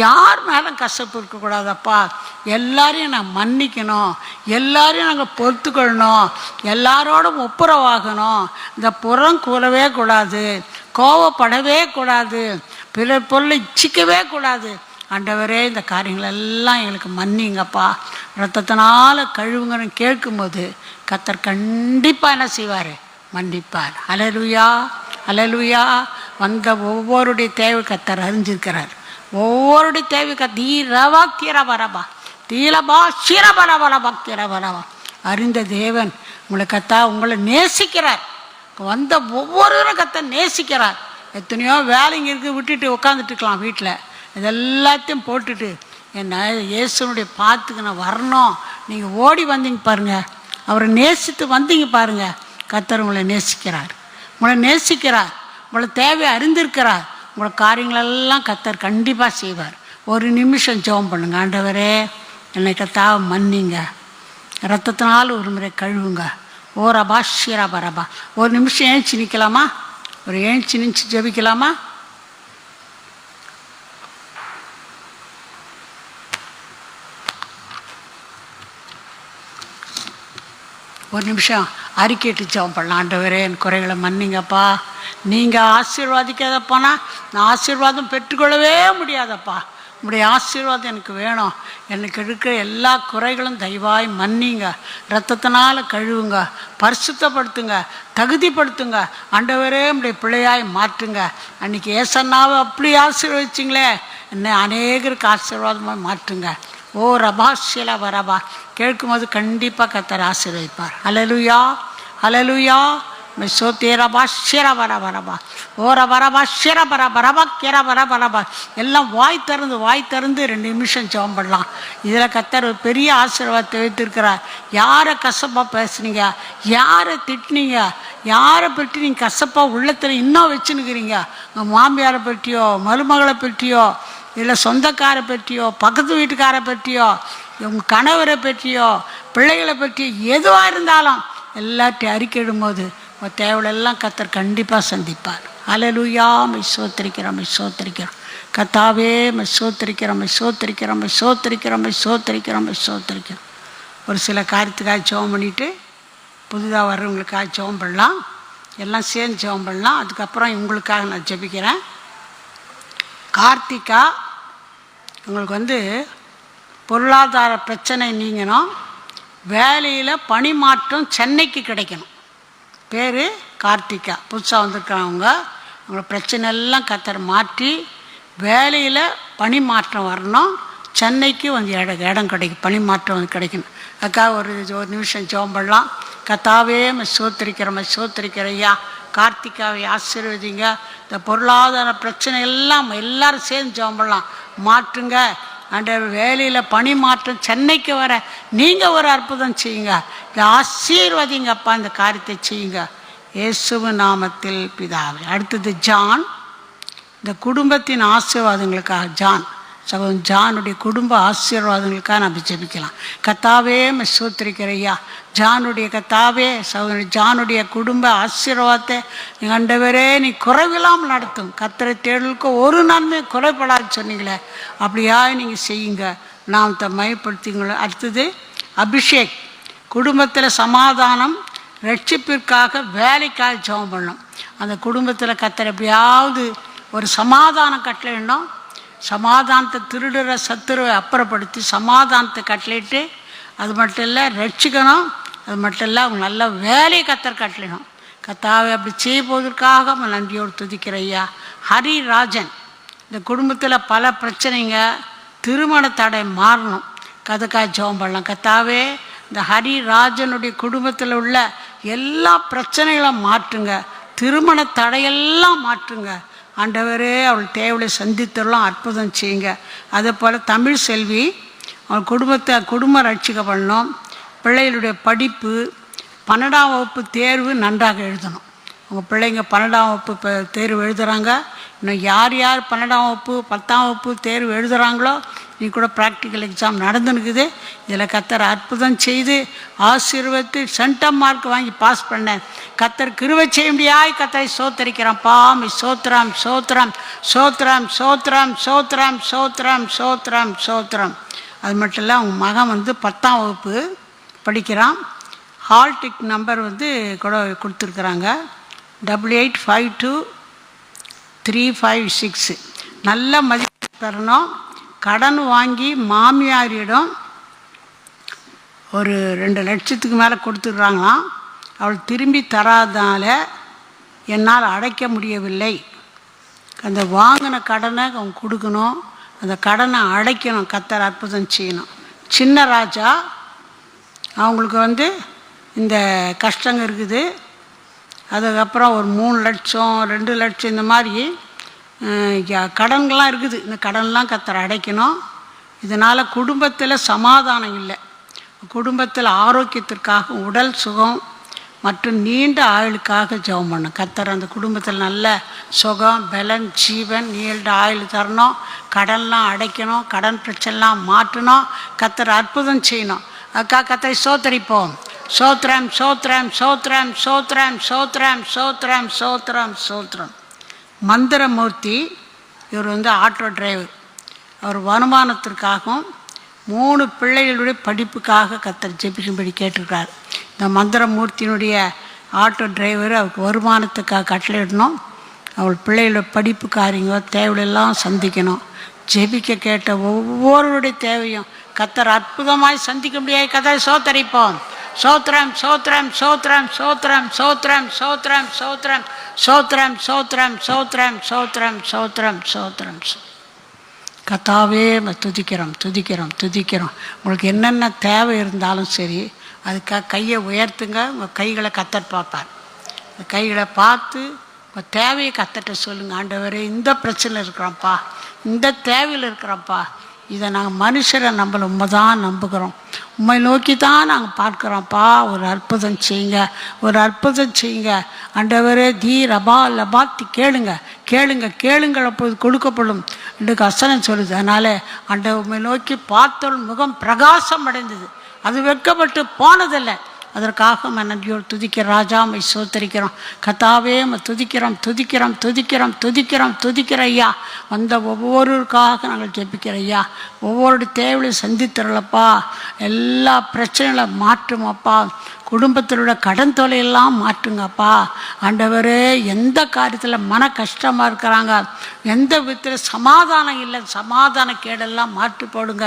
S1: யார் மேலும் கசப்பு இருக்கக்கூடாதப்பா. எல்லாரையும் நான் மன்னிக்கணும், எல்லாரையும் நாங்கள் பொறுத்துக்கொள்ளணும், எல்லாரோட ஒப்புரவாகணும். இந்த புறம் கூறவே கூடாது, கோவப்படவே கூடாது, பிறர் பொருளை இச்சிக்கவே கூடாது. ஆண்டவரே இந்த காரியங்கள் எல்லாம் எங்களுக்கு மன்னிங்கப்பா, ரத்தத்தினால கழுவுங்கன்னு கேட்கும்போது கர்த்தர் கண்டிப்பாக என்ன செய்வார், மன்னிப்பார். அல்லேலூயா. அல்லேலூயா. வந்த ஒவ்வொருடைய தேவை கர்த்தர் அறிஞ்சிருக்கிறார். ஒவ்வொருடைய தேவை தீரவா தீரபரபா தீலபா சீரபரபரபா தீரபரபா. அறிந்த தேவன் உங்களை உங்களை நேசிக்கிறார். வந்த ஒவ்வொருவரும் கர்த்தர் நேசிக்கிறார். எத்தனையோ வேலைங்க இருக்குது, விட்டுட்டு உட்காந்துட்டு இருக்கலாம் வீட்டில். இதெல்லாத்தையும் போட்டுட்டு என்ன இயேசுனுடைய பாத்துக்கு நான் வரணும், நீங்கள் ஓடி வந்தீங்க பாருங்கள், அவரை நேசித்து வந்தீங்க பாருங்கள். கர்த்தர் உங்களை நேசிக்கிறார், உங்களை நேசிக்கிறார், உங்களை தேவையை அறிந்திருக்கிறார். உங்களை காரியங்களெல்லாம் கர்த்தர் கண்டிப்பாக செய்வார். ஒரு நிமிஷம் ஜெபம் பண்ணுங்க. ஆண்டவரே என்னை கர்த்தாவை மன்னிங்க, ரத்தத்தினால் ஒரு முறை கழுவுங்க. ஓ ரபா ஷீரா பரபா. ஒரு நிமிஷம் ஏஞ்சி நிற்கலாமா, ஒரு ஏஞ்சி நின்று ஜெபிக்கலாமா? ஒரு நிமிஷம் அறிக்கையிட்டு ஜெபம் பண்ணலாம். ஆண்டவரே என் குறைகளை மன்னிங்கப்பா, நீங்கள் ஆசீர்வாதிக்காதப்பானா நான் ஆசீர்வாதம் பெற்றுக்கொள்ளவே முடியாதப்பா. உங்களுடைய ஆசீர்வாதம் எனக்கு வேணும். எனக்கு இருக்கிற எல்லா குறைகளும் தயவாய் மன்னிங்க, ரத்தத்தினால கழுவுங்க, பரிசுத்தப்படுத்துங்க, தகுதிப்படுத்துங்க. ஆண்டவரே உங்களுடைய பிள்ளையாய் மாற்றுங்க. அன்றைக்கி ஏசன்னாவை அப்படி ஆசீர்வதிச்சிங்களே, என்னை அநேகருக்கு ஆசீர்வாதமாக மாற்றுங்க. ஓ ரபாஷில வரபா. கேட்கும்போது கண்டிப்பாக கர்த்தர் ஆசீர்வதிப்பார். அல்லேலூயா. அல்லேலூயா. மெசோத்தேரபா ஷிர வர வரபா. ஓ ரபரபா ஷிர பர பரபா கிர வர பரபா. எல்லாம் வாய் திறந்து 2 நிமிஷம் ஜெபம் பண்ணலாம். இதில் கர்த்தர் ஒரு பெரிய ஆசீர்வாதத்தை வைத்திருக்கிறார். யாரை கசப்பாக பேசுனீங்க, யாரை திட்டினீங்க, யாரை பற்றி நீங்கள் கசப்பாக உள்ளத்தில் இன்னும் வச்சுன்னுக்கிறீங்க, உங்கள் மாமியாரை பற்றியோ மருமகளை பற்றியோ இல்லை சொந்தக்காரை பற்றியோ பக்கத்து வீட்டுக்காரை பற்றியோ உங்கள் கணவரை பற்றியோ பிள்ளைகளை பற்றியோ எதுவாக இருந்தாலும் எல்லாத்தையும் அறிக்கையிடும் போது உங்கள் தேவையெல்லாம் கர்த்தர் கண்டிப்பாக சந்திப்பார். அல்லேலூயா. சோத்திரிக்கிறோம் சோத்திரிக்கிறோம் கர்த்தாவே, சோத்திரிக்கிறோம் சோத்திரிக்கிறோம் சோத்திரிக்கிறோம் சோத்திரிக்கிறோம் சோத்திரிக்கிறோம். ஒரு சில காரியத்துக்காக ஜெபம் பண்ணிவிட்டு புதிதாக வர்றவங்களுக்காக ஜெபம் பண்ணலாம். எல்லாம் சேர்ந்து ஜெபம் பண்ணலாம். அதுக்கப்புறம் இவங்களுக்காக நான் ஜெபிக்கிறேன். கார்த்திகா, உங்களுக்கு பொருளாதார பிரச்சனை நீங்கணும், வேலையில் பணிமாற்றம் சென்னைக்கு கிடைக்கணும். பேர் கார்த்திகா, புதுசாக வந்திருக்கிறவங்க. உங்களை பிரச்சனை எல்லாம் கர்த்தர் மாற்றி வேலையில் பணிமாற்றம் வரணும், சென்னைக்கு இடம் கிடைக்கும், பணிமாற்றம் கிடைக்கணும். அதுக்காக ஒரு நிமிஷம் ஜெபம் பண்ணலாம். கர்த்தாவே சோத்திரிக்கிறையா, கார்த்திகாவை ஆசீர்வதிங்க. இந்த பொருளாதார பிரச்சனை எல்லாம் எல்லாரும் சேர்ந்து ஜெபம் பண்ணலாம். மாற்றுங்க, ஆண்டவர் வேலையில் பணி மாற்றம் சென்னைக்கு வர நீங்கள் ஒரு அற்புதம் செய்யுங்க. இதை ஆசீர்வதிங்கப்பா, இந்த காரியத்தை செய்யுங்க இயேசுவின் நாமத்தில் பிதாவே. அடுத்தது ஜான். இந்த குடும்பத்தின் ஆசீர்வாதங்களுக்காக சகோதரன் ஜானுடைய குடும்ப ஆசீர்வாதங்களுக்காக நம்ம ஜெபிக்கலாம். கர்த்தாவே ஸ்தோத்திரிக்கிறையா, ஜானுடைய கர்த்தாவே சகோதரன் ஜானுடைய குடும்ப ஆசீர்வாதத்தை ஆண்டவரே நீ குறைவில்லாமல் நடத்தும். கர்த்தரை தேடலுக்கு ஒரு நன்மை குறைபடாது சொன்னீங்களே, அப்படியா நீங்கள் செய்யுங்க, நாம் மையப்படுத்திங்கள. அடுத்தது அபிஷேக். குடும்பத்தில் சமாதானம் ரட்சிப்பிற்காக வேலைக்காக ஜெபம் பண்ணணும். அந்த குடும்பத்தில் கர்த்தர் எப்படியாவது ஒரு சமாதானம் கட்டளையிடணும். சமாதானத்தை திருடுற சத்துருவை அப்புறப்படுத்தி சமாதானத்தை கட்டளையிட்டு, அது மட்டும் இல்லை ரட்சிக்கணும். அது மட்டும் இல்லை அவங்க நல்ல வேலையை கர்த்தர் கட்டளையிடணும். கர்த்தாவை அப்படி செய்ய போவதற்காக நன்றியோடு துதிக்கிற ஐயா. ஹரிராஜன். இந்த குடும்பத்தில் பல பிரச்சனைங்க, திருமண தடை மாறணும், அதுக்காக ஜெபம் பண்ணலாம். கர்த்தாவே இந்த ஹரிராஜனுடைய குடும்பத்தில் உள்ள எல்லா பிரச்சனைகளும் மாற்றுங்க, திருமண தடையெல்லாம் மாற்றுங்க ஆண்டவரே. அவள் தேவையை சந்தித்தரலாம், அற்புதம் செய்யுங்க. அதே போல் தமிழ் செல்வி, அவள் குடும்பம் ரட்சிக்க பண்ணணும். பிள்ளைகளுடைய படிப்பு 12ஆம் வகுப்பு தேர்வு நன்றாக எழுதணும். உங்கள் பிள்ளைங்க 12ஆம் வகுப்பு தேர்வு எழுதுகிறாங்க. இன்னும் யார் 12ஆம் வகுப்பு 10ஆம் வகுப்பு தேர்வு எழுதுகிறாங்களோ, நீ கூட ப்ராக்டிக்கல் எக்ஸாம் நடந்துனுக்குது. இதில் கர்த்தர் அற்புதம் செய்து ஆசீர்வதித்து சென்டம் மார்க் வாங்கி பாஸ் பண்ணேன். கர்த்தர் கிருபை செய்ய முடியாய் கர்த்தரை சோத்தரிக்கிறான். பாமி சோத்திரம் சோத்திரம் சோத்திரம் சோத்திரம் சோத்திரம் சோத்திரம் சோத்திரம் சோத்திரம். அது மட்டும் இல்லை, அவங்க மகன் 10ஆம் வகுப்பு படிக்கிறான். ஹால் டிக் நம்பர் கூட கொடுத்துருக்குறாங்க, 8852-356. நல்ல மதிப்பு தரணும். கடன் வாங்கி மாமியாரிடம் ஒரு 2 லட்சத்துக்கு மேலே கொடுத்துட்றாங்களாம். அவள் திரும்பி தராதனால என்னால் அடைக்க முடியவில்லை. அந்த வாங்கின கடனை அவங்க கொடுக்கணும், அந்த கடனை அடைக்கணும். கர்த்தர் அற்புதம் செய்யணும். சின்ன ராஜா, அவங்களுக்கு இந்த கஷ்டங்க இருக்குது. அதுக்கப்புறம் ஒரு 3 லட்சம் 2 லட்சம் இந்த மாதிரி கடன்கள்லாம் இருக்குது. இந்த கடன்லாம் கர்த்தர் அடைக்கணும். இதனால் குடும்பத்தில் சமாதானம் இல்லை. குடும்பத்தில் ஆரோக்கியத்திற்காக, உடல் சுகம் மற்றும் நீண்ட ஆயுளுக்காக ஜெபம் பண்ணணும். கர்த்தர் அந்த குடும்பத்தில் நல்ல சுகம், பலன், ஜீவன், நீண்ட ஆயுள் தரணும். கடன்லாம் அடைக்கணும், கடன் பிரச்சனைலாம் மாற்றணும். கர்த்தர் அற்புதம் செய்யணும். அக்கா கர்த்தரை சோத்தரிப்போம். சோத்திரம் சோத்திரம் சோத்திரம் சோத்திரம் சோத்திரம் சோத்திரம் சோத்திரம் சோத்திரம். மந்திரமூர்த்தி, இவர் ஆட்டோ டிரைவர். அவர் வருமானத்திற்காகவும் 3 பிள்ளைகளுடைய படிப்புக்காக கர்த்தர் ஜெபிக்கும்படி கேட்டிருக்கார். இந்த மந்திரமூர்த்தியினுடைய ஆட்டோ டிரைவர் அவருக்கு வருமானத்துக்காக கட்டளையிடணும். அவள் பிள்ளைகளோட படிப்பு காரியங்க தேவையெல்லாம் சந்திக்கணும். ஜெபிக்க கேட்ட ஒவ்வொருடைய தேவையும் கர்த்தர் அற்புதமாய் சந்திக்க முடியாது. கர்த்தரை சோத்தரிப்போம். சோத்திரம் சோத்திரம் சோத்திரம் சோத்திரம் சோத்திரம் சோத்திரம் சோத்திரம் சோத்திரம் சோத்திரம் சோத்திரம் சோத்திரம் சோத்திரம் சோத்திரம். கர்த்தாவே துதிக்கிறோம் துதிக்கிறோம் துதிக்கிறோம். உங்களுக்கு என்னென்ன தேவை இருந்தாலும் சரி, அதுக்காக கையை உயர்த்துங்க. உங்கள் கைகளை கர்த்தர் பார்ப்பார். இந்த கைகளை பார்த்து உங்கள் தேவையை கர்த்தர்ட்ட சொல்லுங்கள். ஆண்டவரே, இந்த பிரச்சனை இருக்கிறோம்ப்பா, இந்த தேவையில் இருக்கிறோம்ப்பா, இதை நாங்கள் மனுஷரை நம்மளை உண்மை தான் நம்புகிறோம், உண்மை நோக்கி தான் நாங்கள் பார்க்குறோம்ப்பா. ஒரு அற்புதம் செய்யுங்க, ஒரு அற்புதம் செய்யுங்க ஆண்டவரே. தீ ரபா லபாத்தி கேளுங்க கேளுங்க கேளுங்கள், அப்போது கொடுக்கப்படும் என்று வசனம் சொல்லுது. அதனால் ஆண்டவர் உண்மை நோக்கி பார்த்தவள் முகம் பிரகாசம் அடைந்தது, அது வெட்கப்பட்டு போனதில்லை. அதற்காக நன்றியோடு துதிக்கிற ராஜாமை சோத்தரிக்கிறோம். கர்த்தாவே துதிக்கிறோம் துதிக்கிறோம் துதிக்கிறோம் துதிக்கிறோம் துதிக்கிற ஐயா. வந்த ஒவ்வொருவருக்காக நாங்கள் ஜெபிக்கிற ஐயா. ஒவ்வொரு தேவையும் சந்தித்தரலப்பா. எல்லா பிரச்சனைகளை மாற்றுமப்பா. குடும்பத்தில் உள்ள கடன் தொலையெல்லாம் மாற்றுங்கப்பா. ஆண்டவரே, எந்த காரியத்தில் மன கஷ்டமாக இருக்கிறாங்க, எந்த விதத்தில் சமாதானம் இல்லை, சமாதான கேடெல்லாம் மாற்றி போடுங்க.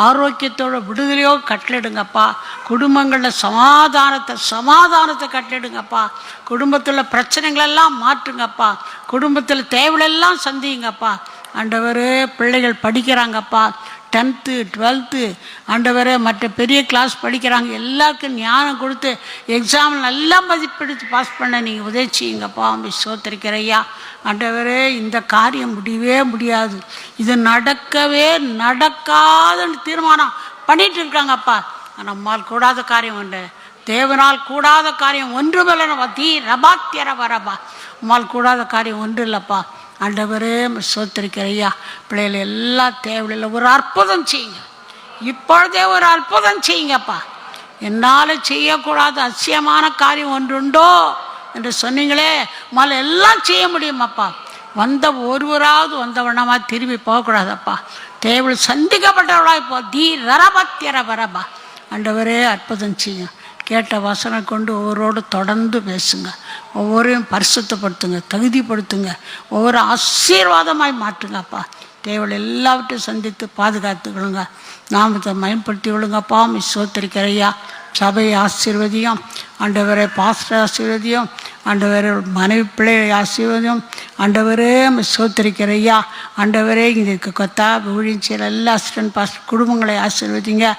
S1: ஆரோக்கியத்தோட விடுதலையோ கட்டளிடுங்கப்பா. குடும்பங்களில் சமாதானத்தை கட்டளிடுங்கப்பா. குடும்பத்தில் பிரச்சனைகளெல்லாம் மாற்றுங்கப்பா. குடும்பத்தில் தேவையெல்லாம் சந்திங்கப்பா. ஆண்டவரே, பிள்ளைகள் படிக்கிறாங்கப்பா, 10th 12th ஆண்டவரே மற்ற பெரிய கிளாஸ் படிக்கிறாங்க எல்லாருக்கும் ஞானம் கொடுத்து எக்ஸாமில் நல்லா மதிப்பெடுத்து பாஸ் பண்ண நீங்கள் உதவி செய்யுங்கப்பா. சோத்திரிக்கிறையா ஆண்டவரே, இந்த காரியம் முடியவே முடியாது, இது நடக்கவே நடக்காதுன்னு தீர்மானம் பண்ணிட்டு இருக்காங்கப்பா. நம்மால் கூடாத காரியம் உண்டு, தேவனால் கூடாத காரியம் ஒன்று பலனவா தீ ரபாத்தியர வரபா. நம்மால் கூடாத காரியம் ஒன்று இல்லைப்பா. ஆண்டவரே சோத்திரிக்கிறையா, பிள்ளைகள் எல்லாம் தேவையில்லை, ஒரு அற்புதம் செய்யுங்க, இப்பொழுதே ஒரு அற்புதம் செய்யுங்கப்பா. என்னால் செய்யக்கூடாத அதிசயமான காரியம் ஒன்றுண்டோ என்று சொன்னீங்களே, மலை எல்லாம் செய்ய முடியுமாப்பா. வந்த ஒருவராவது வந்தவண்ணமாக திரும்பி போகக்கூடாதப்பா. தேவை சந்திக்கப்பட்டவர்களாக இப்போ தீ ரரபத்தியர வரபா. ஆண்டவரே அற்புதம் செய்யும். கேட்ட வசனம் கொண்டு ஒவ்வொருவோடு தொடர்ந்து பேசுங்க, ஒவ்வொருவரையும் பரிசுத்தப்படுத்துங்க, தகுதிப்படுத்துங்க, ஒவ்வொரு ஆசீர்வாதமாய் மாற்றுங்கப்பா. தேவள் எல்லாவற்றையும் சந்தித்து பாதுகாத்துக்கொள்ளுங்க, நாமத்தை பயன்படுத்தி விழுங்கப்பா. சோத்திரிக்கிறையா, சபையை ஆசீர்வதியும் ஆண்டவரே, பாஸ்டர் ஆசீர்வதியும் ஆண்டவரே, மனைவி பிள்ளையை ஆசீர்வதியும் ஆண்டவரே. சோத்திரிக்கிறையா ஆண்டவரே, இங்கே கொத்தா ஊழியர் எல்லா அசிஸ்டன்ட் பாஸ்டர் குடும்பங்களை ஆசீர்வதிங்க.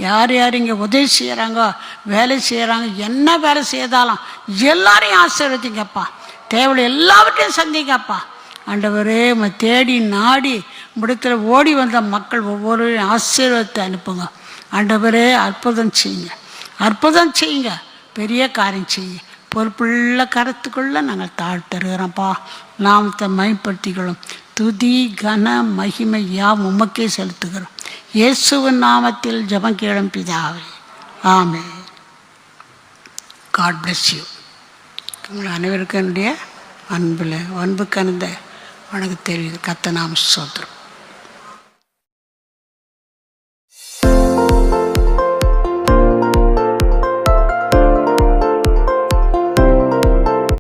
S1: யார் யார் இங்கே உதவி செய்கிறாங்க, வேலை செய்கிறாங்க, என்ன வேலை செய்தாலும் எல்லாரையும் ஆசீர்வதிங்கப்பா. தேவையை எல்லாவற்றையும் சந்திங்கப்பா. ஆண்டவரே, தேடி நாடி முடித்தில் ஓடி வந்த மக்கள் ஒவ்வொருவரையும் ஆசீர்வாதத்தை அனுப்புங்க. ஆண்டவரே அற்புதம் செய்யுங்க, அற்புதம் செய்யுங்க, பெரிய காரியம் செய்யுங்க. பொறுப்புள்ள கருத்துக்குள்ள நாங்கள் தாழ்த்தருகிறோம்ப்பா. நாமத்தை மயப்படுத்திக்கிறோம். துதி கன மகிமை யாம் உமக்கே செலுத்துகிறோம். இயேசுவின் நாமத்தில் ஜெபம் கேளும் பிதாவே, ஆமென். God bless you. உங்கள் அனைவருக்கும் என்னுடைய அன்பு கலந்த வணக்கம் தெரியுது. கர்த்தர் நாம ஸ்தோத்திரம்.